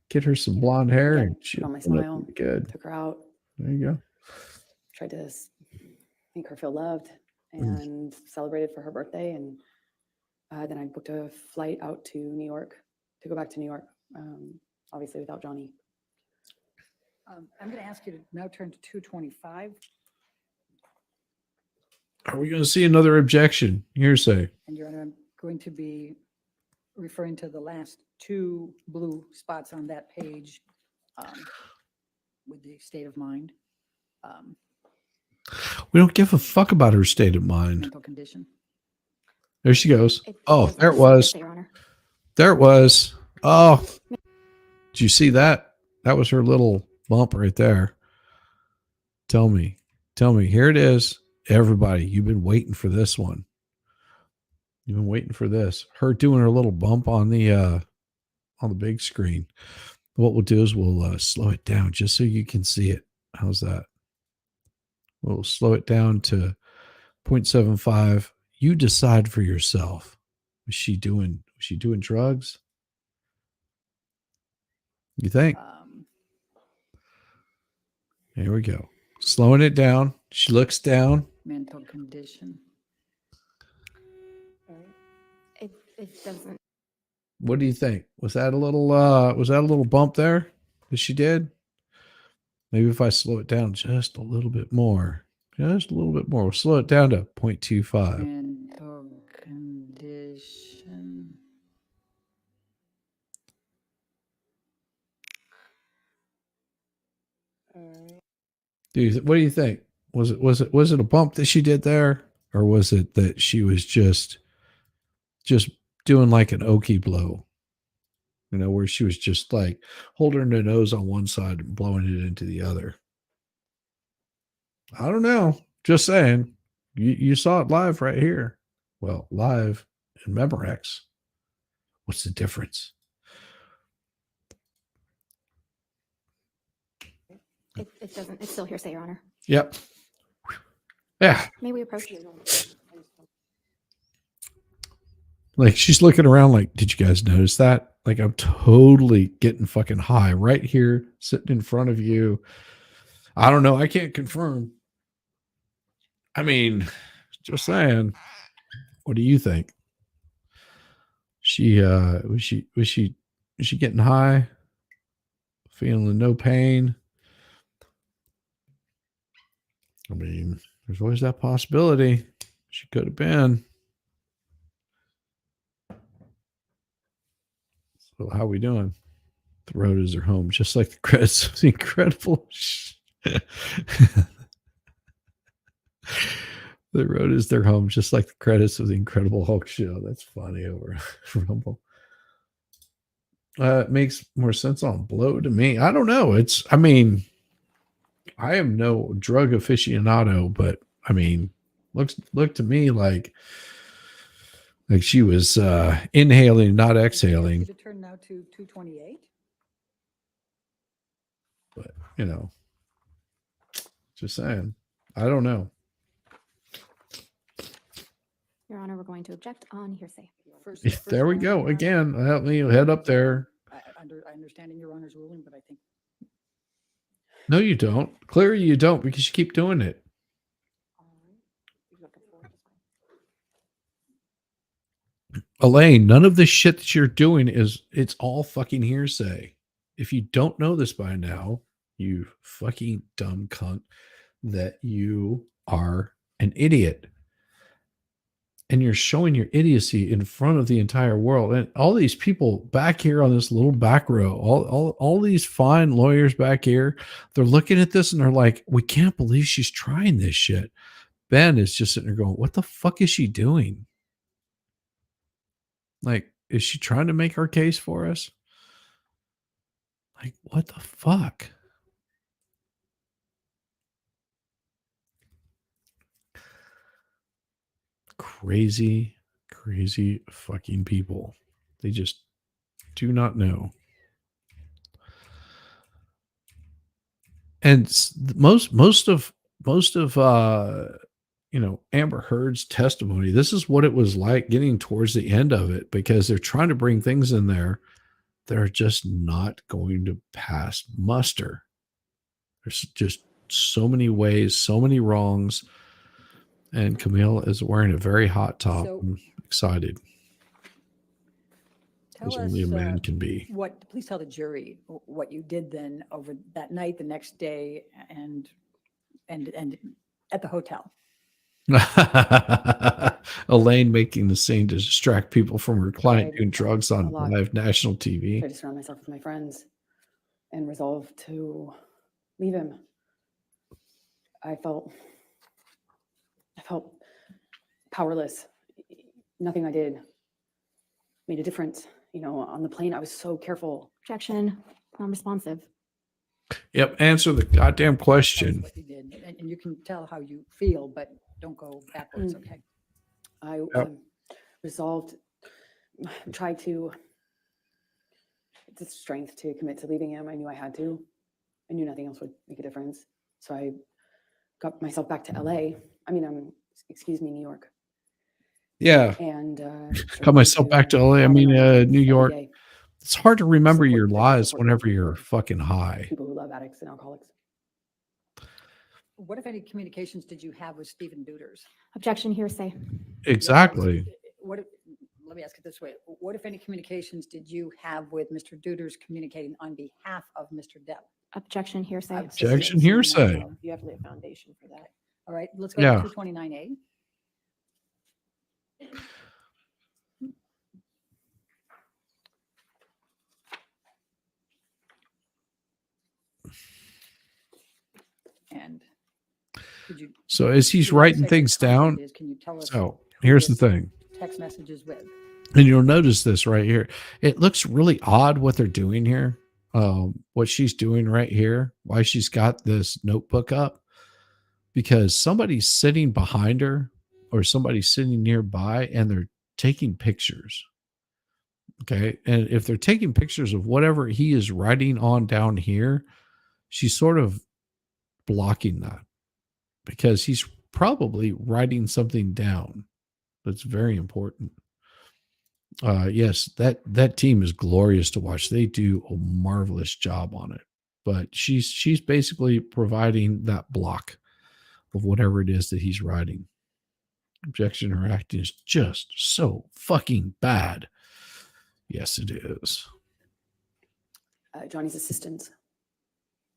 Get her some you know, blonde hair again, and put she'll on my turn up smile, pretty good. took her out, There you go. tried to make her feel loved, Mm. and celebrated for her birthday. And then I booked a flight out to New York to go back to New York, obviously without Johnny. I'm going to ask you to now turn to 225, Are we going to see another objection? Hearsay. and Your Honor, I'm going to be referring to the last two blue spots on that page with the state of mind, We don't give a fuck about her state of mind. mental condition. There she goes. It Oh, doesn't there it still was. hearsay, Your Honor. There it was. Oh, did you see that? That was her little bump right there. Tell me. Here it is. Everybody, you've been waiting for this one. You've been waiting for this. Her doing her little bump on the big screen. What we'll do is we'll slow it down just so you can see it. How's that? We'll slow it down to 0.75. You decide for yourself. Was she doing drugs? You think? Here we go. Slowing it down. She looks down. Mental condition. It doesn't. What do you think? Was that a little bump there that she did? Maybe if I slow it down just a little bit more. Just a little bit more. We'll slow it down to 0.25. Mental condition. What do you think? Was it a bump that she did there, or was it that she was just doing like an okie blow? You know, where she was just like holding her nose on one side and blowing it into the other. I don't know. Just saying. You saw it live right here. Well, live in Memorex. What's the difference? It doesn't. It's still hearsay, Your Honor. Yep. Yeah. May we approach? Like she's looking around like, did you guys notice that? Like I'm totally getting fucking high right here, sitting in front of you. I don't know. I can't confirm. I mean, just saying. What do you think? Was she getting high? Feeling no pain? I mean, there's always that possibility. She could have been. So how we doing? The road is her home, just like the credits of The Incredible. The road is their home, just like the credits of The Incredible Hulk show. That's funny over Rumble. It makes more sense on Blow to me. I don't know. I am no drug aficionado, but I mean, look to me like she was inhaling, not exhaling. To turn now to 228. But you know, just saying. I don't know. Your Honor, we're going to object on hearsay. There we go again. Help me head up there. I understand in Your Honor's ruling, but I think No, you don't. Clearly, you don't because you keep doing it. Elaine, none of this shit that you're doing it's all fucking hearsay. If you don't know this by now, you fucking dumb cunt, that you are an idiot. And you're showing your idiocy in front of the entire world. And all these people back here on this little back row, all these fine lawyers back here, they're looking at this and they're like, we can't believe she's trying this shit. Ben is just sitting there going, what the fuck is she doing? Like, is she trying to make her case for us? Like, what the fuck? Crazy fucking people. They just do not know. And most of Amber Heard's testimony. This is what it was like getting towards the end of it, because they're trying to bring things in there that are just not going to pass muster. There's just so many ways, so many wrongs. And Camille is wearing a very hot top. So- I'm excited, Tell as us only a man can be. please tell the jury what you did then over that night, the next day, and at the hotel. Elaine making the scene to distract people from her client Tried doing drugs on a lot. live national TV. Tried to surround myself with my friends and resolved to leave him. I felt powerless. Nothing I did made a difference. On the plane, I was so careful. Objection, non-responsive. Yep, answer the goddamn Tell us question. what you did, and you can tell how you feel, but don't go backwards, okay? I Yep. resolved, tried to, the strength to commit to leaving him. I knew I had to. I knew nothing else would make a difference. So I got myself back to LA. New York. Yeah, And got myself back to LA. New York. Day. It's hard to remember your Support- lies support whenever people. you're fucking high. People who love addicts and alcoholics. What, if any, communications did you have with Stephen Duders? Objection, hearsay. Exactly. Let me ask it this way. What, if any, communications did you have with Mr. Duders communicating on behalf of Mr. Depp? Objection, hearsay. Objection, hearsay. You have to lay a foundation for that. All right, let's go Yeah. to 229A. And could you? So as he's you wanna writing say what things content down, is, can you tell us so who here's the this thing. text messages with? And you'll notice this right here. It looks really odd what they're doing here. What she's doing right here, why she's got this notebook up, because somebody's sitting behind her or somebody's sitting nearby and they're taking pictures. Okay. And if they're taking pictures of whatever he is writing on down here, she's sort of blocking that because he's probably writing something down that's very important. Yes, that team is glorious to watch. They do a marvelous job on it. But she's basically providing that block of whatever it is that he's writing. Objection, her acting is just so fucking bad. Yes, it is. Johnny's assistant.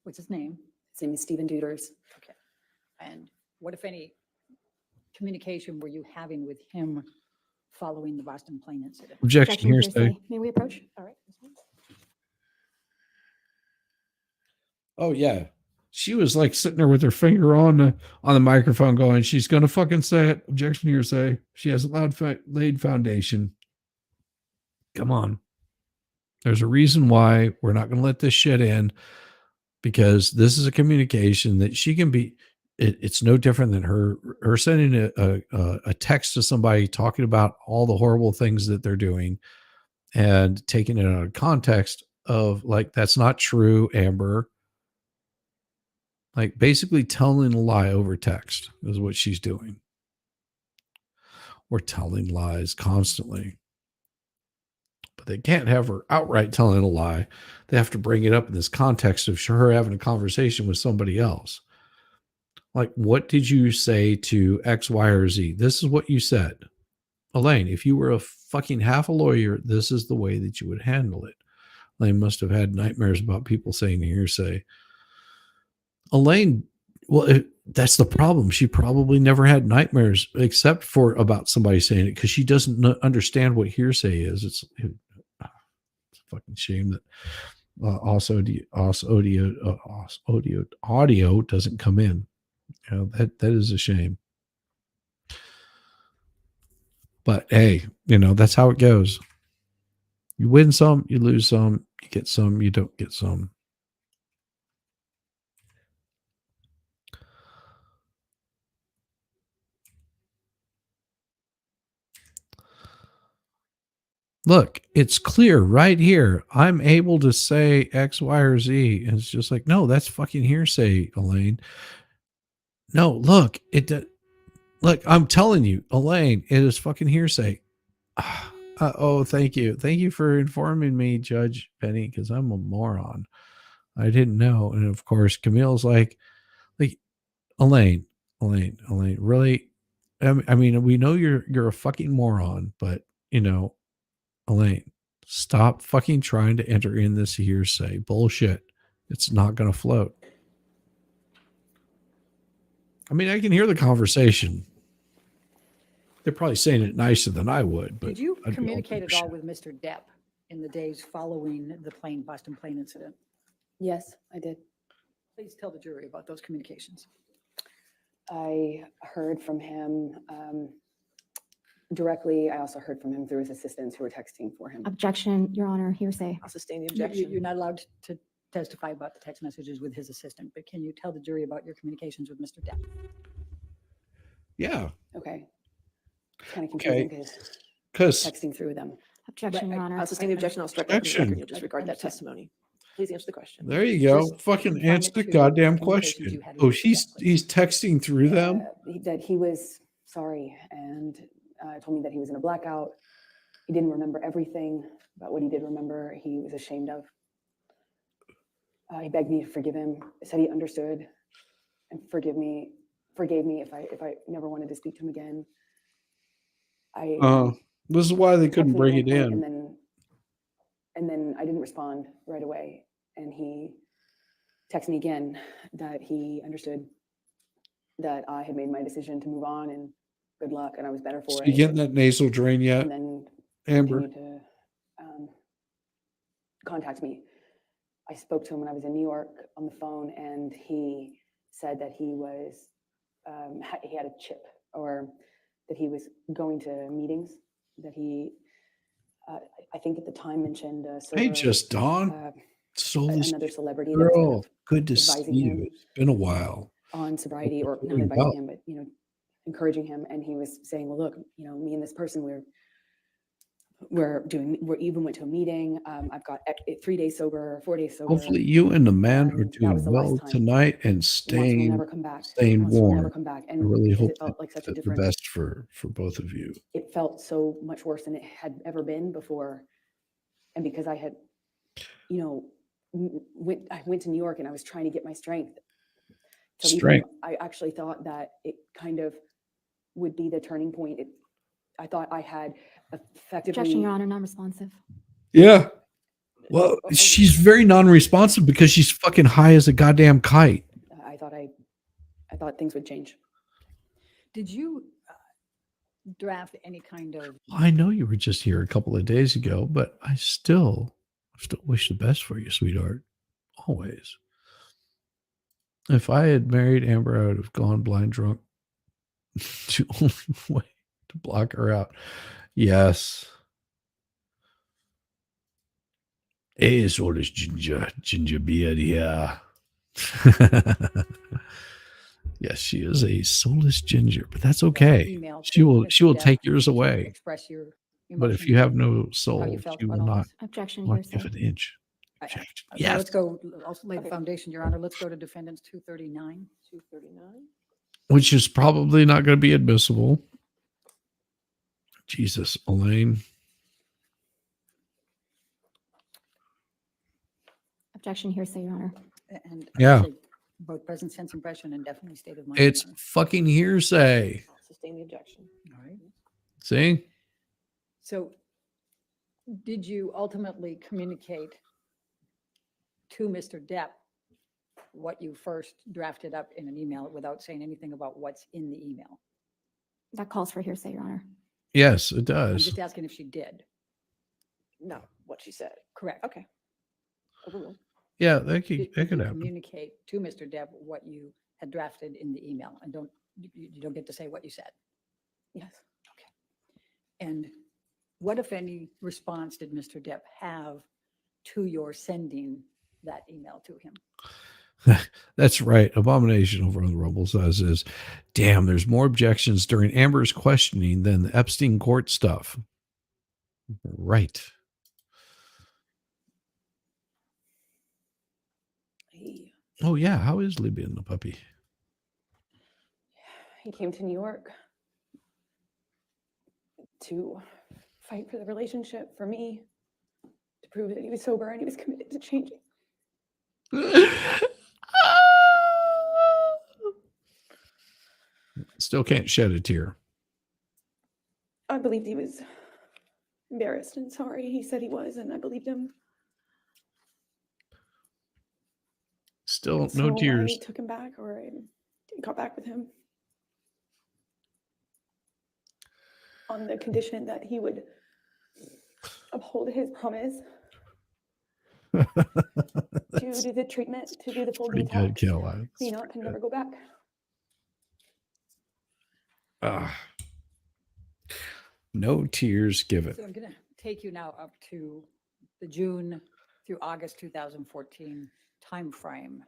What's his name? His name is Stephen Duders. Okay. And what, if any, communication were you having with him following the Boston plane incident? Objection, hearsay. May we approach? All right. Oh yeah, she was like sitting there with her finger on the microphone, going, "She's gonna fucking say it." Objection, hearsay. She has a laid foundation. Come on. There's a reason why we're not going to let this shit in, because this is a communication that she can be. It's no different than her sending a text to somebody talking about all the horrible things that they're doing and taking it out of context of like, that's not true, Amber. Like basically telling a lie over text is what she's doing. Or telling lies constantly. But they can't have her outright telling a lie. They have to bring it up in this context of her having a conversation with somebody else. Like, what did you say to X, Y, or Z? This is what you said. Elaine, if you were a fucking half a lawyer, this is the way that you would handle it. Elaine must have had nightmares about people saying hearsay. Elaine, well, that's the problem. She probably never had nightmares except for about somebody saying it, because she doesn't understand what hearsay is. It's a fucking shame that audio doesn't come in. You know, that is a shame. But hey, that's how it goes. You win some, you lose some, you get some, you don't get some. Look, it's clear right here. I'm able to say X, Y, or Z. And it's just like, no, that's fucking hearsay, Elaine. No, look, Look, I'm telling you, Elaine, it is fucking hearsay. Oh, thank you. Thank you for informing me, Judge Penny, because I'm a moron. I didn't know. And of course, Camille's like, Elaine, really? I mean, we know you're a fucking moron, but you know, Elaine, stop fucking trying to enter in this hearsay bullshit. It's not going to float. I mean, I can hear the conversation. They're probably saying it nicer than I would, but Did you I'd be communicate open at to all shit. with Mr. Depp in the days following the Boston plane incident? Yes, I did. Please tell the jury about those communications. I heard from him directly. I also heard from him through his assistants who were texting for him. Objection, Your Honor, hearsay. I'll sustain the You're objection. not allowed to testify about the text messages with his assistant, but can you tell the jury about your communications with Mr. Depp? Yeah, Okay. It's kind of Okay. confusing because because texting through them. Objection, Your Honor. I'll sustain the objection. I'll strike that from the record. Objection. You'll disregard that testimony. Please answer the question. there you go. Just Fucking confine answer it the to goddamn communications question. you had with Oh, Mr. Depp, please. he's texting through them. That he was sorry and told me that he was in a blackout. He didn't remember everything, but what he did remember, he was ashamed of. He begged me to forgive him. Said he understood and forgave me if I never wanted to speak to him again. This is why they texted couldn't me at bring one it point, in. and then I didn't respond right away, and he texted me again that he understood that I had made my decision to move on and good luck, and I was better for So it. you getting that nasal drain yet, And then Amber? continued to contact me. I spoke to him when I was in New York on the phone, and he said that he was he had a chip, or that he was going to meetings. That he, I think at the time mentioned Hey, just Dawn, soulless another celebrity that was kind girl. of Good to see advising you. him It's been a while. on sobriety, or not Doing advising well. him, but encouraging him. And he was saying, "Well, look, me and this person, we even went to a meeting. I've got 3 days sober, 4 days sober. Hopefully, you and the man are and that doing was the last well time. tonight and He wants will never staying come back. staying Wants will never warm. come back." I And really because hope it felt like such a the different. best for both of you. It felt so much worse than it had ever been before, and because I had, I went to New York and I was trying to get my strength. To leave him. Strength. I actually thought that it kind of would be the turning point. I thought I had effectively. Objection, Your Honor, non-responsive. Yeah. Well, she's very non-responsive because she's fucking high as a goddamn kite. I thought things would change. Did you draft any kind of, I know you were just here a couple of days ago, but I still wish the best for you, sweetheart. Always. If I had married Amber, I would have gone blind drunk. The only way to block her out. Yes. Hey, soulless ginger beard here. Yes, she is a soulless ginger, but that's okay. email She to will Mr. Depp take yours to away. express your But if emotions you have and no how soul, you felt she about will all not this? Objection, give hearsay. an inch. I- Objection. So Yes. let's go, I'll lay the Okay. foundation, Your Honor. Let's go to defendants 239. 239. Which is probably not going to be admissible. Jesus, Elaine. Objection, hearsay, Your Honor. And Yeah. actually, both present sense impression and definitely state of mind. It's Your Honor. fucking hearsay. I'll sustain the objection. All right. See? So did you ultimately communicate to Mr. Depp what you first drafted up in an email without saying anything about what's in the email? That calls for hearsay, Your Honor. Yes, it I'm does. just asking if she did. No, what she said. Correct. Okay. Overruled. Yeah, that could Did you happen. communicate to Mr. Depp what you had drafted in the email? And you don't get to say what you said. Yes. And what, if any, response did Mr. Depp have to your sending that email to him? That's right. Abomination over on the Rumble says is, damn, there's more objections during Amber's questioning than the Epstein court stuff. Right. He Oh, yeah. How is Libby and the puppy? came to New York to fight for the relationship, for me, to prove that he was sober and he was committed to changing. Still can't shed a tear. I believed he was embarrassed and sorry. He said he was, and I believed him. Still So no tears. I took him back, or I got back with him on the condition that he would uphold his promise to do the treatment, to do the full Pretty good, detox, Caroline. clean up, and never go back. No tears given. So I'm going to take you now up to the June through August 2014 timeframe.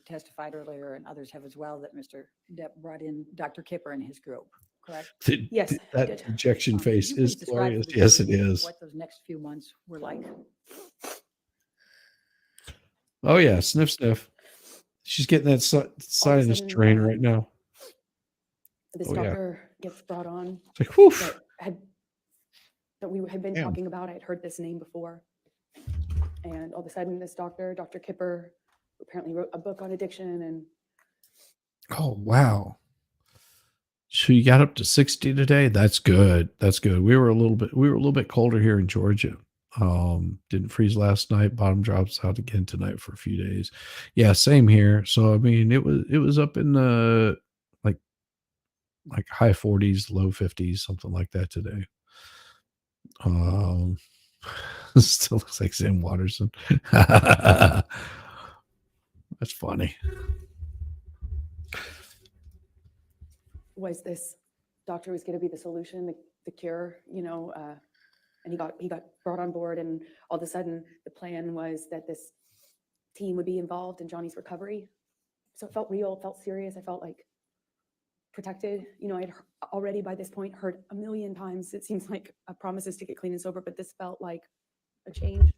Testified earlier, and others have as well, that Mr. Depp brought in Dr. Kipper and his group, correct? Yes, I That did. rejection Could face you please is describe for glorious. the Yes, it jury is. What those next few months were like? Oh yeah, sniff, sniff. She's getting that sinus sudden, drain right now. This Oh, yeah. doctor gets brought on It's like, whew. that we had been Damn. talking about. I had heard this name before. And all of a sudden, this doctor, Dr. Kipper, apparently wrote a book on addiction. And Oh wow. So you got up to 60 today? That's good. That's good. We were a little bit colder here in Georgia. Didn't freeze last night. Bottom drops out again tonight for a few days. Yeah, same here. So I mean it was up in the like high 40s, low 50s, something like that today. Still looks like Sam Watterson. That's funny. was this doctor was going to be the solution, the cure, and he got brought on board. And all of a sudden, the plan was that this team would be involved in Johnny's recovery. So it felt real, felt serious. I felt like protected. I'd already by this point heard a million times, it seems like, promises to get clean and sober, but this felt like a change.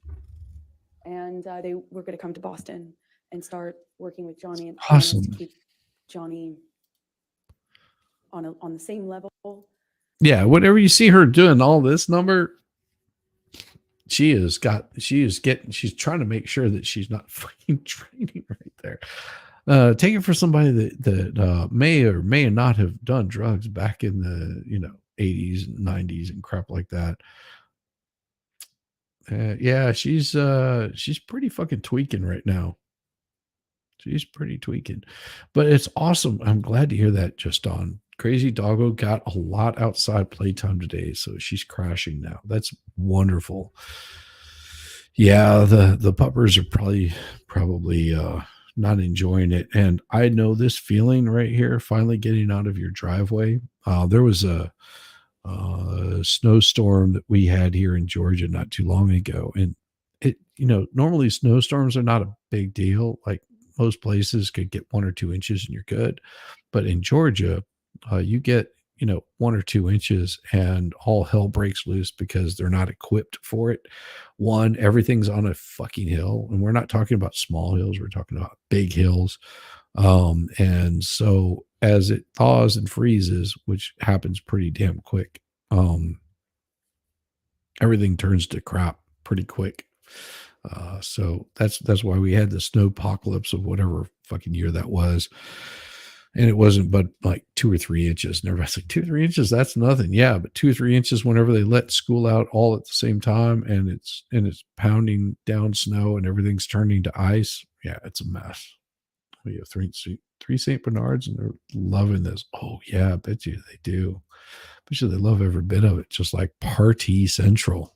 And they were going to come to Boston and start working with Johnny and Awesome. to keep Johnny on the same level. Yeah, whatever you see her doing all this number, she's trying to make sure that she's not fucking training right there. Take it for somebody that may or may not have done drugs back in the 80s and 90s and crap like that. Yeah, she's pretty fucking tweaking right now. She's pretty tweaking, but it's awesome. I'm glad to hear that. Just on Crazy Doggo got a lot outside playtime today, so she's crashing now. That's wonderful. Yeah, the puppers are probably not enjoying it, and I know this feeling right here. Finally getting out of your driveway. There was a snowstorm that we had here in Georgia not too long ago, and it normally snowstorms are not a big deal. Like most places could get 1 or 2 inches and you're good, but in Georgia you get 1 or 2 inches and all hell breaks loose because they're not equipped for it. One, everything's on a fucking hill, and we're not talking about small hills, we're talking about big hills. And so as it thaws and freezes, which happens pretty damn quick, everything turns to crap pretty quick. So that's why we had the snow apocalypse of whatever fucking year that was. And it wasn't but like 2 or 3 inches. And everybody's like, 2 or 3 inches, that's nothing. Yeah, but 2 or 3 inches whenever they let school out all at the same time, and it's pounding down snow and everything's turning to ice. Yeah, it's a mess. We have three St. Bernards, and they're loving this. Oh yeah, I bet you they do. I bet you they love every bit of it, just like Party Central.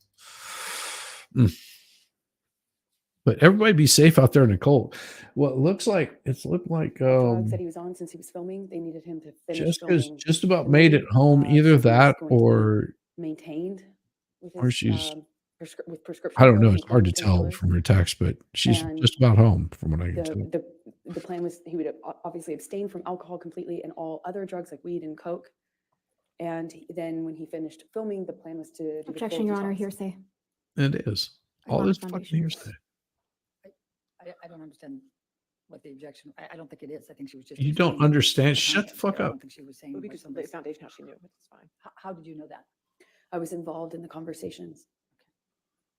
But everybody be safe out there in the cold. Well, it looked like Drugs that he was on since he was filming, they needed him to finish filming. just about and made then, it home. Either she was that going to be or maintained with or his, she's with prescription. I don't know. pills It's and hard to chronic tell painkillers. from her text, but she's And just about home from what I can tell. The plan was he would obviously abstain from alcohol completely and all other drugs like weed and coke. And then when he finished filming, the plan was to do the full Objection, Your Honor, detox. hearsay. It is. All Honor this fucking Foundation. hearsay. I don't understand what the objection, I don't think it is. I think she was just. You don't explaining understand. the Shut the context fuck there. I up. don't think she was saying. Well, what because somebody the said. foundation, how she knew, it's fine. How did you know that? I was involved in the conversations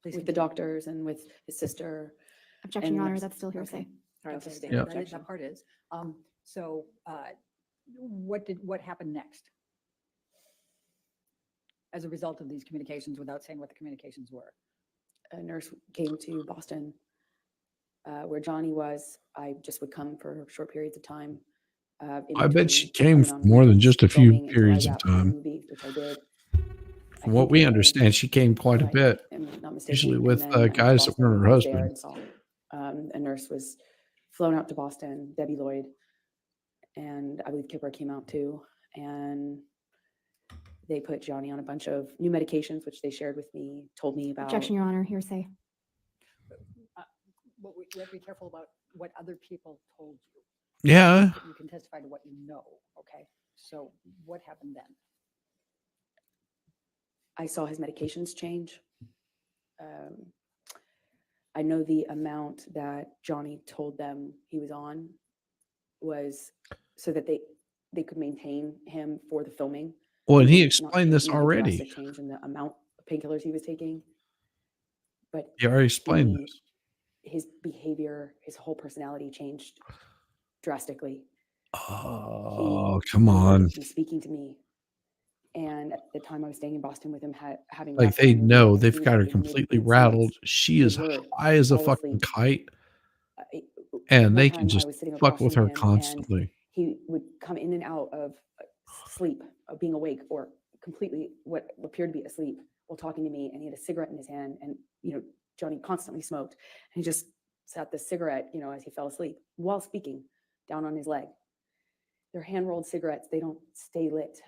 Please with the continue. doctors and with his sister. Objection, and Your Honor, nurse- that's still hearsay. okay. All right, Okay, sustain Yeah. objection. that part is. So what happened next? As a result of these communications, without saying what the communications were? A nurse came to Boston where Johnny was. I just would come for short periods of time. In I bet she between came coming for on more than weekends, just a few filming until I periods of got from the time. movie, which I did. From what we understand, she came quite a If I bit. am not mistaken. Usually And with then I went to guys that Boston weren't her and I was there husband. and saw a nurse was flown out to Boston, Debbie Lloyd, and I believe Kipper came out too. And they put Johnny on a bunch of new medications, which they shared with me, told me about. Objection, Your Honor, hearsay. But we have to be careful about what other people told you. Yeah. You can testify to what you know, okay? So what happened then? I saw his medications change. I know the amount that Johnny told them he was on was so that they could maintain him for the filming. Well, and he Not explained this make a already. drastic change in the amount of painkillers he was taking. But He already explained the- this. his behavior, his whole personality changed drastically. Oh, He come would on. be speaking to me. And at the time I was staying in Boston with him, having Like left they on the know movie, they've he was got her making completely mid-sentence. rattled. She He is would high as a fall fucking asleep. kite, I- and one they can time I just was sitting fuck across with from her him, constantly. and he would come in and out of sleep, of being awake or completely what appeared to be asleep while talking to me. And he had a cigarette in his hand, and Johnny constantly smoked, and he just sat the cigarette, as he fell asleep while speaking, down on his leg. They're hand rolled cigarettes; they don't stay lit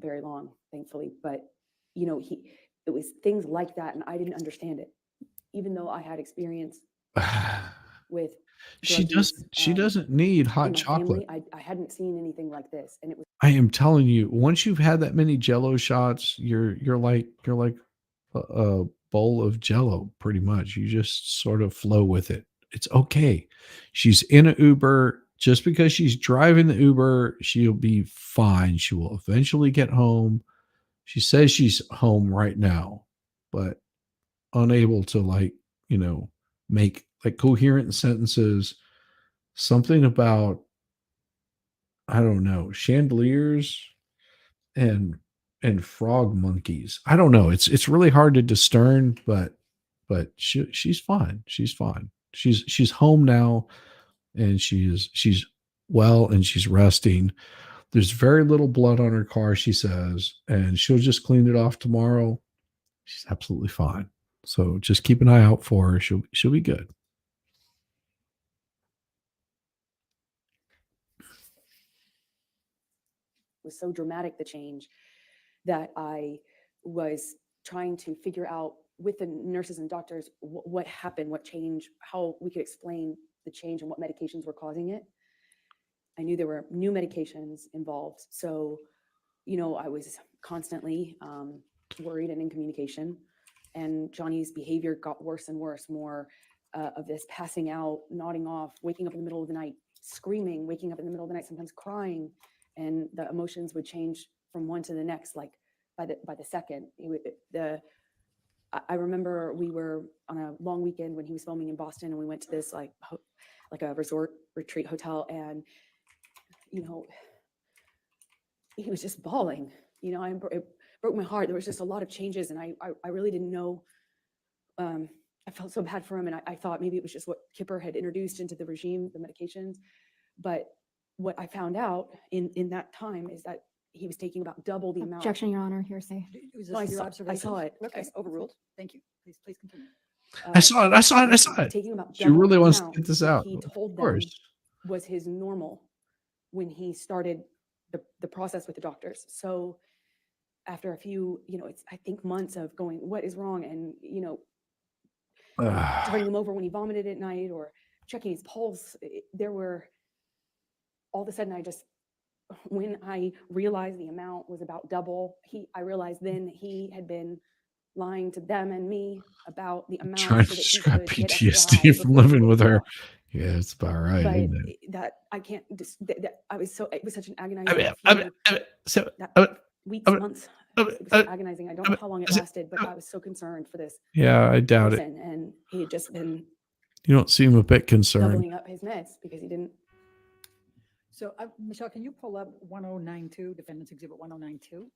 very long, thankfully. But it was things like that, and I didn't understand it, even though I had experience with She drug use, doesn't. She doesn't need in hot my chocolate. family. I hadn't seen anything like this, and it was I am telling you, once you've had that many Jello shots, you're like a bowl of Jello, pretty much. You just sort of flow with it. It's okay. She's in an Uber. Just because she's driving the Uber, she'll be fine. She will eventually get home. She says she's home right now, but unable to make like coherent sentences. Something about, I don't know, chandeliers and frog monkeys. I don't know. It's really hard to discern, but she's fine. She's fine. She's home now, and she's well, and she's resting. There's very little blood on her car, she says, and she'll just clean it off tomorrow. She's absolutely fine. So just keep an eye out for her. She'll be good. so dramatic, the change, that I was trying to figure out with the nurses and doctors what happened, what changed, how we could explain the change and what medications were causing it. I knew there were new medications involved. So, I was constantly worried and in communication. And Johnny's behavior got worse and worse, more of this passing out, nodding off, waking up in the middle of the night, screaming, waking up in the middle of the night, sometimes crying. And the emotions would change from one to the next, like by the second. I remember we were on a long weekend when he was filming in Boston, and we went to this like a resort retreat hotel, and he was just bawling. It broke my heart. There was just a lot of changes, and I really didn't know. I felt so bad for him, and I thought maybe it was just what Kipper had introduced into the regime, the medications. But what I found out in that time is that he was taking about double the amount. Objection, Your Honor, hearsay. Was No, this your I observation? saw it. Okay, Overruled. Thank you. Please continue. I saw it. Taking about She double really the wants to amount get this that out. He Of told them course. was his normal when he started the process with the doctors. So after a few, it's I think months of going, what is wrong? And turning him over when he vomited at night or checking his pulse. There were, all of a sudden, when I realized the amount was about double, I realized then he had been lying to them and me about the amount Trying so to that he describe could get extra high PTSD from before he living would with her. off. Yeah, it's about right, But isn't it? that I can't. It was such an I agonizing mean, few so weeks, months It was so agonizing. I don't know how long it lasted, but I was so concerned for this Yeah, I doubt it. person, and he had just been You don't seem a bit concerned. doubling up his meds because he didn't. So, Michelle, can you pull up 1092, Defendants Exhibit 1092?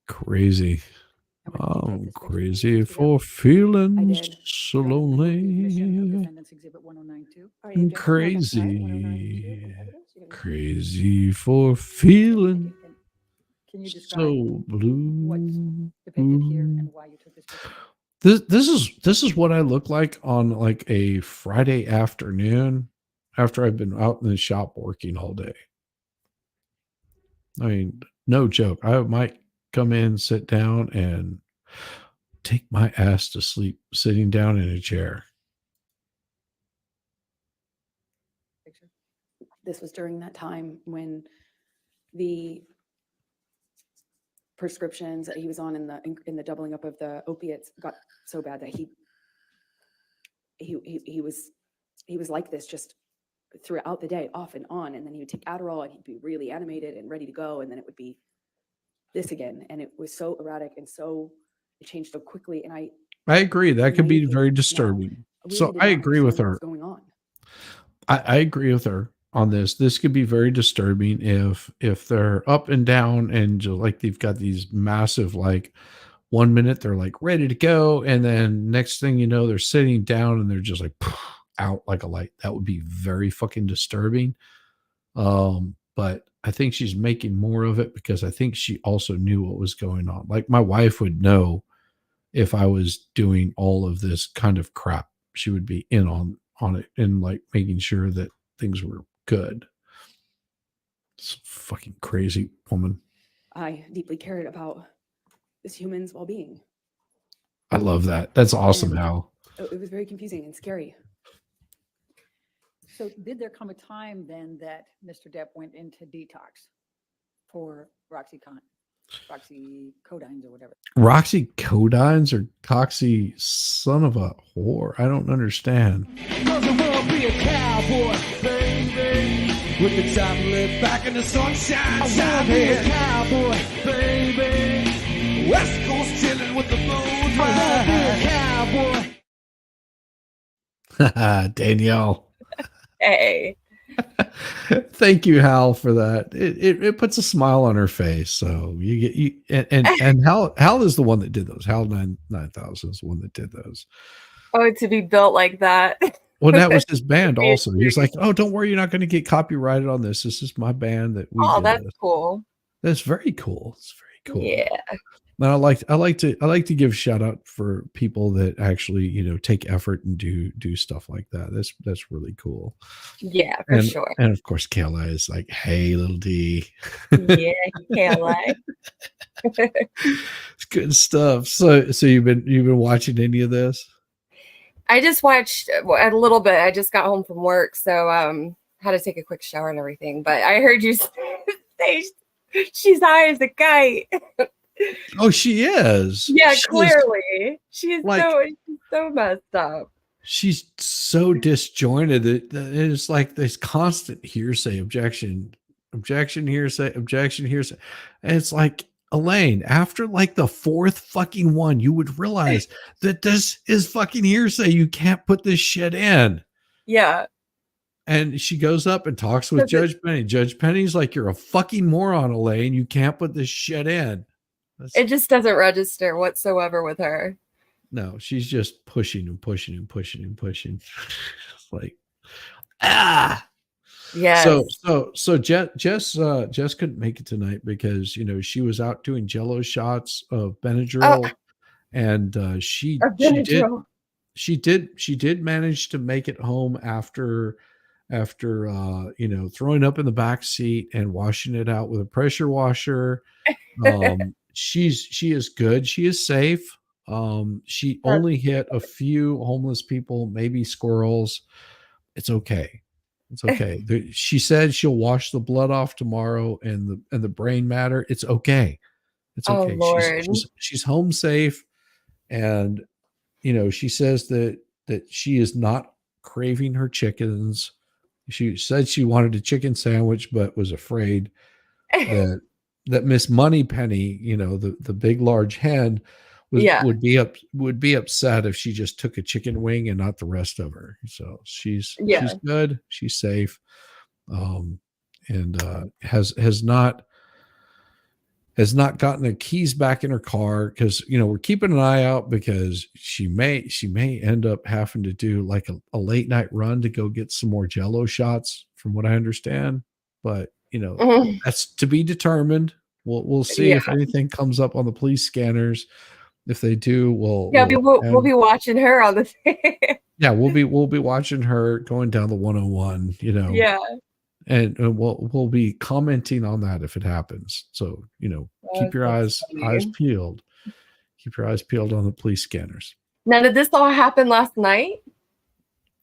Crazy. And when did you take this picture? Crazy Did you for have- feeling did. so you have the recognition of lonely. Defendants Exhibit 1092? All right, objection, Crazy. 1092, evidence, you can- Crazy for feeling And can you describe so what's blue. depicted here and why you took this picture? This is what I look like on like a Friday afternoon after I've been out in the shop working all day. I mean, no joke. I might come in, sit down, and take my ass to sleep sitting down in a chair. Picture. This was during that time when the prescriptions that he was on in the doubling up of the opiates got so bad that he was like this just throughout the day, off and on, and then he would take Adderall and he'd be really animated and ready to go, and then it would be this again, and it was so erratic and it changed so quickly, and I agree. That could be Amazing. very Yeah. disturbing. really So did I not agree with understand what her. was going on. I agree with her on this. This could be very disturbing if they're up and down and just like they've got these massive, like 1 minute they're like ready to go, and then next thing you know they're sitting down and they're just like out like a light. That would be very fucking disturbing. But I think she's making more of it because I think she also knew what was going on. Like my wife would know if I was doing all of this kind of crap. She would be in on it and like making sure that things were good. It's fucking crazy woman. I deeply cared about this human's well-being. I love that. That's awesome, And Hal. It was very confusing and scary. So did there come a time then that Mr. Depp went into detox for Roxycodines or whatever? Roxy Codines or Coxy son of a whore. I don't understand. Cause I wanna be a cowboy, baby. With the top lip back in the sunshine. I wanna be a cowboy, baby. West Coast chillin' with the moon. I wanna be a cowboy. Danielle. Hey. Thank you, Hal, for that. It puts a smile on her face. So and Hal is the one that did those. Hal 9000 is the one that did those. Oh, to be built like that. Well, that was his band also. He was like, "Oh, don't worry, you're not going to get copyrighted on this. This is my band that we." Oh, did that's this." cool. That's very cool. It's very cool. Yeah. And I like to give shout out for people that actually take effort and do stuff like that. That's really cool. Yeah, for sure. And of course, Kayla is like, "Hey, little D." Yeah, you can't lie. It's good stuff. So you've been watching any of this? I just watched a little bit. I just got home from work, so had to take a quick shower and everything. But I heard you say she's high as a kite. Oh, she is. Yeah, She is, clearly. She's like- so messed up. she's so disjointed that it's like this constant hearsay, objection, hearsay, objection, hearsay. And it's like, Elaine, after like the fourth fucking one, you would realize that this is fucking hearsay. You can't put this shit in. Yeah. And she goes up and talks with Judge Penny. Judge Penny's like, "You're a fucking moron, Elaine. You can't put this shit in." It just doesn't register whatsoever with her. No, she's just pushing and pushing and pushing and pushing. It's like, ah. Yeah. So Jess couldn't make it tonight because she was out doing Jello shots of Benadryl, and she did manage to make it home after throwing up in the back seat and washing it out with a pressure washer. She is good. She is safe. She only hit a few homeless people, maybe squirrels. It's okay. It's okay. She said she'll wash the blood off tomorrow and the brain matter. It's okay. It's Oh, okay. Lord. She's home safe, and she says that she is not craving her chickens. She said she wanted a chicken sandwich, but was afraid that Miss Moneypenny, the big large hen, Yeah. would be upset if she just took a chicken wing and not the rest of her. So she's good, she's safe, and has not gotten the keys back in her car, because we're keeping an eye out, because she may end up having to do like a late night run to go get some more Jello shots, from what I understand. But Mhm. that's to be determined. We'll see if anything comes up on the police scanners. If they do, We'll be watching her on the yeah, we'll be watching her going down the 101. Yeah. And we'll be commenting on that if it happens. So keep your eyes peeled. Keep your eyes peeled on the police scanners. Now, did this all happen last night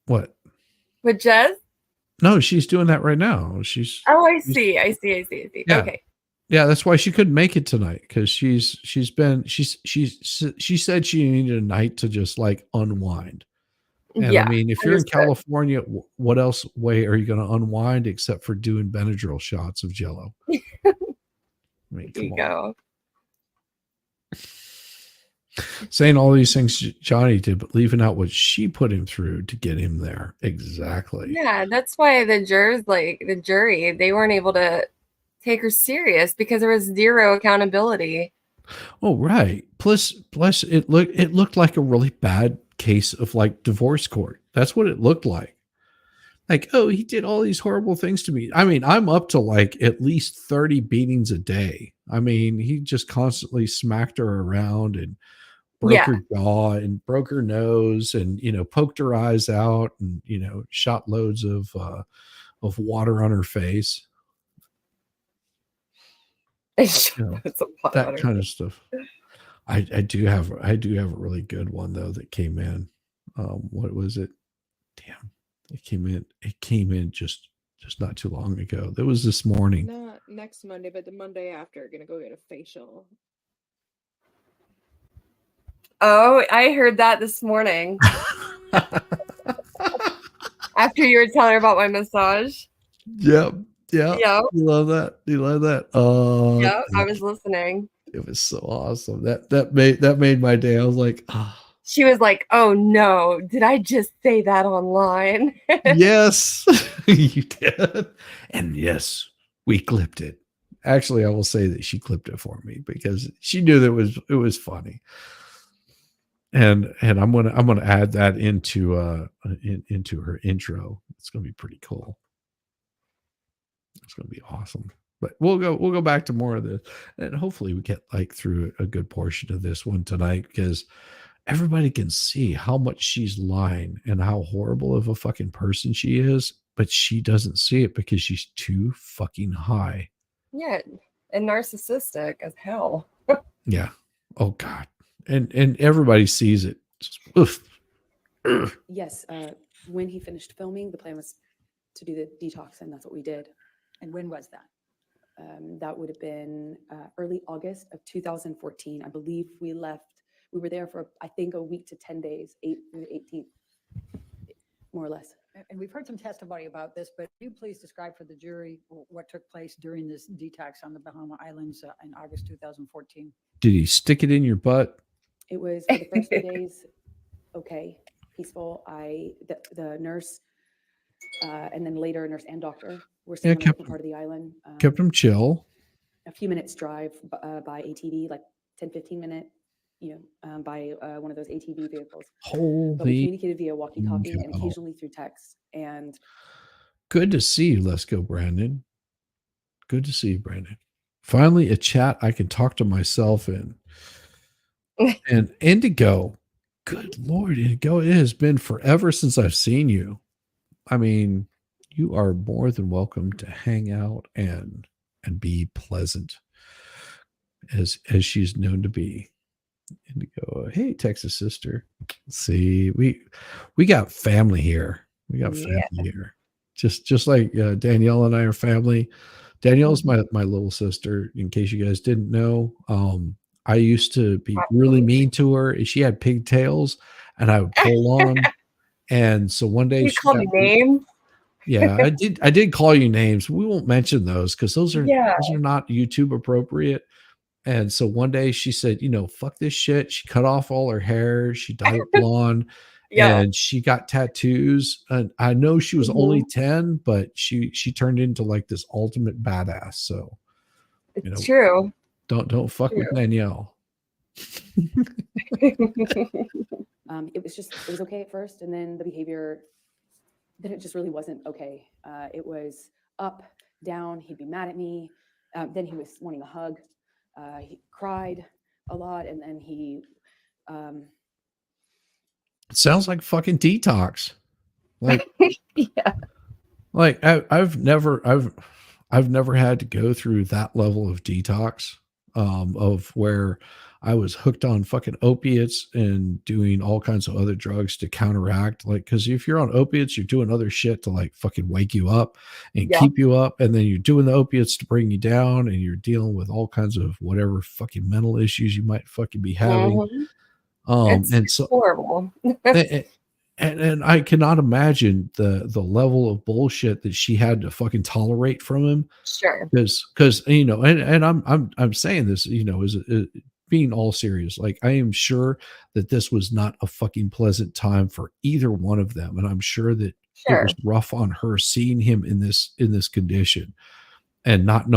What? with Jez? No, she's doing that right now. I see. Yeah. Okay. Yeah, that's why she couldn't make it tonight, because she said she needed a night to just like unwind. And Yeah, I mean, if you're in understood. California, what else way are you going to unwind except for doing Benadryl shots of Jello? I mean, There you come on. go. Saying all these things Johnny did, but leaving out what she put him through to get him there. Exactly. Yeah, that's why the jury, they weren't able to take her serious, because there was zero accountability. Oh, right. Plus it looked like a really bad case of like divorce court. That's what it looked like. Like, oh, he did all these horrible things to me. I mean, I'm up to like at least 30 beatings a day. I mean, he just constantly smacked her around and broke her jaw and broke her nose, and poked her eyes out, and shot loads of water on her face. That kind of stuff. I do have a really good one though that came in. What was it? Damn, it came in just not too long ago. That was this morning. Not next Monday, but the Monday after. Gonna go get a facial. Oh, I heard that this morning. After you were telling her about my massage. Yep. Yeah. Yep. You love that. Yeah, I was listening. It was so awesome. That made my day. I was like, She was like, "Oh no, did I just say that online?" yes, you did. And yes, we clipped it. Actually, I will say that she clipped it for me, because she knew that it was funny. And I'm gonna add that into her intro. It's gonna be pretty cool. It's gonna be awesome. But we'll go back to more of this, and hopefully we get like through a good portion of this one tonight, because everybody can see how much she's lying and how horrible of a fucking person she is, but she doesn't see it because she's too fucking high. Yeah, and narcissistic as hell. Yeah. Oh God. And everybody sees it. Oof. Yes. When he finished filming, the plan was to do the detox, and that's what we did. And when was that? That would have been early August of 2014. I believe we were there for, I think, a week to 10 days, 8th through the 18th, more or less. And we've heard some testimony about this, but can you please describe for the jury what took place during this detox on the Bahama Islands in August 2014? Did he stick it in your butt? It was for the first few days, okay, peaceful. The nurse, and then later nurse and doctor were staying on a different part of the island. Kept him chill. A few minutes drive by ATV, like 10, 15 minute, by one of those ATV vehicles. But we Holy communicated via walkie-talkie and occasionally through text. And good to see you. Let's go, Brandon. Good to see you, Brandon. Finally, a chat I can talk to myself in. And Indigo, good Lord, Indigo, it has been forever since I've seen you. I mean, you are more than welcome to hang out and be pleasant as she's known to be. Indigo, hey, Texas sister. See, we got family here. We got family here. Just like Danielle and I are family. Danielle's my little sister, in case you guys didn't know. I used to be really mean to her. She had pigtails, and I would pull on. And so one day You called me names. Yeah, I did call you names. We won't mention those because those are Yeah. not YouTube appropriate. And so one day she said, fuck this shit. She cut off all her hair. She dyed it blonde, Yeah. and she got tattoos. And I know she was only 10, but she turned into like this ultimate badass. So, It's true. don't fuck with Danielle. It was okay at first, and then the behavior, then it just really wasn't okay. It was up, down. He'd be mad at me. Then he was wanting a hug. He cried a lot, and then he. It sounds like fucking detox. Like, yeah. Like I've never had to go through that level of detox, of where I was hooked on fucking opiates and doing all kinds of other drugs to counteract. Like, because if you're on opiates, you're doing other shit to like fucking wake you up and keep you up, and then you're doing the opiates to bring you down, and you're dealing with all kinds of whatever fucking mental issues you might fucking be having. It's horrible. And I cannot imagine the level of bullshit that she had to fucking tolerate from him. Sure. Because and I'm saying this, as being all serious. Like, I am sure that this was not a fucking pleasant time for either one of them, and I'm sure that it was rough on her seeing him in this condition, and not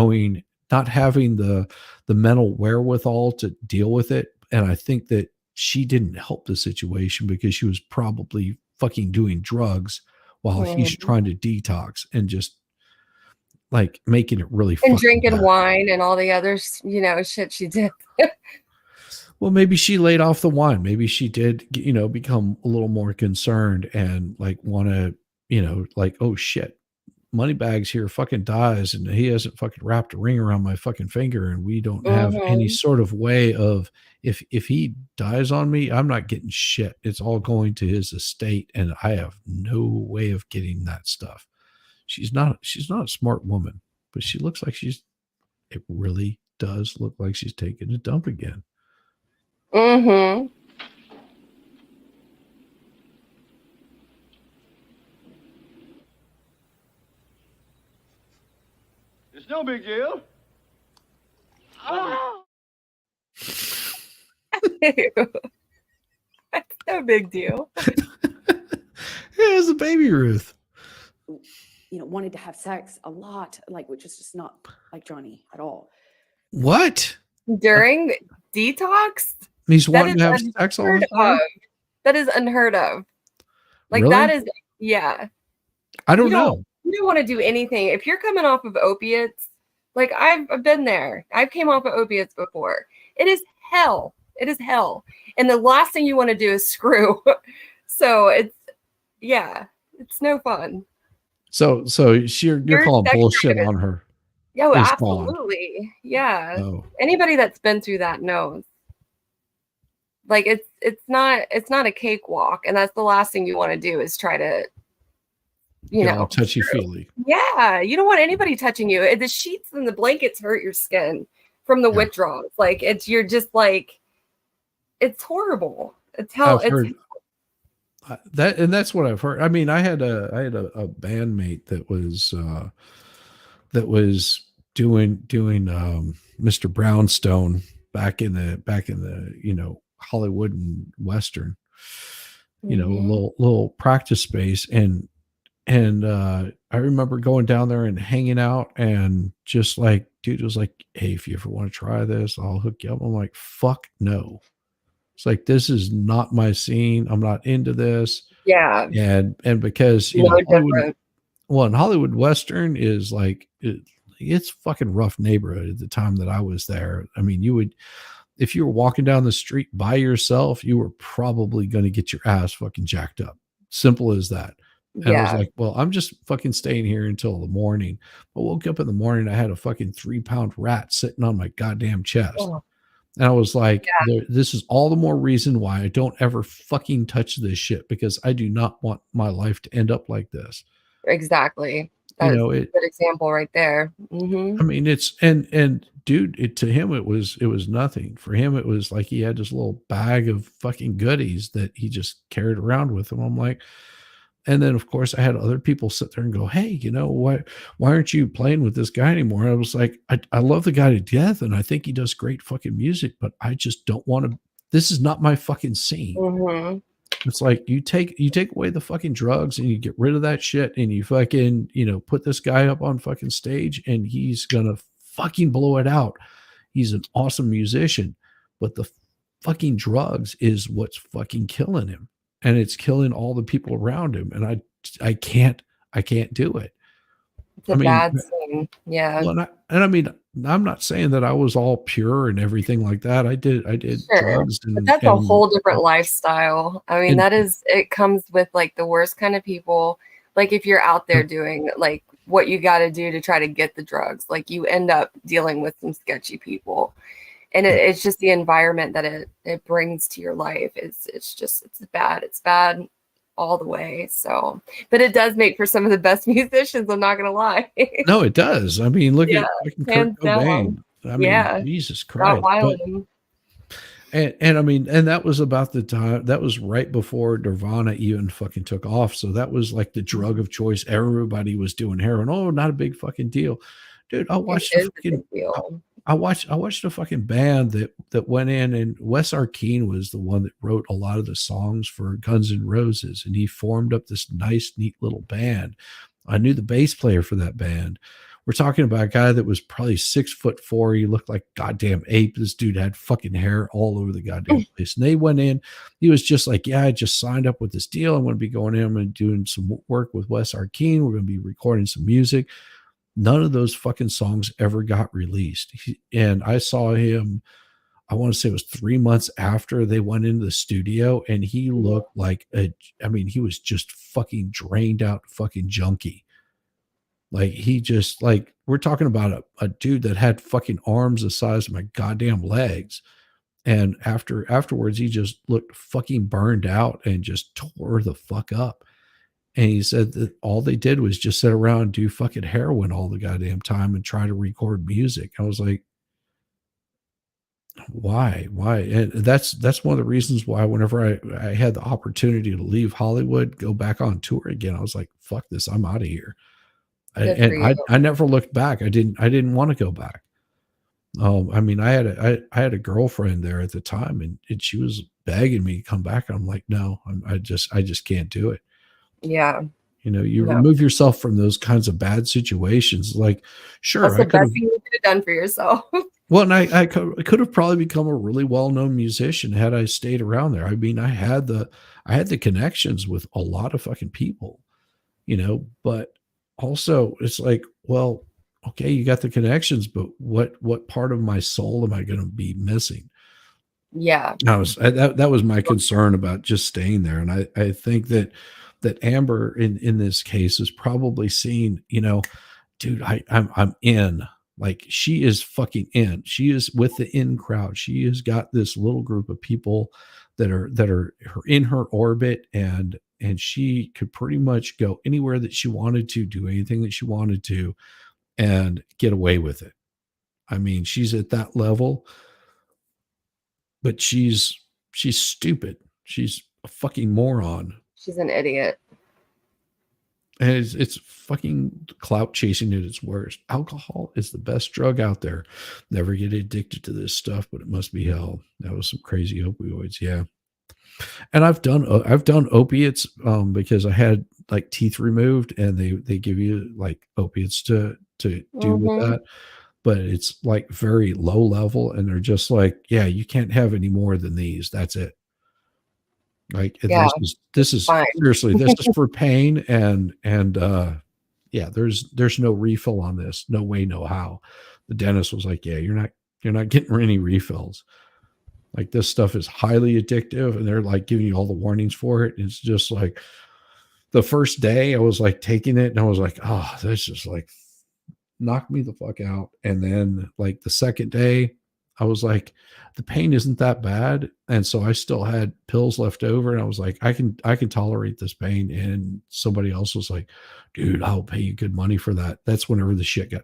having the mental wherewithal to deal with it. And I think that she didn't help the situation because she was probably fucking doing drugs while he's trying to detox, and just like making it really and fucking drinking bad. wine and all the other shit she did. Well, maybe she laid off the wine. Maybe she did, become a little more concerned and like want to, like, oh shit, Moneybags here fucking dies, and he hasn't fucking wrapped a ring around my fucking finger, and we don't have any sort of way of, if he dies on me, I'm not getting shit. It's all going to his estate, and I have no way of getting that stuff. She's not a smart woman, but she looks like it really does look like she's taking a dump again. Mm-hmm. It's no big deal. Oh. That's no big deal. It's a baby Ruth. Wanted to have sex a lot, like, which is just not like Johnny at all. What? During detox? He's wanting to have sex all the time? That is unheard of. Like, really? that is, yeah. I don't know. You don't want to do anything. If you're coming off of opiates, like I've been there. I've came off of opiates before. It is hell. It is hell. And the last thing you want to do is screw. So it's no fun. So you're calling bullshit on her. Yeah, absolutely. Yeah. Oh. Anybody that's been through that knows. Like, it's not a cakewalk, and that's the last thing you want to do is try to, touchy feely. Yeah, you don't want anybody touching you. The sheets and the blankets hurt your skin from the withdrawals. Like, you're just like, it's horrible. It's hell. Heard that, and that's what I've heard. I mean, I had a bandmate that was doing Mr. Brownstone back in the Hollywood and Western, a little practice space, and I remember going down there and hanging out, and just like, dude was like, hey, if you ever want to try this, I'll hook you up. I'm like, fuck no. It's like, this is not my scene. I'm not into this. Yeah. And because Hollywood Western is like, it's fucking rough neighborhood at the time that I was there. I mean, if you were walking down the street by yourself, you were probably going to get your ass fucking jacked up. Simple as that. And I was like, well, I'm just fucking staying here until the morning. I woke up in the morning, I had a fucking 3-pound rat sitting on my goddamn chest. Oh. And I was like, this is all the more reason why I don't ever fucking touch this shit, because I do not want my life to end up like this. Exactly. That's a good example right there. Mm-hmm. I mean, it's, and dude, to him, it was nothing. For him, it was like he had this little bag of fucking goodies that he just carried around with him. I'm like, And then of course I had other people sit there and go, hey, you know what? Why aren't you playing with this guy anymore? And I was like, I love the guy to death, and I think he does great fucking music, but I just don't want to. This is not my fucking scene. Mm-hmm. It's like you take away the fucking drugs and you get rid of that shit and you fucking, you know, put this guy up on fucking stage and he's gonna fucking blow it out. He's an awesome musician, but the fucking drugs is what's fucking killing him, and it's killing all the people around him. And I can't do it. It's a I mean, bad scene. Yeah. well, I mean, I'm not saying that I was all pure and everything like that. I did Sure. drugs, But and that's a whole different lifestyle. I mean, and it comes with like the worst kind of people. Like if you're out there doing like what you got to do to try to get the drugs, like you end up dealing with some sketchy people. And it's just the environment that it brings to your life. It's bad. It's bad all the way. So, but it does make for some of the best musicians. I'm not going to lie. no, it does. I mean, look at fucking Kurt hands down. Cobain. I mean, Jesus Scott Christ. But, Weiland. and I mean, and that was about the time, that was right before Nirvana even fucking took off. So that was like the drug of choice. Everybody was doing heroin. Oh, not a big fucking deal. Dude, I watched I watched a fucking band that went in, and Wes Arkeen was the one that wrote a lot of the songs for Guns N' Roses, and he formed up this nice, neat little band. I knew the bass player for that band. We're talking about a guy that was probably 6'4". He looked like goddamn ape. This dude had fucking hair all over the goddamn place. And they went in. He was just like, yeah, I just signed up with this deal. I'm going to be going in and doing some work with Wes Arkeen. We're going to be recording some music. None of those fucking songs ever got released. And I saw him, I want to say it was 3 months after they went into the studio, and he looked like he was just fucking drained out fucking junkie. Like he just, like, we're talking about a dude that had fucking arms the size of my goddamn legs. And afterwards, he just looked fucking burned out and just tore the fuck up. And he said that all they did was just sit around and do fucking heroin all the goddamn time and try to record music. I was like, why? And that's one of the reasons why whenever I had the opportunity to leave Hollywood, go back on tour again, I was like, fuck this, I'm out of here. I never looked back. I didn't want to go back. I mean, I had a girlfriend there at the time, and she was begging me to come back. I'm like, no, I just can't do it. Yeah. You know, you remove yourself from those kinds of bad situations. Like, sure, that's the best thing you could have done for yourself. Well, and I could have probably become a really well-known musician had I stayed around there. I mean, I had the connections with a lot of fucking people, you know, but also it's like, well, okay, you got the connections, but what part of my soul am I going to be missing? Yeah. That was my concern about just staying there. And I think that Amber in this case is probably seeing, you know, dude, I'm in. Like, she is fucking in. She is with the in crowd. She has got this little group of people that are in her orbit, and she could pretty much go anywhere that she wanted to, do anything that she wanted to, and get away with it. I mean, she's at that level, but she's stupid. She's a fucking moron. She's an idiot. And it's fucking clout chasing at its worst. Alcohol is the best drug out there. Never get addicted to this stuff, but it must be hell. That was some crazy opioids. Yeah. And I've done opiates because I had like teeth removed, and they give you like opiates to do with that. But it's like very low level, and they're just like, yeah, you can't have any more than these. That's it. Like, this is seriously, this is for pain, and yeah, there's no refill on this. No way, no how. The dentist was like, yeah, you're not getting any refills. Like, this stuff is highly addictive, and they're like giving you all the warnings for it. And it's just like, the first day I was like taking it, and I was like, oh, this just like knocked me the fuck out. And then like the second day, I was like, the pain isn't that bad. And so I still had pills left over, and I was like, I can tolerate this pain. And somebody else was like, dude, I'll pay you good money for that. That's whenever the shit got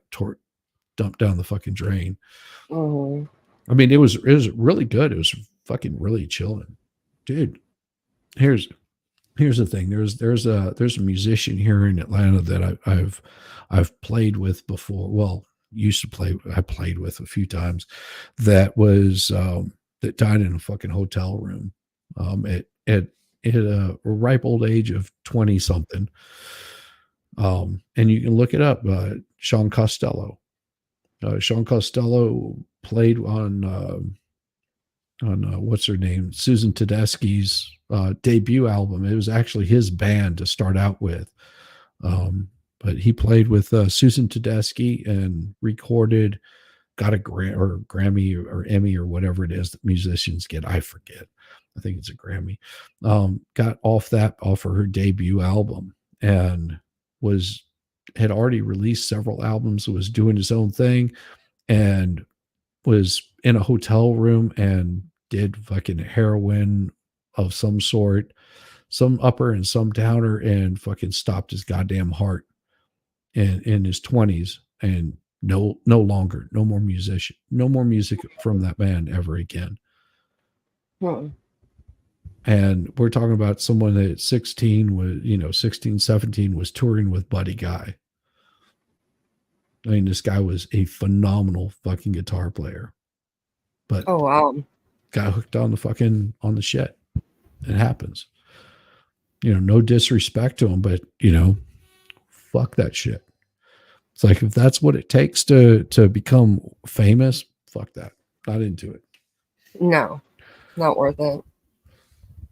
dumped down the fucking drain. I mean, it was really good. It was fucking really chilling. Dude, here's here's the thing. There's a musician here in Atlanta that I've played with before. Well, used to play. I played with a few times. That was that died in a fucking hotel room. At a ripe old age of 20 something. And you can look it up. Sean Costello. Sean Costello played on what's her name, Susan Tedeschi's debut album. It was actually his band to start out with, but he played with Susan Tedeschi and recorded, got a Grammy or Emmy or whatever it is that musicians get. I forget. I think it's a Grammy. Got off of her debut album and had already released several albums, was doing his own thing, and was in a hotel room and did fucking heroin of some sort, some upper and some downer, and fucking stopped his goddamn heart in his 20s. And no more music from that band ever again. And we're talking about someone that at 16 was, 16, 17 was touring with Buddy Guy. I mean, this guy was a phenomenal fucking guitar player, but Oh wow, got hooked on the shit. It happens. No disrespect to him, but fuck that shit. It's like, if that's what it takes to become famous, fuck that. Not into it. no, not worth it.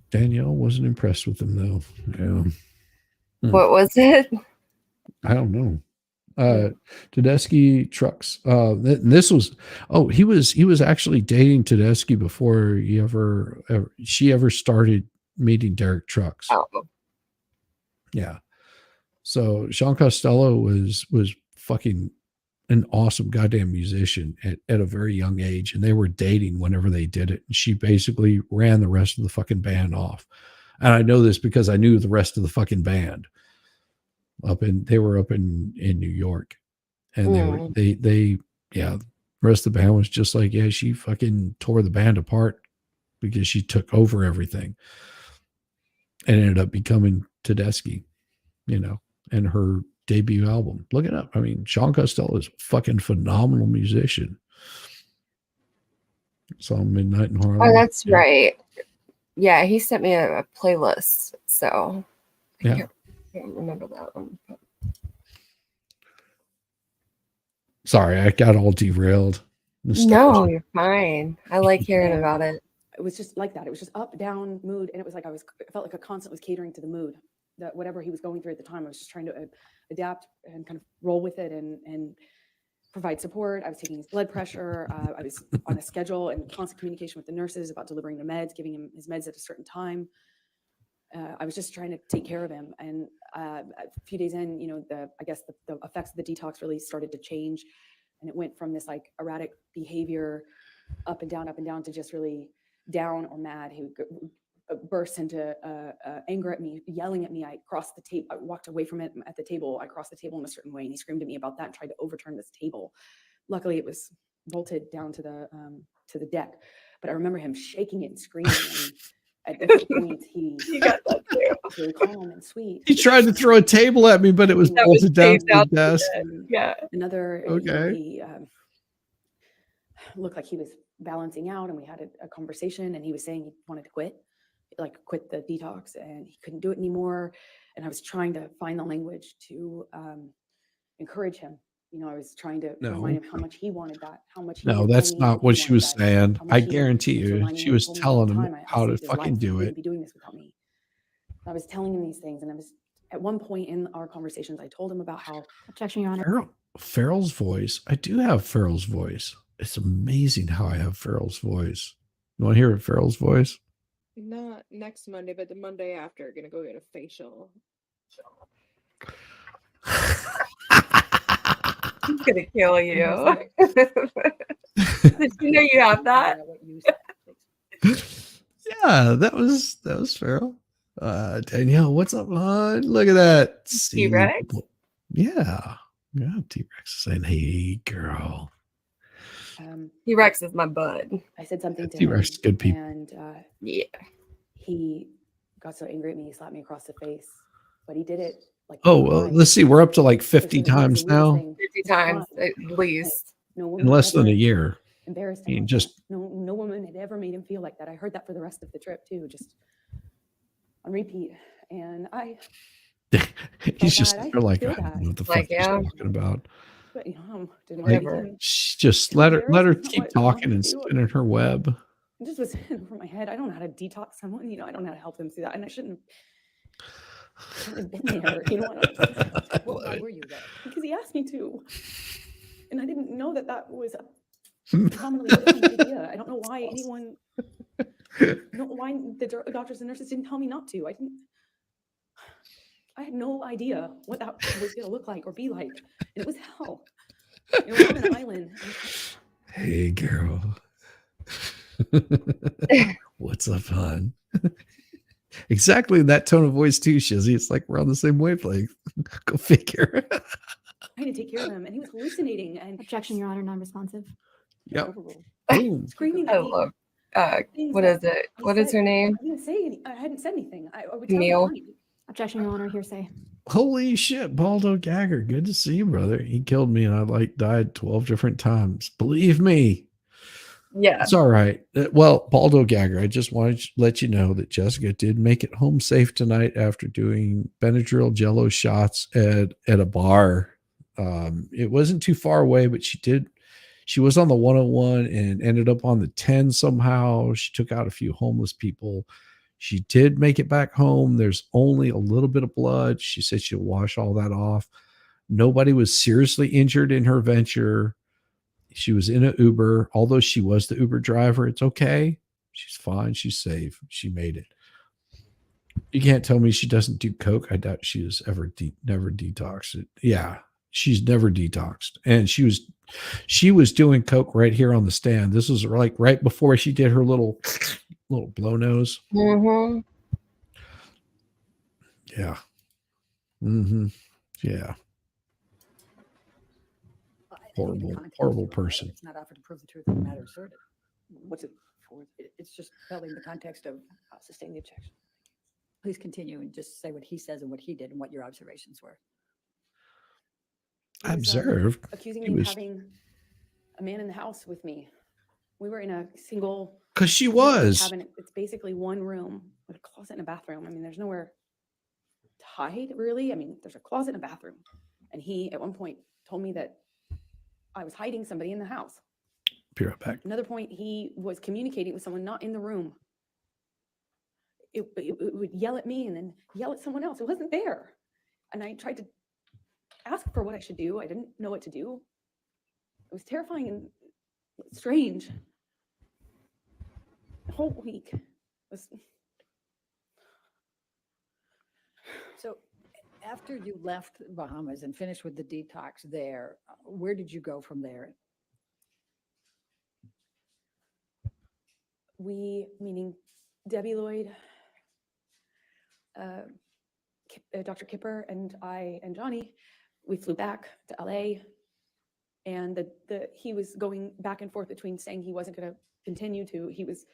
Danielle wasn't impressed with him though. Yeah. What was it? I don't know. Tedeschi Trucks. This was, he was actually dating Tedeschi before she ever started meeting Derek Trucks. Oh. Yeah. So Sean Costello was fucking an awesome goddamn musician at a very young age, and they were dating whenever they did it. And she basically ran the rest of the fucking band off. And I know this because I knew the rest of the fucking band. They were up in New York, and the rest of the band was just like, yeah, she fucking tore the band apart because she took over everything and ended up becoming Tedeschi, and her debut album. Look it up. I mean, Sean Costello is a fucking phenomenal musician. So Midnight in Harlem. Oh, that's right. Yeah, he sent me a playlist, so I can't remember that one. Sorry, I got all derailed. No, you're fine. I like hearing about it. It was just like that. It was just up, down, mood. And it was like, it felt like a constant was catering to the mood, that whatever he was going through at the time. I was just trying to adapt and kind of roll with it and provide support. I was taking his blood pressure. I was on a schedule and constant communication with the nurses about delivering the meds, giving him his meds at a certain time. I was just trying to take care of him. And a few days in, the effects of the detox really started to change. And it went from this like erratic behavior up and down to just really down or mad. He would burst into anger at me, yelling at me. I crossed the table. I walked away from it at the table. I crossed the table in a certain way, and he screamed at me about that and tried to overturn this table. Luckily, it was bolted down to the deck. But I remember him shaking it and screaming. And at different points, he got that too. Really calm and sweet. He tried to throw a table at me, but it was bolted down to the desk. Yeah. Another. Okay. He looked like he was balancing out, and we had a conversation, and he was saying he wanted to quit the detox, and he couldn't do it anymore. And I was trying to find the language to encourage him. I was trying to remind him how much he wanted that, how much. No, that's not what she was saying. I guarantee you, she was telling him how to fucking do it. Be doing this without me. I was telling him these things, and I was at one point in our conversations, I told him about how objection, Your Honor. Farrell's voice. I do have Farrell's voice. It's amazing how I have Farrell's voice. You want to hear Farrell's voice? Not next Monday, but the Monday after. Gonna go get a facial. He's gonna kill you. Did you know you have that? Yeah, that was Farrell. Danielle, what's up, hon? Look at that. T-Rex? Yeah. T-Rex saying, hey, girl. T-Rex is my bud. I said something to T-Rex him. is good people. And yeah, he got so angry at me, he slapped me across the face. But he did it like Oh, 3 well, times. let's see. We're up to like Which 50 to me was the times weirdest now thing. 50 It's fine. times at least. No woman in less had than a ever year. embarrassed I him mean, like just that. No woman had ever made him feel like that. I heard that for the rest of the trip too, just on repeat. And I he's just bad. I they're like, feel I don't bad. know what the Like, fuck she's yeah. talking about. But didn't want to Like, be him. just let her embarrassed. It's not keep what I wanted talking to and do. spinning her web. It just was over my head. I don't know how to detox someone. I don't know how to help them through that. And I shouldn't have been there. Well, why were you there? Because he asked me to. And I didn't know that that was a commonly done idea. I don't know why anyone, why the doctors and nurses didn't tell me not to. I had no idea what that was going to look like or be like. And it was hell. We're on an island. Hey, girl. What's up, hon? Exactly that tone of voice too, Shizzy. It's like we're on the same wavelength. Go figure. Trying to take care of him, and he was hallucinating and Objection, Your Honor, non-responsive. Yep. Boom. screaming I at me. love. Things What that is it? I What is said- her name? I didn't say any, I hadn't said anything. I would tell Neil. the time. Objection, Your Honor, hearsay. Holy shit, Baldo Gagger. Good to see you, brother. He killed me and I died 12 different times. Believe me. Yeah. It's all right. Well, Baldo Gagger, I just wanted to let you know that Jessica did make it home safe tonight after doing Benadryl Jello shots at a bar. It wasn't too far away, but she was on the 101 and ended up on the 10 somehow. She took out a few homeless people. She did make it back home. There's only a little bit of blood. She said she'll wash all that off. Nobody was seriously injured in her venture. She was in an Uber. Although she was the Uber driver, it's okay. She's fine. She's safe. She made it. You can't tell me she doesn't do coke. I doubt she has ever never detoxed it. Yeah, she's never detoxed. And she was doing coke right here on the stand. This was like right before she did her little blow nose. Mm-hmm. Yeah. Mm-hmm. Yeah. Horrible person. It's not offered to prove the truth of the matter asserted. What's it for? It's just telling the context of Sustain the objection. please continue and just say what he says and what he did and what your observations were. He was, Observed. accusing He me of was- having a man in the house with me. We were in a single. 'Cause she little was. cabinet. It's basically one room with a closet and a bathroom. I mean, there's nowhere to hide, really. I mean, there's a closet and a bathroom. And he, at one point, told me that I was hiding somebody in the house. Be right back. Another point, he was communicating with someone not in the room. It would yell at me and then yell at someone else who wasn't there. And I tried to ask for what I should do. I didn't know what to do. It was terrifying and strange. The whole week was. So after you left Bahamas and finished with the detox there, where did you go from there? We, meaning Debbie Lloyd, Dr. Kipper, and I and Johnny, we flew back to LA. And he was going back and forth between saying he wasn't going to continue to, he was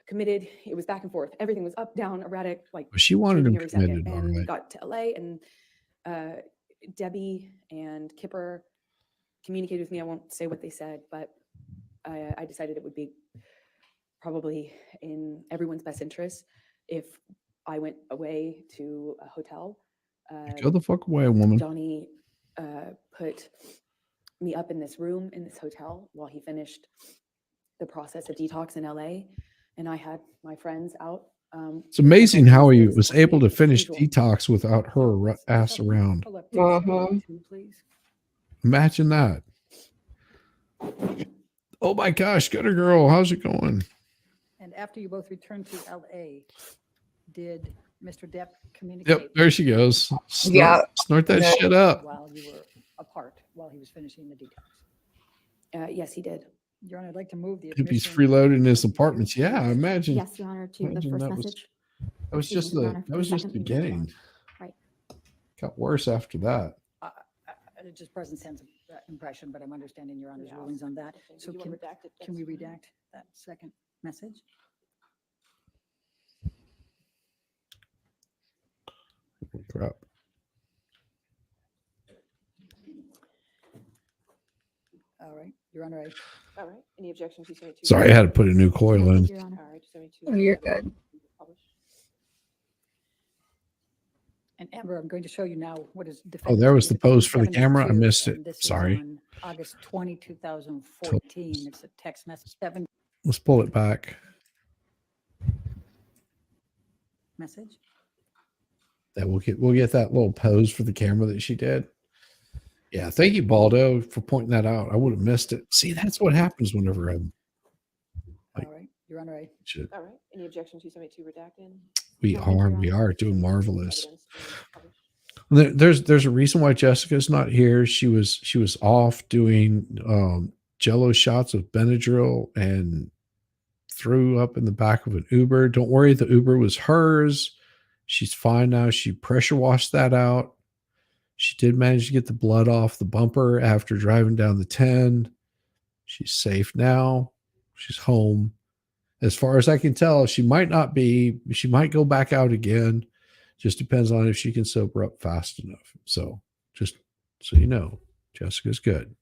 committed. It was back and forth. Everything was up, down, erratic, like She wanted changing him every second. committed, all And we right. got to LA, and Debbie and Kipper communicated with me. I won't say what they said, but I decided it would be probably in everyone's best interest if I went away to a hotel. Go the fuck away, woman. Johnny put me up in this room in this hotel while he finished the process of detox in LA, and I had my friends out. It's amazing how he was I able to mean, finish usual. detox without her ass around. Pull up Mhm. two, please. Imagine that. Oh my gosh, good girl. How's it going? And after you both returned to LA, did Mr. Depp communicate? Yep, there she goes. Snort, Yeah. snort that Yeah. shit up. While you were apart, while he was finishing the detox. Yes, he did. Your Honor, I'd like to move the If he's admission. freeloading in his apartments, yeah, I imagine. Yes, Your Honor, to the Imagine first that was- message. That was Excuse just me, Your the Honor, that was just the second message. beginning. Right. Got worse after that. Just present sense of impression, but I'm understanding Your Honor's Yeah, rulings on that. Did So you want can redacted? we That's fine. redact that second message? Crap. All right, Your Honor, All right, any objections? 272. Sorry, I had to put a new coil in. Your Honor. All right, 272. Oh, you're good. Publish. and Amber, I'm going to show you now what is. Oh, there was the Exhibit pose for the camera. I 72, missed it. and this is Sorry. on August 20, 2014. It's a text message, 7 Let's pull it back. message. That we'll get that little pose for the camera that she did. Yeah, thank you, Baldo, for pointing that out. I would have missed it. See, that's what happens whenever I'm All right, Your Honor, shit. All right, any objection? 272 redacted. We No, thank you, are Your Honor. doing marvelous. Evidence to publish. There's a reason why Jessica's not here. She was off doing Jello shots of Benadryl and threw up in the back of an Uber. Don't worry, the Uber was hers. She's fine now. She pressure washed that out. She did manage to get the blood off the bumper after driving down the 10. She's safe now. She's home. As far as I can tell, she might not be. She might go back out again. Just depends on if she can sober up fast enough. So just so you know, Jessica's good.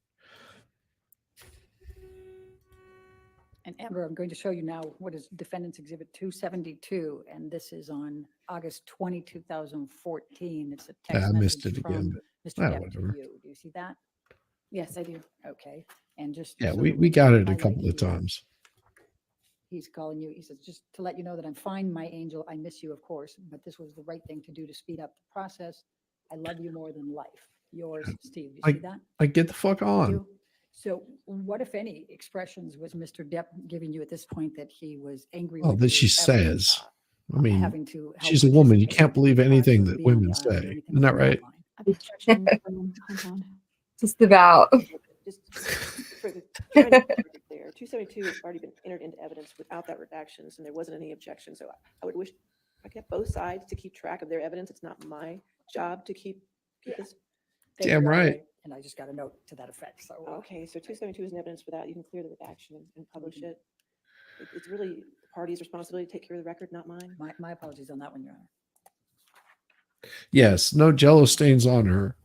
and Amber, I'm going to show you now what is Defendant's Exhibit 272, and this is on August 20, 2014. It's a text I missed message it again, from but Mr. Depp to whatever. you. Do you see that? Yes, I do. Okay, and just. Yeah, so we that got it a highlight couple of you, times. He's calling you. He says, just to let you know that I'm fine, my angel. I miss you, of course, but this was the right thing to do to speed up the process. I love you more than life. Yours, Steve. Do you see that? Like, get the fuck on. Do. So what, if any, expressions was Mr. Depp giving you at this point that he was angry Oh, with that you, she ever, says. I mean, having to help she's a woman. You participate can't believe in the anything process that beyond women the island or say. anything Isn't that along right? line? Obstruction from compound. Just about. Just for the trying to make it clear, 272 has already been entered into evidence without that redactions, and there wasn't any objection. So I would wish I kept both sides to keep track of their evidence. It's not my job to keep this. Thank Damn you, right. And I just got a note to that effect. So Okay, so 272 is an evidence for that. You can clear the redaction and publish it. It's really the party's responsibility to take care of the record, not mine. my apologies on that one, Your Honor. Yes, no Jello stains on her.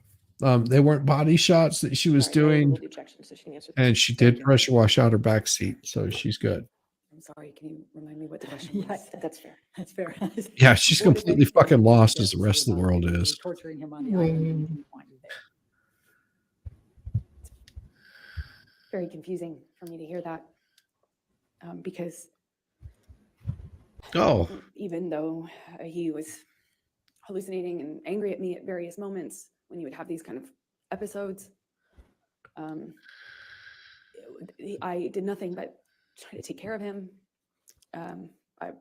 They weren't body shots that she was All right, I doing, overruled the objection, so she can answer. and she Thank did you. pressure wash out her back seat, so she's good. I'm sorry. Can you remind me what the question was? Yes, That's fair. that's fair. Yeah, she's What, if completely anything, fucking did Mr. lost Depp as the say rest of the about world you is. torturing him on the island? And he didn't want you there. Very confusing for me to hear that, because Oh, even though he was hallucinating and angry at me at various moments when you would have these kind of episodes, I did nothing but try to take care of him. by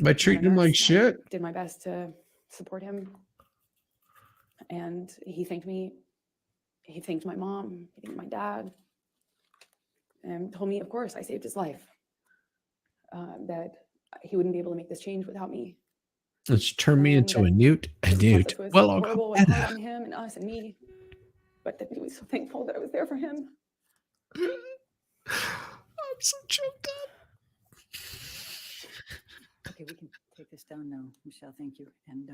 I'm treating a him like nurse. I shit. did my best to support him, and he thanked me. He thanked my mom. He thanked my dad, and told me, of course, I saved his life. That he wouldn't be able to make this change without me. It's turned me And into a that newt. A this newt. process was Well, I'll horrible go and hard better. on him and us and me, but that he was so thankful that I was there for him. I'm so choked up. Okay, we can take this down now, Michelle. Thank you. And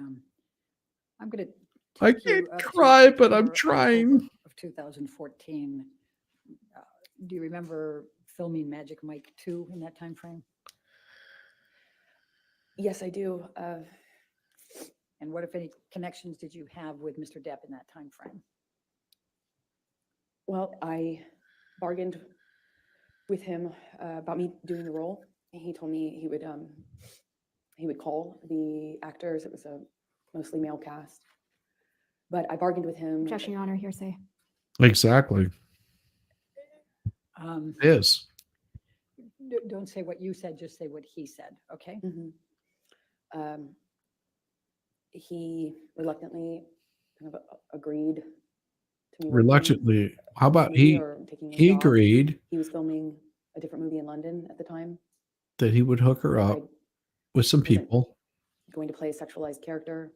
I'm going to. I can't cry, but I'm trying. Of 2014. Do you remember filming Magic Mike 2 in that time frame? Yes, I do. And what, if any, connections did you have with Mr. Depp in that time frame? Well, I bargained with him about me doing the role. He told me he would call the actors. It was a mostly male cast, but I bargained with him. Objection, Your Honor, hearsay. Exactly. Is. Don't say what you said, just say what he said, okay? He reluctantly kind of agreed to me. Reluctantly. How about he He agreed He was filming a different movie in London at the time. that he would hook her up with some people. Going to play a sexualized character.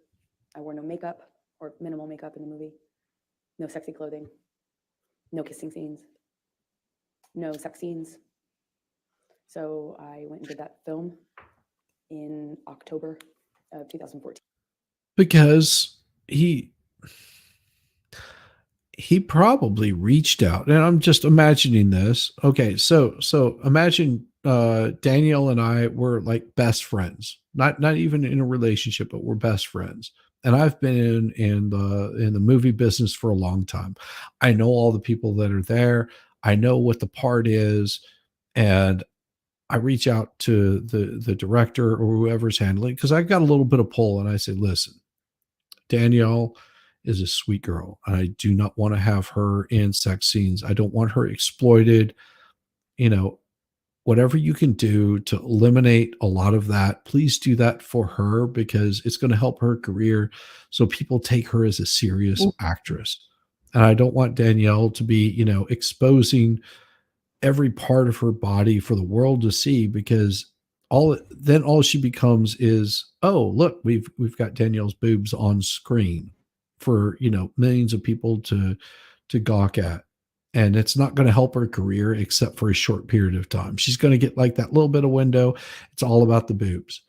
I wore no makeup or minimal makeup in the movie. No sexy clothing. No kissing scenes. No sex scenes. So I went and did that film in October of 2014. Because he probably reached out, and I'm just imagining this. Okay, so imagine Danielle and I were like best friends, not even in a relationship, but we're best friends. And I've been in the movie business for a long time. I know all the people that are there. I know what the part is, and I reach out to the director or whoever's handling, because I got a little bit of pull, and I say, listen, Danielle is a sweet girl. I do not want to have her in sex scenes. I don't want her exploited. You know, whatever you can do to eliminate a lot of that, please do that for her, because it's going to help her career. So people take her as a serious actress. And I don't want Danielle to be, exposing every part of her body for the world to see, because all she becomes is, oh, look, we've got Danielle's boobs on screen for millions of people to gawk at. And it's not going to help her career except for a short period of time. She's going to get like that little bit of window. It's all about the boobs.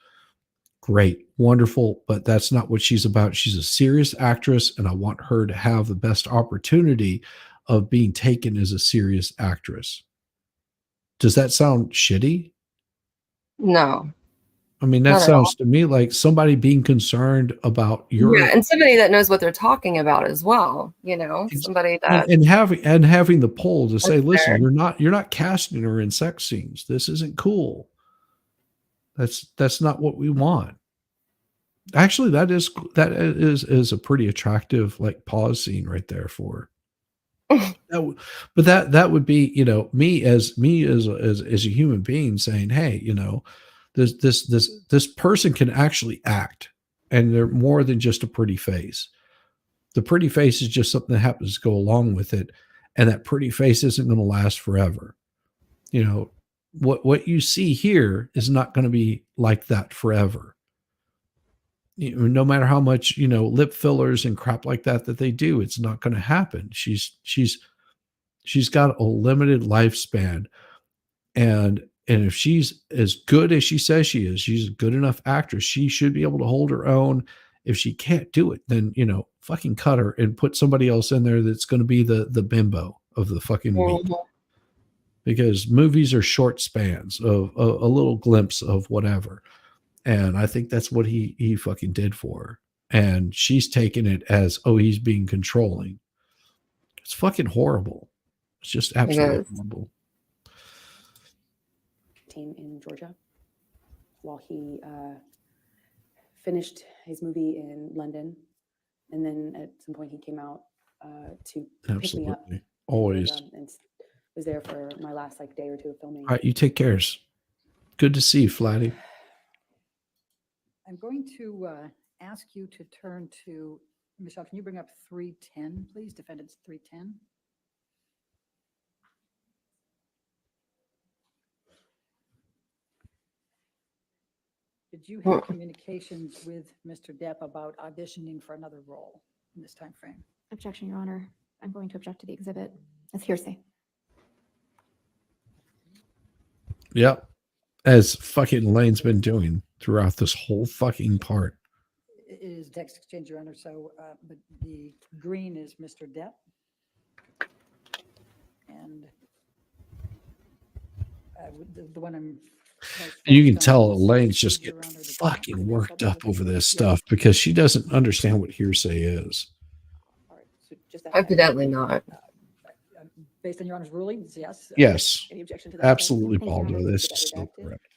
Great, wonderful, but that's not what she's about. She's a serious actress, and I want her to have the best opportunity of being taken as a serious actress. Does that sound shitty? No. I mean, that Not at all. sounds to me like somebody being concerned about your Yeah, and somebody that knows what they're talking about as well, somebody that and having the pull to say, listen, there. you're not casting her in sex scenes. This isn't cool. That's not what we want. Actually, that is a pretty attractive like pause scene right there for but that would be me as a human being saying, hey, this person can actually act, and they're more than just a pretty face. The pretty face is just something that happens to go along with it, and that pretty face isn't going to last forever. What you see here is not going to be like that forever. No matter how much lip fillers and crap like that they do, it's not going to happen. She's got a limited lifespan, and if she's as good as she says she is, she's a good enough actress. She should be able to hold her own. If she can't do it, then fucking cut her and put somebody else in there that's going to be the bimbo of the fucking week. Because movies are short spans of a little glimpse of whatever, and I think that's what he fucking did for her. And she's taken it as, oh, he's being controlling. It's fucking horrible. It's just absolutely horrible. Team in Georgia while he finished his movie in London, and then at some point he came out to pick me up. Always. And was there for my last day or two of filming. All right, you take care. Good to see you, Flatty. I'm going to ask you to turn to Michelle. Can you bring up 310, please? Defendants 310. Did you have communications with Mr. Depp about auditioning for another role in this time frame? Objection, Your Honor. I'm going to object to the exhibit as hearsay. Yep. As fucking Elaine's been doing throughout this whole fucking part. It is text exchange, Your Honor. So, but the green is Mr. Depp. And the one I'm... You can tell Elaine's just getting fucking worked up over this stuff because she doesn't understand what hearsay is. Evidently not. Based on Your Honor's rulings, yes. Yes. Any objection to that? Absolutely, Baldo. This is so correct.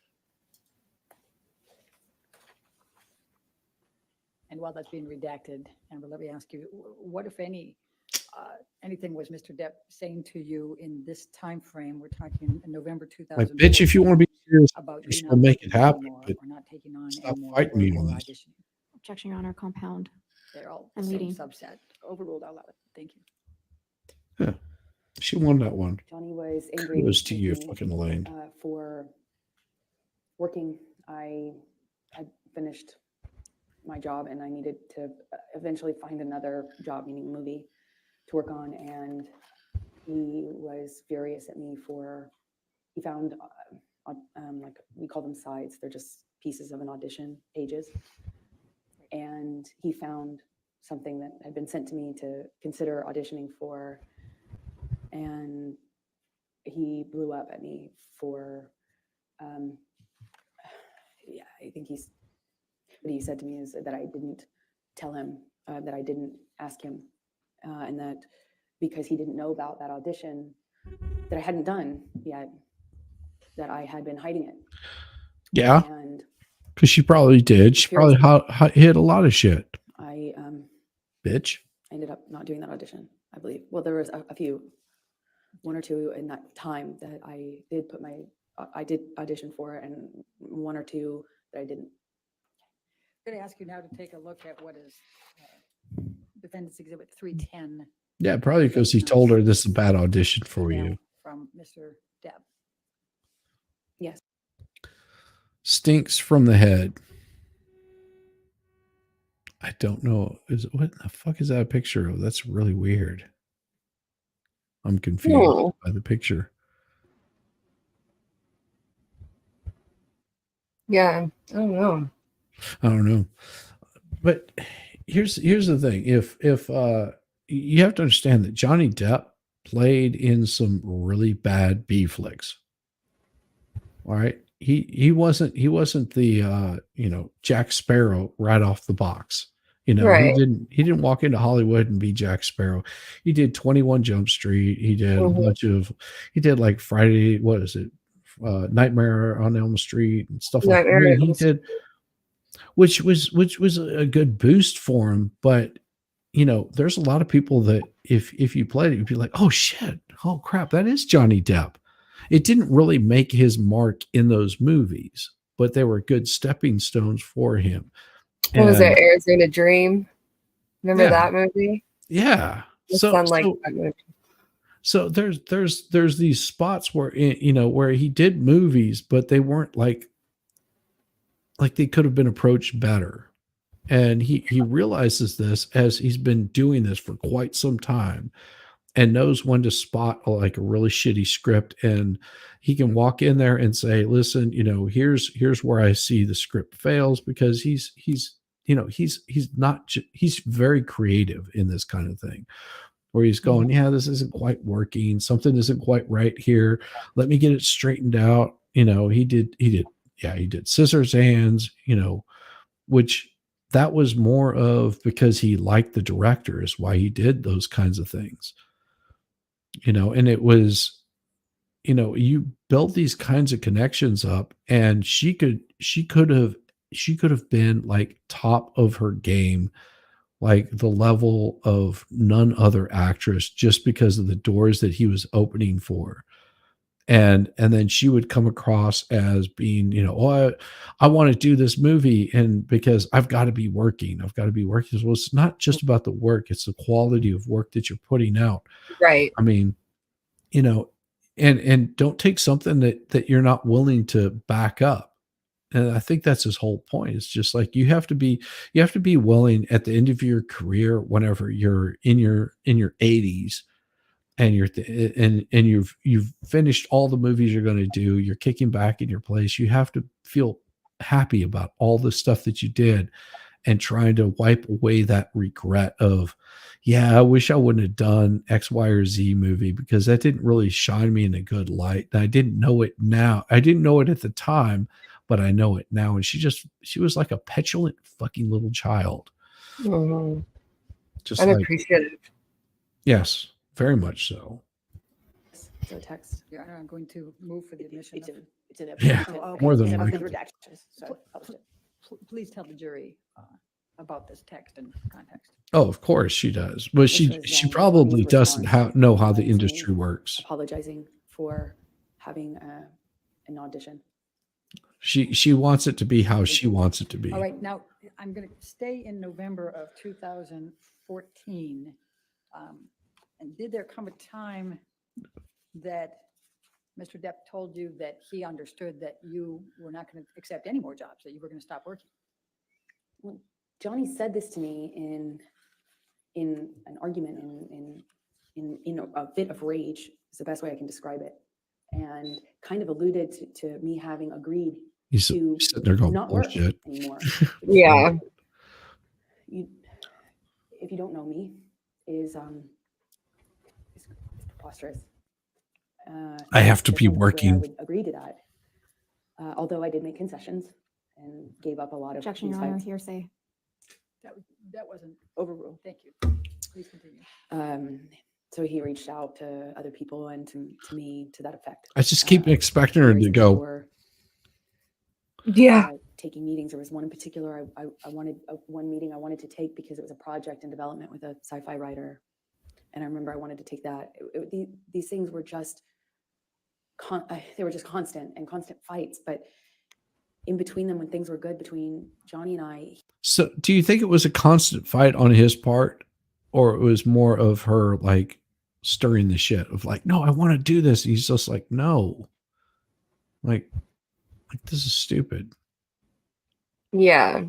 And while that's being redacted, Amber, let me ask you, what, if anything was Mr. Depp saying to you in this time frame? We're talking in November 2000. Like, bitch, if you want to be serious, about we'll make it happen. But or not taking on stop anymore fighting me on or this. auditioning. Objection, Your Honor. Compound. They're all I'm the same leading. subset. Overruled, I'll allow it. Thank you. Yeah. She won that one. Johnny was angry. Kudos to you, with me, fucking Elaine. For working. I finished my job and I needed to eventually find another job, meaning movie, to work on. And he was furious at me he found like we call them sides. They're just pieces of an audition, pages. and he found something that had been sent to me to consider auditioning for, and he blew up at me for, yeah, I think what he said to me is that I didn't tell him, that I didn't ask him, and that because he didn't know about that audition that I hadn't done yet, that I had been hiding it. Yeah, And because she probably did. She probably hit a lot of shit. I Bitch. ended up not doing that audition, I believe. Well, there was a few, one or two in that time that I did I did audition for, and one or two that I didn't. I'm going to ask you now to take a look at what is Defendant's Exhibit 310. Yeah, probably because he told her this is a bad audition for email you. From Mr. Depp. Yes. Stinks from the head. I don't know. What the fuck is that a picture of? That's really weird. I'm confused by the picture. Yeah, I don't know. I don't know. But here's the thing. If you have to understand that Johnny Depp played in some really bad B flicks. All right. He wasn't the Jack Sparrow right off the box. Right. He didn't walk into Hollywood and be Jack Sparrow. He did 21 Jump Street. He did he did like Friday, what is it? Nightmare on Elm Street and stuff like that. I mean, he did, which was a good boost for him. But there's a lot of people that if you played it, you'd be like, oh shit, oh crap, that is Johnny Depp. It didn't really make his mark in those movies, but they were good stepping stones for him. What was it, Arizona Dream? Remember that movie? Yeah. So there's these spots where where he did movies, but they weren't like they could have been approached better. And he realizes this as he's been doing this for quite some time, and knows when to spot like a really shitty script, and he can walk in there and say, listen, here's where I see the script fails, because he's very creative in this kind of thing, where he's going, yeah, this isn't quite working. Something isn't quite right here. Let me get it straightened out. He did Scissors Hands, which that was more of because he liked the director is why he did those kinds of things. And it was, you build these kinds of connections up, and she could have been like top of her game, like the level of none other actress, just because of the doors that he was opening for. And then she would come across as being, I want to do this movie, and because I've got to be working. Well, it's not just about the work, it's the quality of work that you're putting out. Right. I mean, and don't take something that you're not willing to back up. And I think that's his whole point. It's just like you have to be willing at the end of your career, whenever you're in your 80s, and you've finished all the movies you're going to do, you're kicking back in your place. You have to feel happy about all the stuff that you did, and trying to wipe away that regret of, yeah, I wish I wouldn't have done X, Y, or Z movie, because that didn't really shine me in a good light. And I didn't know it now. I didn't know it at the time, but I know it now. And she was like a petulant fucking little child. Just unappreciative. Yes, very much so. So text. Yeah, I'm going to move for the admission. It's in Yeah, more than redactions. So I published it. Please tell the jury about this text and context. Oh, of course she does. But she probably doesn't know how the industry works. Apologizing for having an audition. She wants it to be how she wants it to be. All right, now I'm going to stay in November of 2014. And did there come a time that Mr. Depp told you that he understood that you were not going to accept any more jobs, that you were going to stop working? Well, Johnny said this to me in an argument, in a fit of rage is the best way I can describe it, and kind of alluded to me having agreed He's to sitting there going, not bullshit. work anymore. Yeah. if you don't know me, is preposterous. I have to there's be no way I working. would agree to that. Although I did make concessions and gave up a lot of Objection, these Your Honor, fights. hearsay. That wasn't Overruled. Thank you. Please continue. So he reached out to other people and to me to that effect. I just keep expecting her Various to go. before, Yeah. taking meetings. There was one in particular I wanted one meeting I wanted to take because it was a project in development with a sci-fi writer, and I remember I wanted to take that. These things were just they were just constant fights, but in between them, when things were good between Johnny and I. So do you think it was a constant fight on his part, or it was more of her like stirring the shit of like, no, I want to do this. He's just like, no, like this is stupid. Yeah.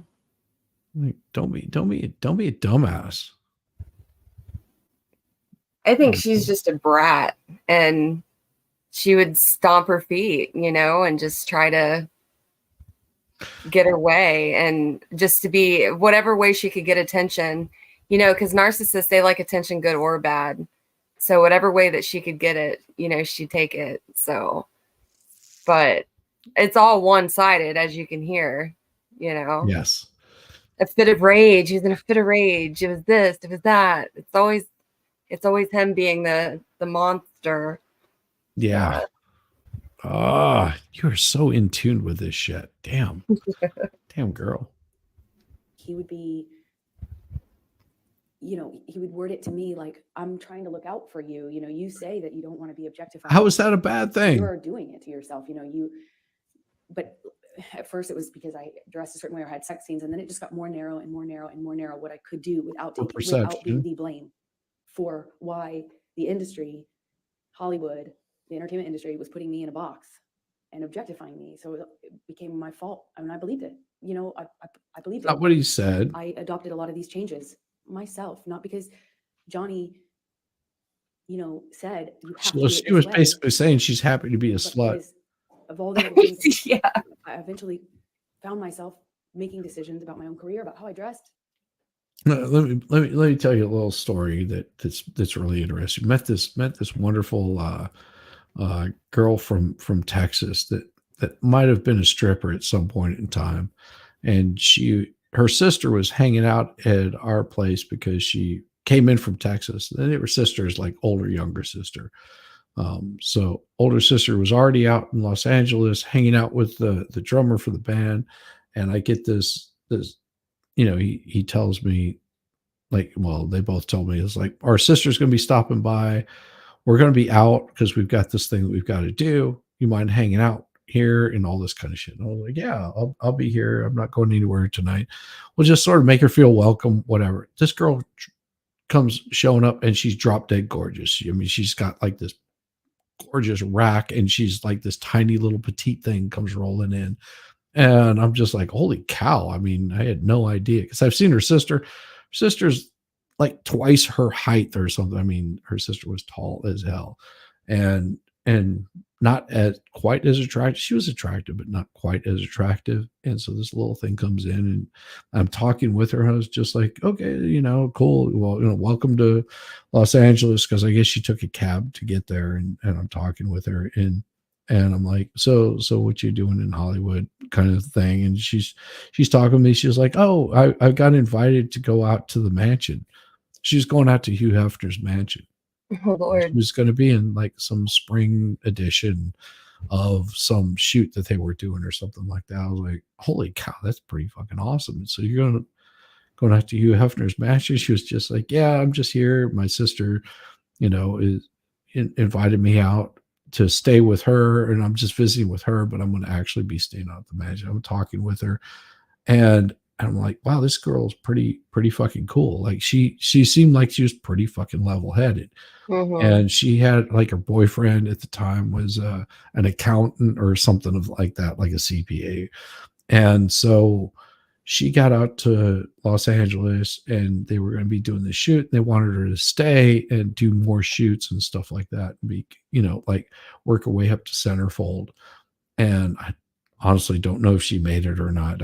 Like, don't be a dumbass. I think she's just a brat, and she would stomp her feet, and just try to get her way, and just to be whatever way she could get attention, because narcissists, they like attention, good or bad. So whatever way that she could get it, she'd take it. So, but it's all one-sided, as you can hear, Yes. A fit of rage. He's in a fit of rage. It was this, it was that. It's always him being the monster. Yeah. You are so in tune with this shit. Damn. Damn girl. He would be, he would word it to me like, I'm trying to look out for you. You say that you don't want to be objectified. How is that a bad thing? You're doing it to yourself. But at first it was because I dressed a certain way or had sex scenes, and then it just got more narrow and more narrow and more narrow what I could do without being the blame for why the industry, Hollywood, the entertainment industry was putting me in a box and objectifying me. So it became my fault. I mean, I believed it. I believed it. Not what he said. I adopted a lot of these changes myself, not because Johnny, said you have to do it She this was way, basically saying she's happy to be a but slut. because of all the other things, Yeah. I eventually found myself making decisions about my own career, about how I dressed. Let me tell you a little story that's really interesting. Met this wonderful girl from Texas that might have been a stripper at some point in time, and her sister was hanging out at our place because she came in from Texas. And they were sisters, like older, younger sister. So older sister was already out in Los Angeles hanging out with the drummer for the band, and I get this he tells me, like, well, they both told me, it's like, our sister's going to be stopping by. We're going to be out because we've got this thing that we've got to do. You mind hanging out here and all this kind of shit? And I was like, yeah, I'll be here. I'm not going anywhere tonight. We'll just sort of make her feel welcome, whatever. This girl comes showing up, and she's drop dead gorgeous. I mean, she's got like this gorgeous rack, and she's like this tiny little petite thing comes rolling in. And I'm just like, holy cow. I mean, I had no idea, because I've seen her sister. Her sister's like twice her height or something. I mean, her sister was tall as hell, and not as quite as attractive. She was attractive, but not quite as attractive. And so this little thing comes in, and I'm talking with her. I was just like, okay, cool. Well, welcome to Los Angeles, because I guess she took a cab to get there, and I'm talking with her, and I'm like, so what you doing in Hollywood, kind of thing. And she's talking to me. She's like, oh, I got invited to go out to the mansion. She's going out to Hugh Hefner's mansion. Oh, Lord. She was going to be in like some spring edition of some shoot that they were doing or something like that. I was like, holy cow, that's pretty fucking awesome. And so you're going out to Hugh Hefner's mansion. She was just like, yeah, I'm just here. My sister, is invited me out to stay with her, and I'm just visiting with her, but I'm going to actually be staying out at the mansion. I'm talking with her, and I'm like, wow, this girl's pretty fucking cool. Like she seemed like she was pretty fucking level-headed. Mm-hmm. And she had, like, her boyfriend at the time was an accountant or something like that, like a CPA. And so she got out to Los Angeles, and they were going to be doing the shoot. They wanted her to stay and do more shoots and stuff like that, and be, like, work her way up to centerfold. And I honestly don't know if she made it or not.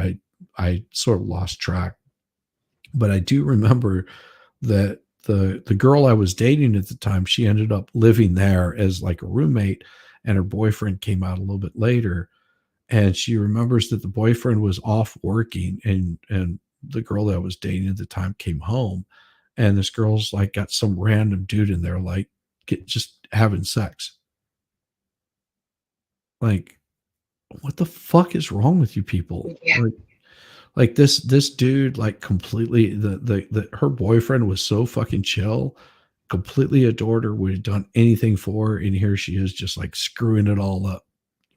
I sort of lost track. But I do remember that the girl I was dating at the time, she ended up living there as like a roommate, and her boyfriend came out a little bit later. And she remembers that the boyfriend was off working, and the girl that I was dating at the time came home, and this girl's like got some random dude in there, like just having sex. Like, what the fuck is wrong with you people? Yeah. Like this dude, like completely the her boyfriend was so fucking chill, completely adored her, would have done anything for her, and here she is just like screwing it all up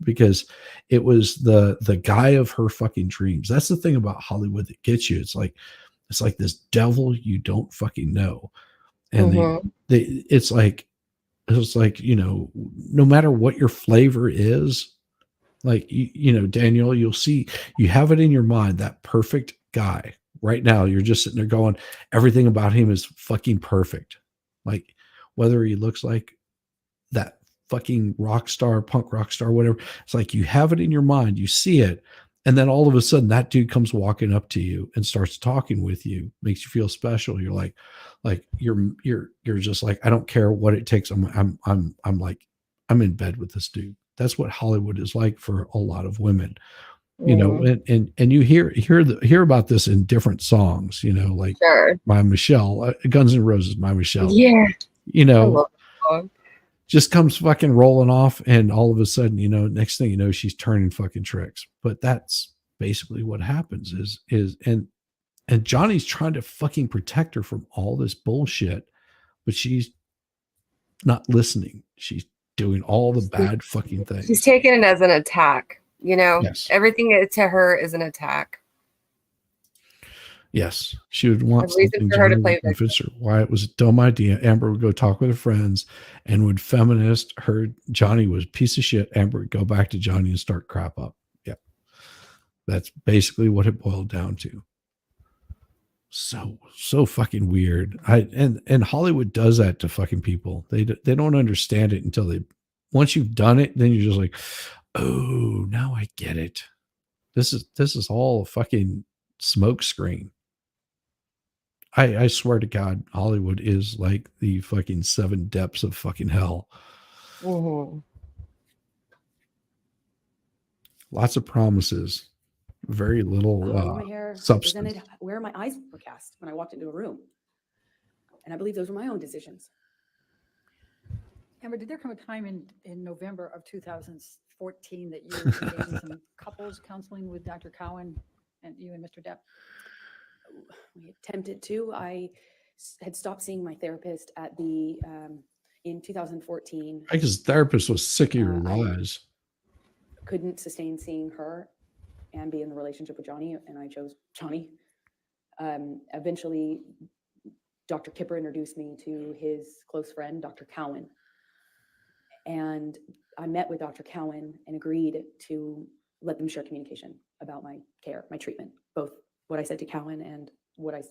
because it was the guy of her fucking dreams. That's the thing about Hollywood that gets you. It's like this devil you don't fucking know. And they it's like, no matter what your flavor is, like, Daniel, you'll see, you have it in your mind, that perfect guy right now. You're just sitting there going, everything about him is fucking perfect. Like, whether he looks like that fucking rock star, punk rock star, whatever. It's like you have it in your mind, you see it, and then all of a sudden that dude comes walking up to you and starts talking with you, makes you feel special. You're like you're just like, I don't care what it takes. I'm like, I'm in bed with this dude. That's what Hollywood is like for a lot of women. And you hear about this in different songs, like Sure. My Michelle, Guns N' Roses, My Michelle. Yeah. I love that song. Just comes fucking rolling off, and all of a sudden, next thing you know, she's turning fucking tricks. But that's basically what happens and Johnny's trying to fucking protect her from all this bullshit, but she's not listening. She's doing all the bad fucking things. She's taking it as an attack. Yes. Everything to her is an attack. Yes, she would want A reason something for her to Johnny play would convince her why it was a dumb idea. Amber would go talk with her friends and would feminist her. Johnny was a piece of shit. Amber would go back to Johnny and start crap up. Yeah, that's basically what it boiled down to. So fucking weird. And Hollywood does that to fucking people. They don't understand it until once you've done it, then you're just like, oh, now I get it. This is all a fucking smoke screen. I swear to God, Hollywood is like the fucking 7 depths of fucking hell. Lots of promises, very little my hair substance. represented where my eyes were cast when I walked into a room. And I believe those were my own decisions. Amber, did there come a time in November of 2014 that you were getting some couples counseling with Dr. Cowan and you and Mr. Depp? We attempted to. I had stopped seeing my therapist at the in 2014. Because the therapist was sick of your lies. Couldn't sustain seeing her and be in the relationship with Johnny, and I chose Johnny. Eventually, Dr. Kipper introduced me to his close friend, Dr. Cowan. And I met with Dr. Cowan and agreed to let them share communication about my care, my treatment, both what I said to Cowan and what I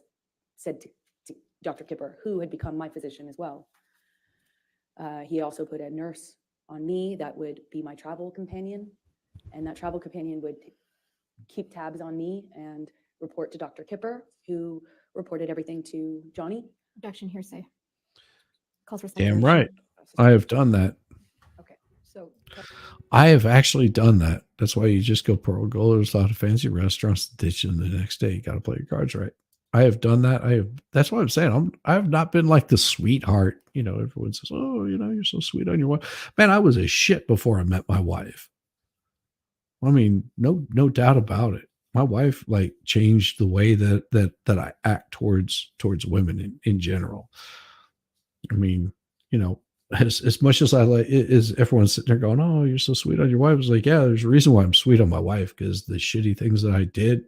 said to Dr. Kipper, who had become my physician as well. He also put a nurse on me that would be my travel companion, and that travel companion would keep tabs on me and report to Dr. Kipper, who reported everything to Johnny. Objection, hearsay. Calls for Damn speculation. right. I have done that. Okay, so I have actually done that. That's why you just go Pearl Golders, a lot of fancy restaurants, ditch in the next day. You got to play your cards right. I have done that. That's what I'm saying. I have not been like the sweetheart. Everyone says, oh, you're so sweet on your wife. Man, I was a shit before I met my wife. I mean, no doubt about it. My wife like changed the way that I act towards women in general. I mean, as much as I like, is everyone sitting there going, oh, you're so sweet on your wife. It's like, yeah, there's a reason why I'm sweet on my wife, because the shitty things that I did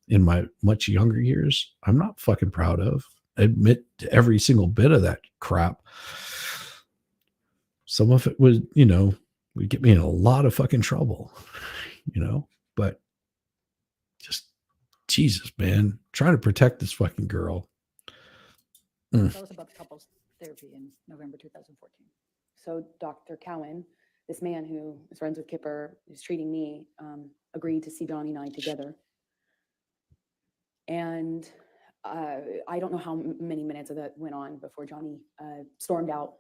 in my much younger years, I'm not fucking proud of. I admit to every single bit of that crap. Some of it would get me in a lot of fucking trouble, but just Jesus, man, trying to protect this fucking girl. tell us about the couples therapy in November 2014. So Dr. Cowan, this man who is friends with Kipper, who's treating me, agreed to see Johnny and I together. And I don't know how many minutes of that went on before Johnny stormed out,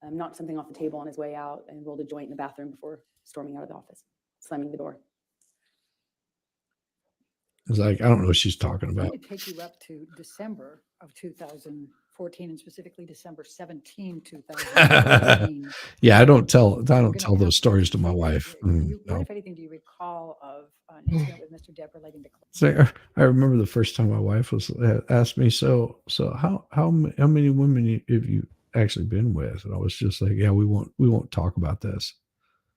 knocked something off the table on his way out, and rolled a joint in the bathroom before storming out of the office, slamming the door. It's like, I don't know what she's talking I'm about. going to take you up to December of 2014 and specifically December 17, 2014. Yeah, I don't tell gonna those ask stories to my you, wife. What, No. if anything, do you recall of an incident with Mr. Depp relating to? So I remember the first time my wife was asked me, so how many women have you actually been with? And I was just like, yeah, we won't talk about this.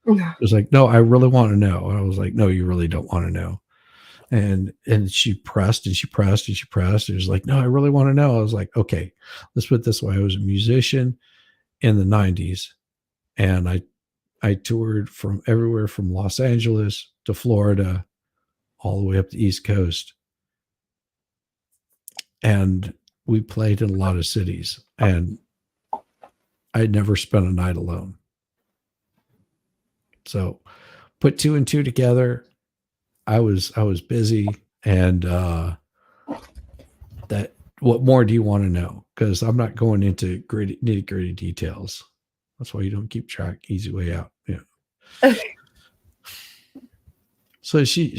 It was like, no, I really want to know. And I was like, no, you really don't want to know. And she pressed and she pressed and she pressed. It was like, no, I really want to know. I was like, okay, let's put it this way. I was a musician in the 90s, and I toured from everywhere from Los Angeles to Florida, all the way up the East Coast. And we played in a lot of cities, and I never spent a night alone. So put two and two together. I was busy, and that what more do you want to know? Because I'm not going into nitty gritty details. That's why you don't keep track. Easy way out. Yeah. So she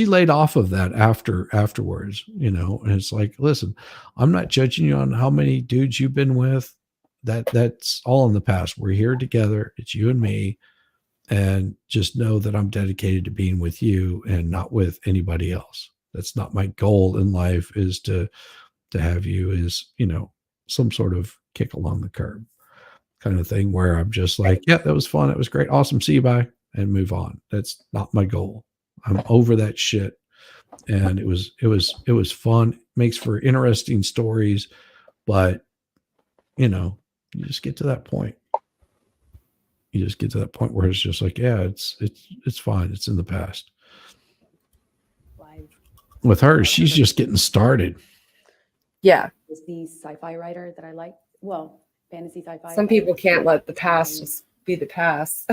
laid off of that afterwards, and it's like, listen, I'm not judging you on how many dudes you've been with. That's all in the past. We're here together. It's you and me. And just know that I'm dedicated to being with you and not with anybody else. That's not my goal in life, is to have you as, some sort of kick along the curb kind of thing, where I'm just like, yeah, that was fun. It was great. Awesome. See you. Bye. And move on. That's not my goal. I'm over that shit. And it was fun. Makes for interesting stories, but you just get to that point. You just get to that point where it's just like, yeah, it's fine. It's in the past. With her, she's just getting started. Yeah. Is the sci-fi writer that I like? Well, fantasy sci-fi. Some people can't let the past just be the past.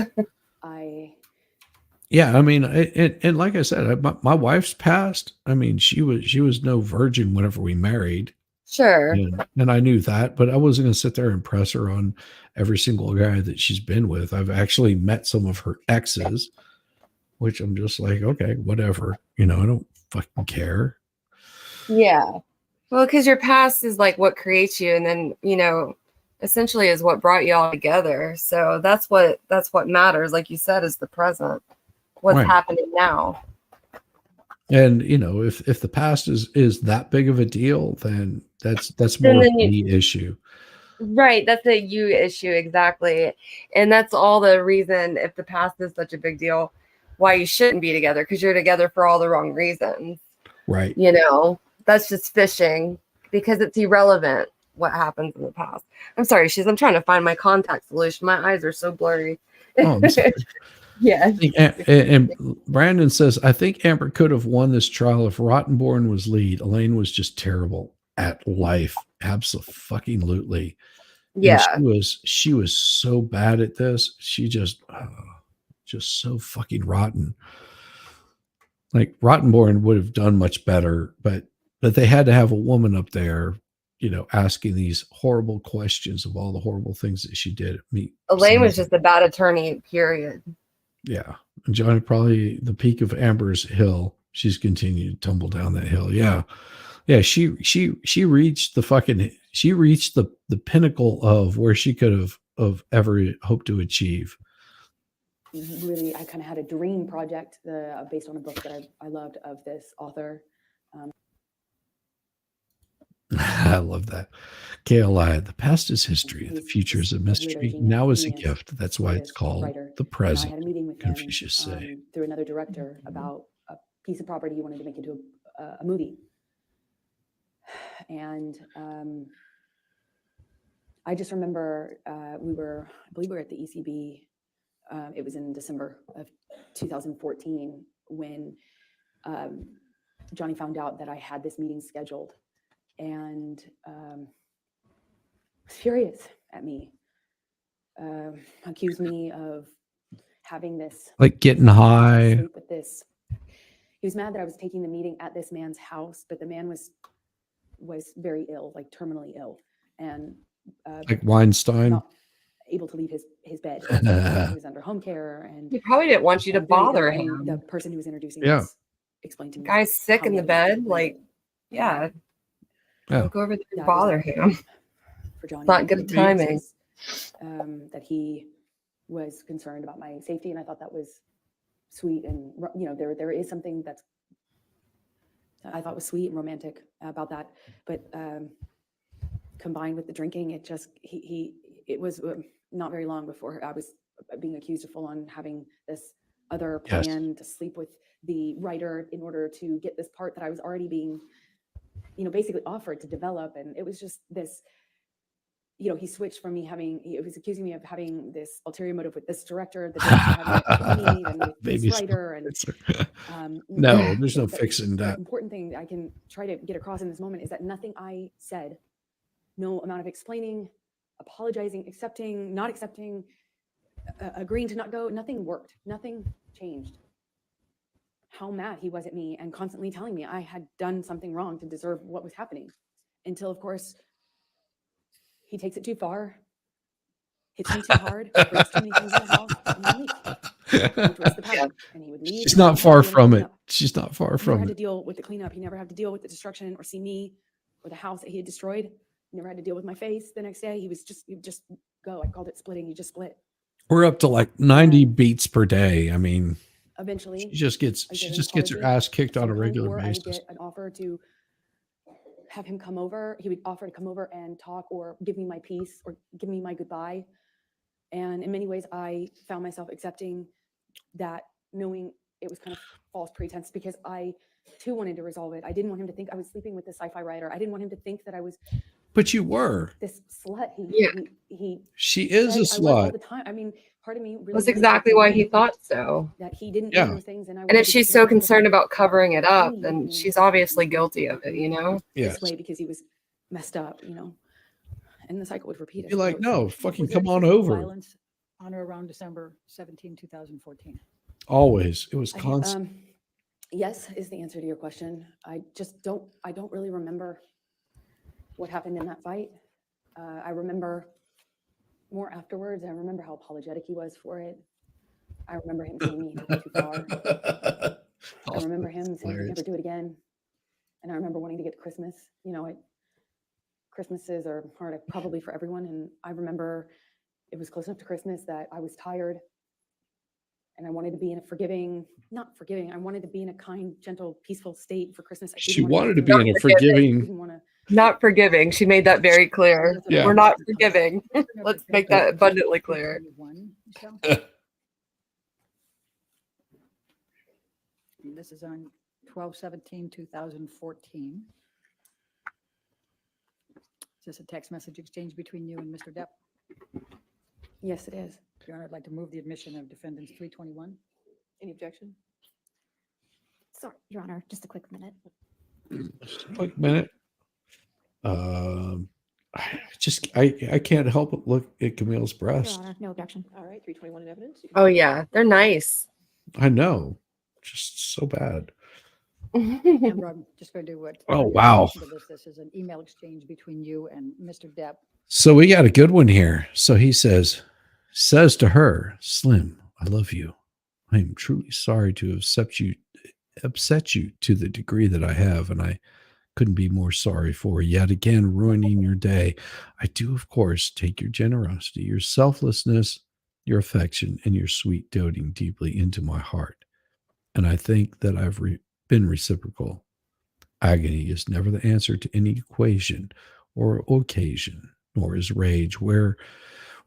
Yeah, I mean, and like I said, my wife's passed. I mean, she was no virgin whenever we married. Sure. And I knew that, but I wasn't going to sit there and press her on every single guy that she's been with. I've actually met some of her exes, which I'm just like, okay, whatever. I don't fucking care. Yeah. Well, because your past is like what creates you, and then, essentially is what brought you all together. So that's what matters. Like you said, is the present. What's Right. happening now. And if the past is that big of a deal, then that's more of the issue. Right. That's a you issue. Exactly. And that's all the reason, if the past is such a big deal, why you shouldn't be together, because you're together for all the wrong reasons. Right. That's just fishing, because it's irrelevant what happens in the past. I'm sorry, I'm trying to find my contact solution. My eyes are so blurry. Oh, I'm sorry. Yeah. And Brandon says, I think Amber could have won this trial if Rottenborn was lead. Elaine was just terrible at life. Absolutely. Yeah. And she was so bad at this. She just so fucking rotten. Like Rottenborn would have done much better, but they had to have a woman up there, asking these horrible questions of all the horrible things that she did. Elaine was just a bad attorney, period. Yeah. And Johnny, probably the peak of Amber's hill. She's continued to tumble down that hill. Yeah. Yeah. She reached the pinnacle of where she could have ever hoped to achieve. Really, I kind of had a dream project based on a book that I loved of this author. I love that. KLI, the past is history. The future is a mystery. Now is a gift. That's why it's called the present. I had a meeting with Confucius say. Through another director about a piece of property he wanted to make into a movie. And I just remember I believe we were at the ECB. It was in December of 2014 when Johnny found out that I had this meeting scheduled, and was furious at me. Accused me of having this, like getting high. With this. He was mad that I was taking the meeting at this man's house, but the man was was very ill, like terminally ill, and Like Weinstein. not able to leave his bed. He was under home care, and He probably didn't want you to very ill, bother and the him. person who was introducing Yeah. this explained to me. Guy's sick how in he the was bed. really Like, yeah. Yeah. Don't go over there That and was bother not him. for Johnny. Not good He timing. says, that he was concerned about my safety, and I thought that was sweet. And there is something that I thought was sweet and romantic about that, but combined with the drinking, it just it was not very long before I was being accused of full on having this other plan to sleep with the writer in order to get this part that I was already being, basically offered to develop. And it was just this, he switched from he was accusing me of having this ulterior motive with this director, the director had me, and with this writer. And no, there's no the fixing that. important thing I can try to get across in this moment is that nothing I said, no amount of explaining, apologizing, accepting, not accepting, agreeing to not go, nothing worked. Nothing changed. How mad he was at me and constantly telling me I had done something wrong to deserve what was happening. Until, of course, he takes it too far, hits me too hard, breaks too many things in the house, and then leaves. Which was the pattern. And he would leave. She's and I not never far had to do any from it. cleanup. She's not far Never from had to it. deal with the cleanup. He never had to deal with the destruction or see me or the house that he had destroyed. He never had to deal with my face the next day. He would just go. I called it splitting. You just split. We're up to like 90 beats per day. I mean, Eventually, she just gets her ass kicked on a regular or I would basis. get an offer to have him come over. He would offer to come over and talk or give me my peace or give me my goodbye. And in many ways, I found myself accepting that, knowing it was kind of false pretense, because I too wanted to resolve it. I didn't want him to think I was sleeping with the sci-fi writer. I didn't want him to think that I was But you were. this slut. She is a said I was all slut. the time. I mean, part of me really That's wanted to exactly get why him he to thought so. that he didn't Yeah. do those things. And And wanted if to she's get so him to concerned think about covering it up, he then was she's obviously guilty of it, Yes. this way because he was messed up, and the cycle would repeat You're like, itself. no, fucking Was there come any on physical over. Violence on or around December 17, 2014. Always. It was constant. Yes, is the answer to your question. I don't really remember what happened in that fight. I remember more afterwards. I remember how apologetic he was for it. I remember him telling me he took it too far. I remember him saying he'd never do it again. And I remember wanting to get to Christmas. Christmases are hard probably for everyone. And I remember it was close enough to Christmas that I was tired and I wanted to be in a I wanted to be in a kind, gentle, peaceful state for Christmas. She wanted to be in a forgiving. Not forgiving. She made that very clear. Yeah. We're not forgiving. Let's make that abundantly clear. This is on 12/17/2014. Is this a text message exchange between you and Mr. Depp? Yes, it is. Your Honor, I'd like to move the admission of defendants 321. Any objection? Sorry, Your Honor, just a quick minute. Quick minute. I can't help but look at Camille's Your breast. Honor, no objection. All right, 321 in evidence. Oh yeah, they're nice. I know. Just so bad. Amber, I'm just going to do what. Oh, wow. This is an email exchange between you and Mr. Depp. So we got a good one here. So he says to her, Slim, I love you. I am truly sorry to have upset you to the degree that I have, and I couldn't be more sorry for yet again ruining your day. I do, of course, take your generosity, your selflessness, your affection, and your sweet doting deeply into my heart. And I think that I've been reciprocal. Agony is never the answer to any equation or occasion, nor is rage. Where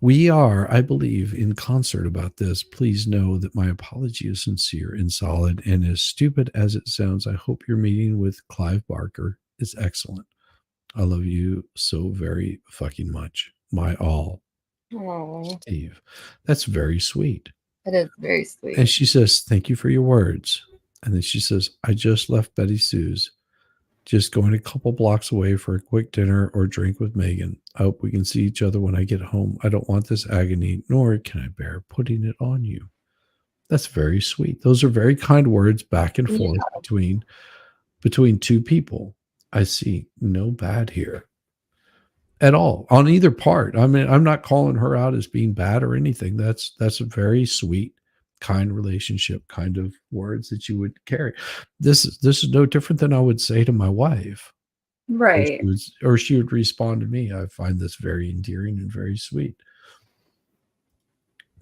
we are, I believe, in concert about this, please know that my apology is sincere and solid, and as stupid as it sounds, I hope your meeting with Clive Barker is excellent. I love you so very fucking much. My all. Oh, Steve. That's very sweet. that is very sweet. And she says, thank you for your words. And then she says, I just left Betty Sue's, just going a couple blocks away for a quick dinner or drink with Megan. I hope we can see each other when I get home. I don't want this agony, nor can I bear putting it on you. That's very sweet. Those are very kind words back and forth between two people. I see no bad here at all on either part. I mean, I'm not calling her out as being bad or anything. That's a very sweet, kind relationship kind of words that you would carry. This is no different than I would say to my wife. Right. Or she would respond to me. I find this very endearing and very sweet.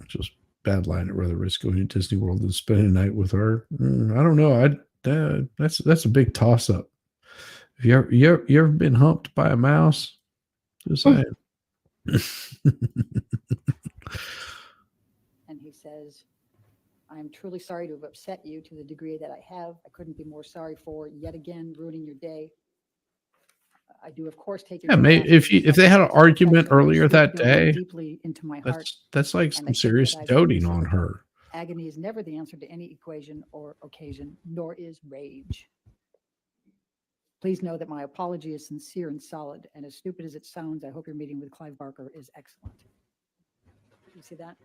Just bad line. I'd rather risk going to Disney World than spending a night with her. I don't know. That's a big toss up. Have you ever been humped by a mouse? Just saying. And he says, I am truly sorry to have upset you to the degree that I have. I couldn't be more sorry for yet again ruining your day. I do, of course, take your Yeah, maybe if they had an argument earlier that day, deeply into my heart. that's like and I some think serious that I've doting seen on this her. Agony is never the answer to any equation or occasion, nor is rage. Please know that my apology is sincere and solid, and as stupid as it sounds, I hope your meeting with Clive Barker is excellent. You see that?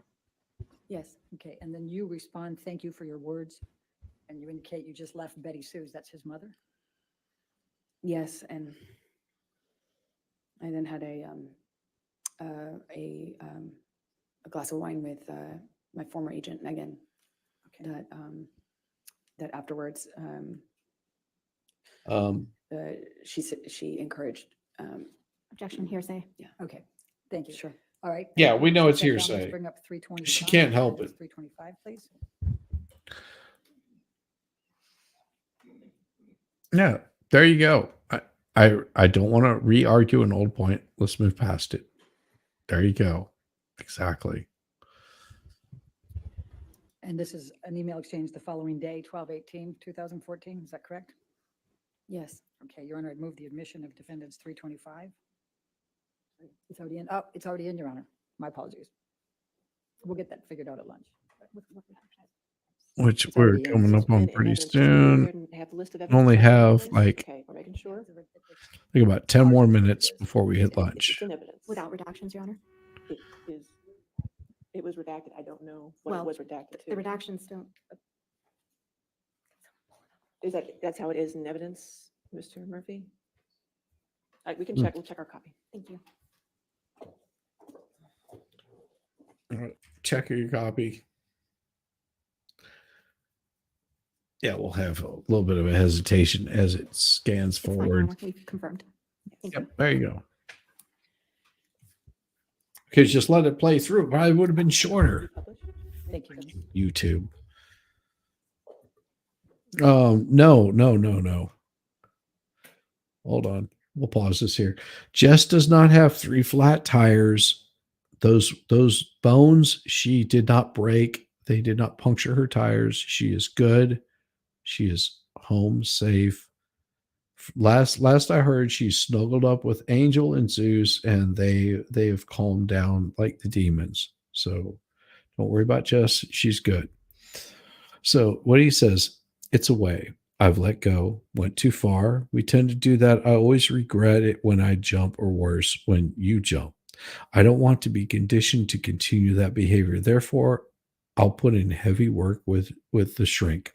Yes. Okay, and then you respond, thank you for your words, and you indicate you just left Betty Sue's, that's his mother? Yes, and I then had a glass of wine with my former agent Megan. Okay. That afterwards, she encouraged. Objection, hearsay. Yeah. Okay, thank you. Sure. All right. Yeah, thank we you. know it's Sit down. hearsay. Let's bring up 325. She can't help it. 325, please. Yeah, there you go. I don't want to re-argue an old point. Let's move past it. There you go. Exactly. And this is an email exchange the following day, 12/18/2014. Is that correct? Yes. Okay, Your Honor, I'd move the admission of defendants 325. It's already in. Oh, it's already in, Your Honor. My apologies. We'll get that figured out at lunch. Which It's we're already in. coming up on And pretty evidence, just go ahead soon. and have the list of Only evidence have evidence. like Okay, we're making sure. I think about 10 more minutes before we hit lunch. It's in evidence. Without redactions, Your Honor. It is, it was redacted. I don't know what Well, it was redacted The to. redactions don't. Is that's how it is in evidence, Mr. Murphy? We can Hmm. check, we'll check our copy. Thank you. All right, check your copy. Yeah, we'll have a little bit of a hesitation as it scans It's fine, Your forward. Honor. We've confirmed. Thank Yep, you. there you go. Because just let it play through. It probably would have been shorter. Thank you. YouTube. No. Hold on. We'll pause this here. Jess does not have 3 flat tires. Those bones she did not break. They did not puncture her tires. She is good. She is home safe. Last I heard, she's snuggled up with Angel and Zeus, and they have calmed down like the demons. So don't worry about Jess. She's good. So what he says, it's away. I've let go, went too far. We tend to do that. I always regret it when I jump, or worse, when you jump. I don't want to be conditioned to continue that behavior. Therefore, I'll put in heavy work with the shrank.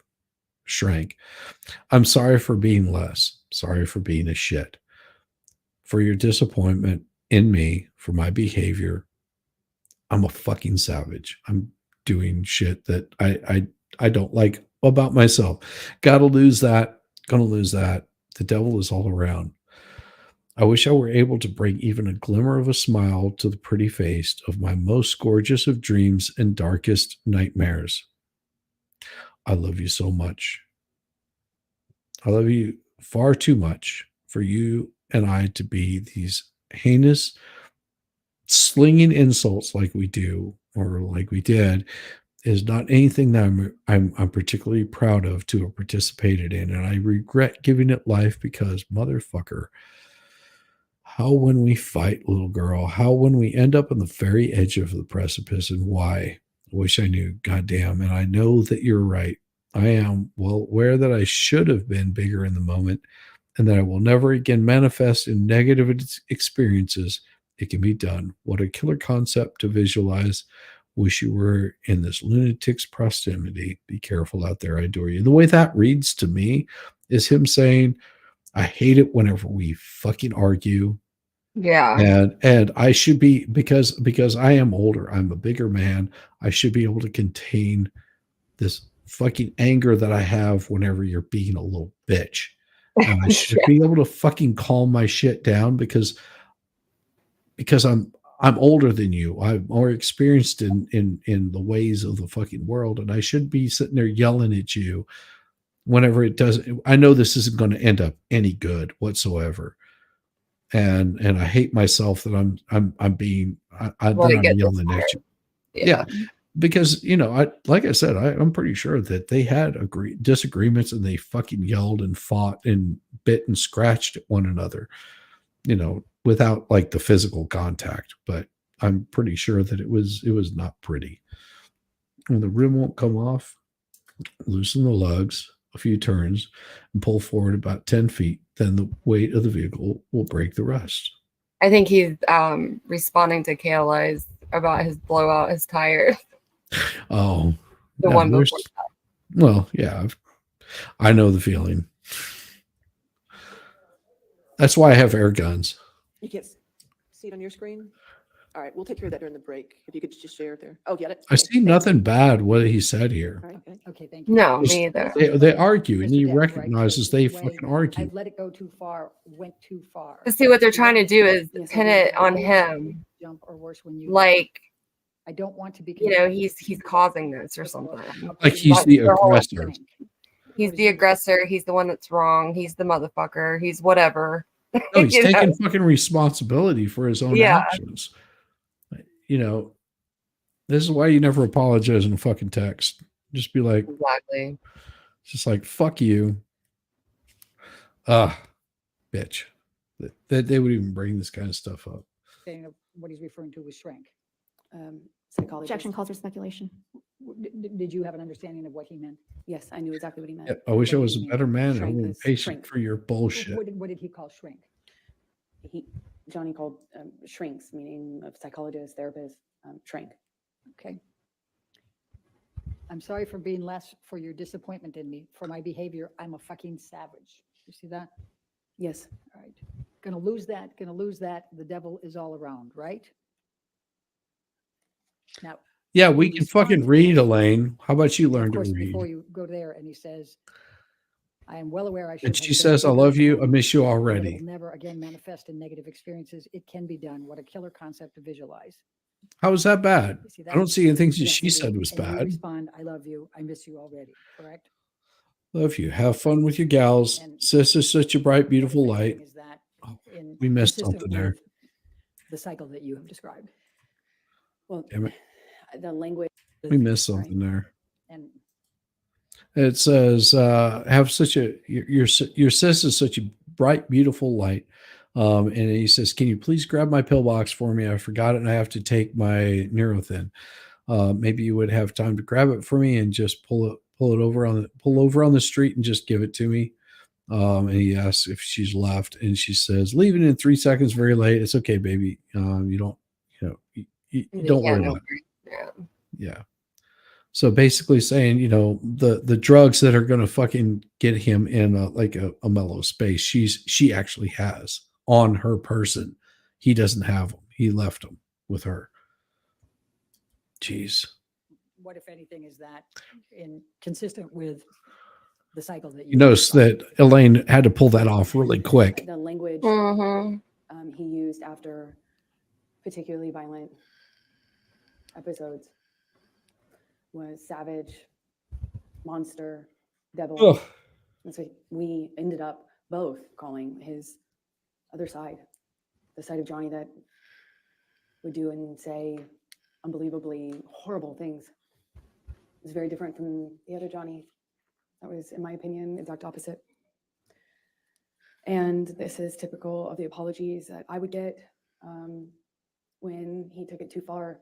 I'm sorry for being less. Sorry for being a shit. For your disappointment in me, for my behavior. I'm a fucking savage. I'm doing shit that I don't like about myself. Gotta lose that. Gonna lose that. The devil is all around. I wish I were able to bring even a glimmer of a smile to the pretty face of my most gorgeous of dreams and darkest nightmares. I love you so much. I love you far too much for you and I to be these heinous, slinging insults like we do, or like we did, is not anything that I'm particularly proud of to have participated in, and I regret giving it life because, motherfucker, how when we fight, little girl, how when we end up on the very edge of the precipice, and why? I wish I knew, goddamn, and I know that you're right. I am well aware that I should have been bigger in the moment, and that I will never again manifest in negative experiences. It can be done. What a killer concept to visualize. Wish you were in this lunatic's proximity. Be careful out there. I adore you. The way that reads to me is him saying, I hate it whenever we fucking argue. Yeah. And I should be, because I am older, I'm a bigger man, I should be able to contain this fucking anger that I have whenever you're being a little bitch. And I should Yeah. be able to fucking calm my shit down because I'm older than you. I'm more experienced in the ways of the fucking world, and I should be sitting there yelling at you whenever it does. I know this isn't going to end up any good whatsoever. And I hate myself that I'm being that I'm yelling at you. Yeah, because like I said, I'm pretty sure that they had disagreements and they fucking yelled and fought and bit and scratched at one another, without like the physical contact. But I'm pretty sure that it was not pretty. When the rim won't come off, loosen the lugs a few turns and pull forward about 10 feet. Then the weight of the vehicle will break the rest. I think he's responding to KLI's about his blowout his tire. Oh, The no, one before that. Well, yeah, I know the feeling. That's why I have air guns. You can't see it on your screen? All right, we'll take care of that during the break. If you could just share it there. Oh, get it? I see nothing bad what he said here. All right, okay. Okay, thank you. No, me either. They argue, and Mr. he Depp, right, recognizes so they the way fucking argue. I've let it go too far, went too far. But see, what they're trying to do is Yes, I pin do. it on him. Jump or worse when you. Like, I don't want to be. he's causing this or something. Like he's the Their whole aggressor. thing. He's the aggressor. He's the one that's wrong. He's the motherfucker. He's whatever. No, he's You know? taking fucking responsibility for his own Yeah. actions. This is why you never apologize in a fucking text. Just be like, Exactly. just like, fuck you. Bitch. That they would even bring this kind of stuff up. Saying of what he's referring to was shrink. Psychologist. Objection calls for speculation. Did you have an understanding of what he meant? Yes, I knew exactly what he meant. Yeah, I wish I What was do a you better man. I Shrink wasn't is patient shrink. for your bullshit. What did he call shrink? Johnny called shrinks, meaning of psychologist, therapist, shrink. Okay. I'm sorry for being less for your disappointment in me, for my behavior. I'm a fucking savage. You see that? Yes. All right. Gonna lose that, gonna lose that. The devil is all around, right? Now. Yeah, he we can fucking responds- read, Elaine. How about you Of learn to course, read? before you go there, and he says, I am well aware I should. And have she been says, I bigger love you. I and miss you but it already. will never again manifest in negative experiences. It can be done. What a killer concept to visualize. How is that bad? You see I don't that? see anything that Yes, she you said do. was And you bad. respond, I love you. I miss you already. Correct? Love you. Have fun with your gals. And- Sis is such a bright, beautiful What I'm saying light. is that Oh, in we missed consistent something there. with The cycle that you have described. Well, Damn it. the language. We missed Sorry. something there. And It says, have such your sis is such a bright, beautiful light. And he says, can you please grab my pillbox for me? I forgot it and I have to take my Neurothin. Maybe you would have time to grab it for me and just pull over on the street and just give it to me. And he asks if she's left and she says, leaving in 3 seconds, very late. It's okay, baby. You don't, you don't worry about it. Yeah. Yeah. So basically saying, the drugs that are going to fucking get him in a mellow space, she actually has on her person. He doesn't have them. He left them with her. Jeez. what, if anything, is that consistent with the cycle that You notice described? that Elaine had to pull that off really quick. The language Mm-hmm. he used after particularly violent episodes was savage, monster, devil. Ugh. That's what we ended up both calling his other side, the side of Johnny that would do and say unbelievably horrible things. It's very different from the other Johnny. That was, in my opinion, exact opposite. And this is typical of the apologies that I would get when he took it too far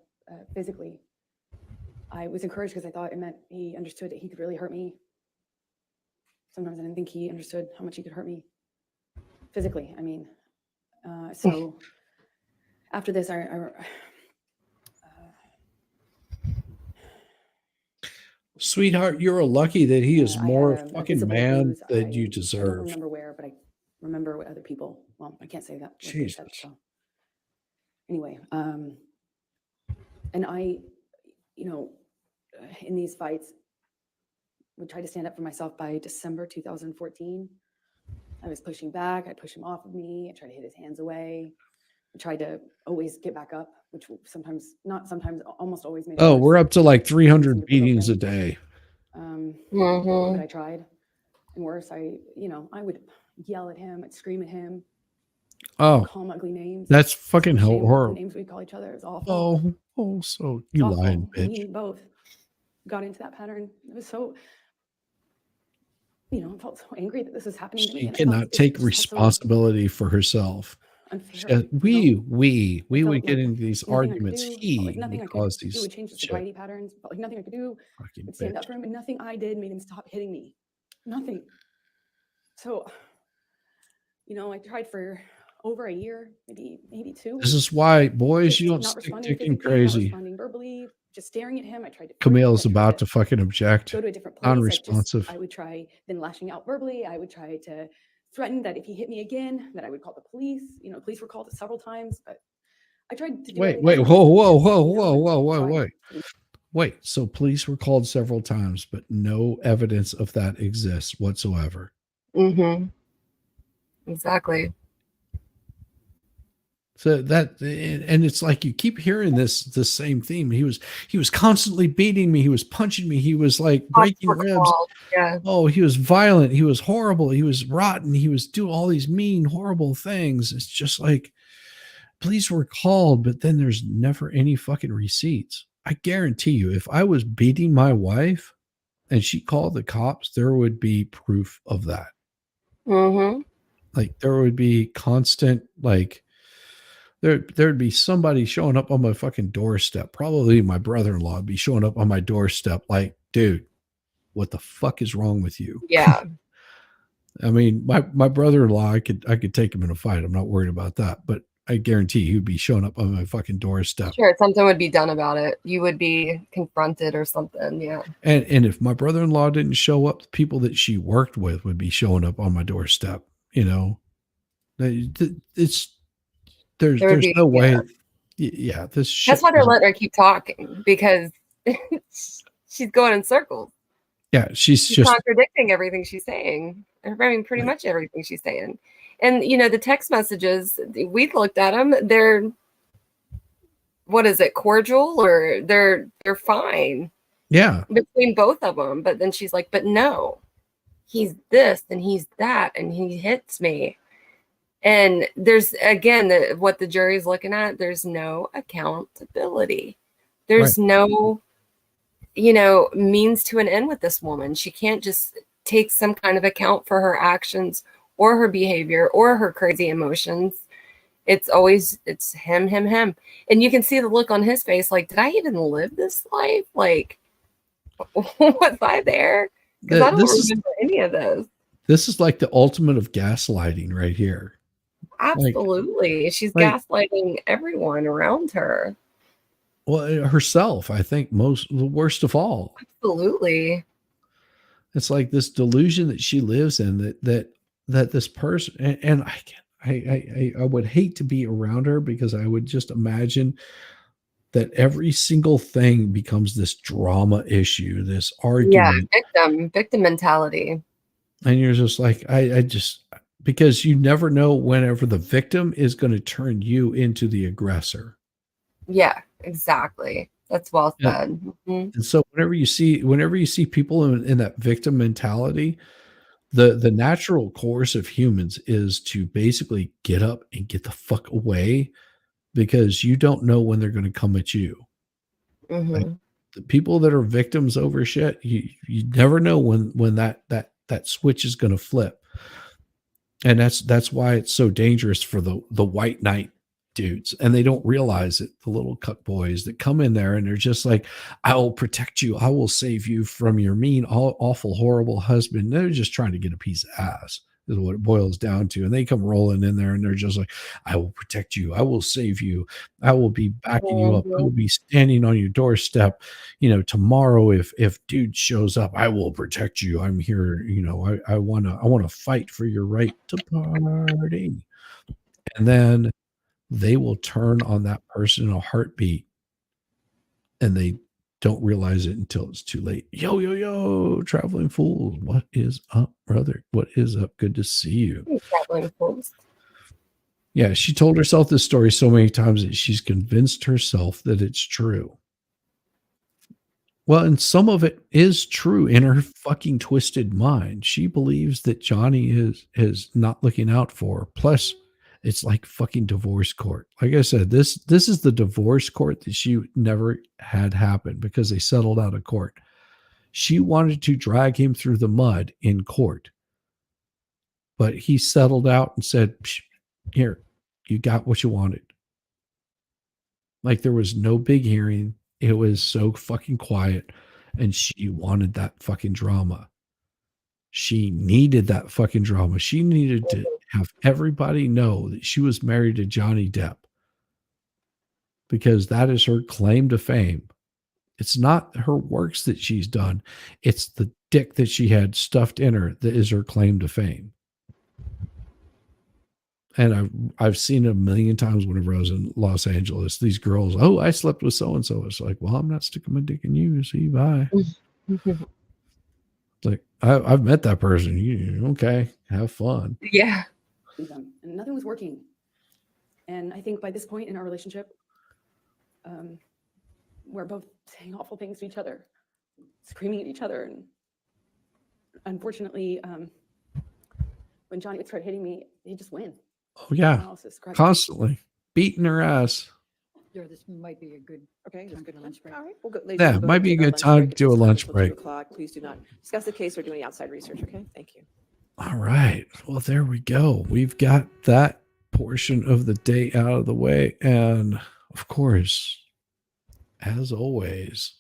physically. I was encouraged because I thought it meant he understood that he could really hurt me. Sometimes I didn't think he understood how much he could hurt me physically. I mean, so after this, Sweetheart, you're lucky that he is I more had a fucking visible man bruise. than you I don't deserve. remember where, but I remember what other people, well, I can't say that. What they said, Jesus. so. Anyway, and I, you know, in these fights, would try to stand up for myself. By December 2014. I was pushing back. I'd push him off of me. I tried to hit his hands away. I tried to always get back up, which sometimes, not sometimes, almost always made it Oh, worse. we're up to like Seemed 300 to put beatings a open. day. But I tried. And worse, I would yell at him. I'd scream at him. Oh, Call him ugly names. that's fucking So ashamed of horrible. the names we call each other. It was awful. So you Awful. lying And bitch. we both got into that pattern. It was so, I felt so angry that this was happening to me. She And I felt cannot it take just felt so responsibility for herself. unfair. We It would felt get like into these nothing I could arguments. do, felt He like nothing I would could cause do these would change the shit. sobriety patterns. Felt like nothing I could do Fucking would stand bitch. up for him, and nothing I did made him stop hitting me. Nothing. So, I tried for over a year, maybe 2. This is why, boys, you Just don't not stick responding dicking physically, not crazy. responding verbally, just staring at him. I tried to freeze, Camille's I tried about to fucking object. go to a different place. Unresponsive. I would try then lashing out verbally. I would try to threaten that if he hit me again, that I would call the police. Police were called several times, but I tried to do Wait, everything I could. Wait. So police were called several times, but no evidence of that exists whatsoever. Exactly. So that, and it's like you keep hearing the same theme. He was constantly beating me. He was punching me. He was like breaking ribs. Yeah. Oh, he was violent. He was horrible. He was rotten. He was doing all these mean, horrible things. It's just like police were called, but then there's never any fucking receipts. I guarantee you, if I was beating my wife and she called the cops, there would be proof of that. Like there would be constant, like there'd be somebody showing up on my fucking doorstep. Probably my brother-in-law would be showing up on my doorstep like, dude, what the fuck is wrong with you? Yeah. I mean, my brother-in-law, I could take him in a fight. I'm not worried about that. But I guarantee he would be showing up on my fucking doorstep. Sure, something would be done about it. You would be confronted or something. Yeah. And if my brother-in-law didn't show up, the people that she worked with would be showing up on my doorstep. It's there's no way. Yeah, this shit. That's why they're letting her keep talking, because she's going in circles. Yeah, she's just contradicting everything she's saying. I mean, pretty much everything she's saying. And the text messages, we looked at them. They're, what is it, cordial, or they're fine. Yeah. Between both of them. But then she's like, but no, he's this and he's that, and he hits me. And there's, again, what the jury's looking at, there's no accountability. There's no, means to an end with this woman. She can't just take some kind of account for her actions or her behavior or her crazy emotions. It's him. And you can see the look on his face, like, did I even live this life? Like, was I there? Because I don't remember any of this. This is like the ultimate of gaslighting right here. Absolutely. She's gaslighting everyone around her. Well, herself, I think, the worst of all. Absolutely. It's like this delusion that she lives in, that this person, and I would hate to be around her, because I would just imagine that every single thing becomes this drama issue, this argument. Yeah, victim mentality. And you're just like, because you never know whenever the victim is going to turn you into the aggressor. Yeah, exactly. That's well said. And so whenever you see people in that victim mentality, the natural course of humans is to basically get up and get the fuck away, because you don't know when they're going to come at you. Like, the people that are victims over shit, you never know when that switch is going to flip. And that's why it's so dangerous for the white knight dudes, and they don't realize it. The little cuck boys that come in there and they're just like, I will protect you, I will save you from your mean, awful, horrible husband. They're just trying to get a piece of ass. is what it boils down to. And they come rolling in there and they're just like, I will protect you. I will save you. I will be backing you up. I will be standing on your doorstep. Tomorrow, if dude shows up, I will protect you. I'm here. I want to fight for your right to party. And then they will turn on that person in a heartbeat, and they don't realize it until it's too late. Yo, traveling fools. What is up, brother? What is up? Good to see you. Traveling fools. Yeah, she told herself this story so many times that she's convinced herself that it's true. Well, and some of it is true in her fucking twisted mind. She believes that Johnny is not looking out for her. Plus, it's like fucking divorce court. Like I said, this is the divorce court that she never had happen because they settled out of court. She wanted to drag him through the mud in court, but he settled out and said, here, you got what you wanted. Like there was no big hearing. It was so fucking quiet, and she wanted that fucking drama. She needed that fucking drama. She needed to have everybody know that she was married to Johnny Depp, because that is her claim to fame. It's not her works that she's done. It's the dick that she had stuffed in her that is her claim to fame. And I've seen it a million times whenever I was in Los Angeles. These girls, oh, I slept with so-and-so. It's like, well, I'm not sticking my dick in you. See, bye. It's like, I've met that person. You okay, have fun. Yeah. And nothing was working. And I think by this point in our relationship, we're both saying awful things to each other, screaming at each other. And unfortunately, when Johnny would start hitting me, he'd just win. Oh, yeah. Constantly beating her ass. Yeah, this might be a good lunch break. All right, we'll go. ladies, Yeah, we'll go might ahead be a and take our good lunch time break. to do a It's lunch until break. 2:00. Please do not discuss the case or do any outside research. Okay, thank you. All right. Well, there we go. We've got that portion of the day out of the way. And of course, as always,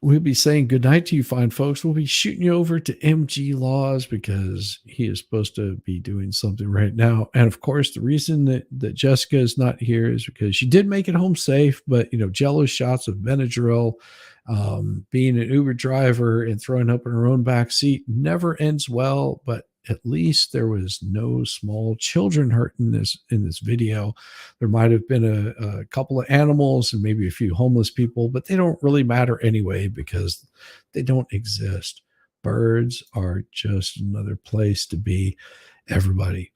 we'll be saying goodnight to you fine folks. We'll be shooting you over to MG Laws because he is supposed to be doing something right now. And of course, the reason that Jessica is not here is because she did make it home safe, but Jello shots of Benadryl, being an Uber driver and throwing up in her own back seat never ends well, but at least there was no small children hurt in this video. There might have been a couple of animals and maybe a few homeless people, but they don't really matter anyway because they don't exist. Birds are just another place to be. Everybody,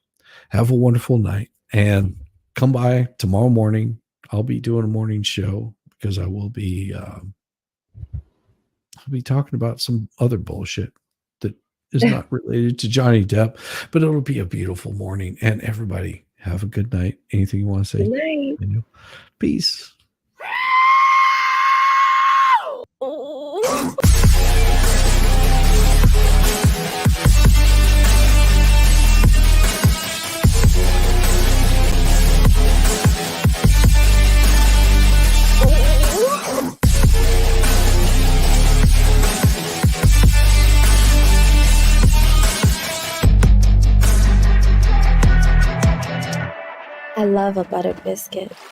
have a wonderful night and come by tomorrow morning. I'll be doing a morning show because I will be I'll be talking about some other bullshit that is not related to Johnny Depp, but it'll be a beautiful morning. And everybody, have a good night. Anything you want to say? Good night. Peace. I love a buttered biscuit.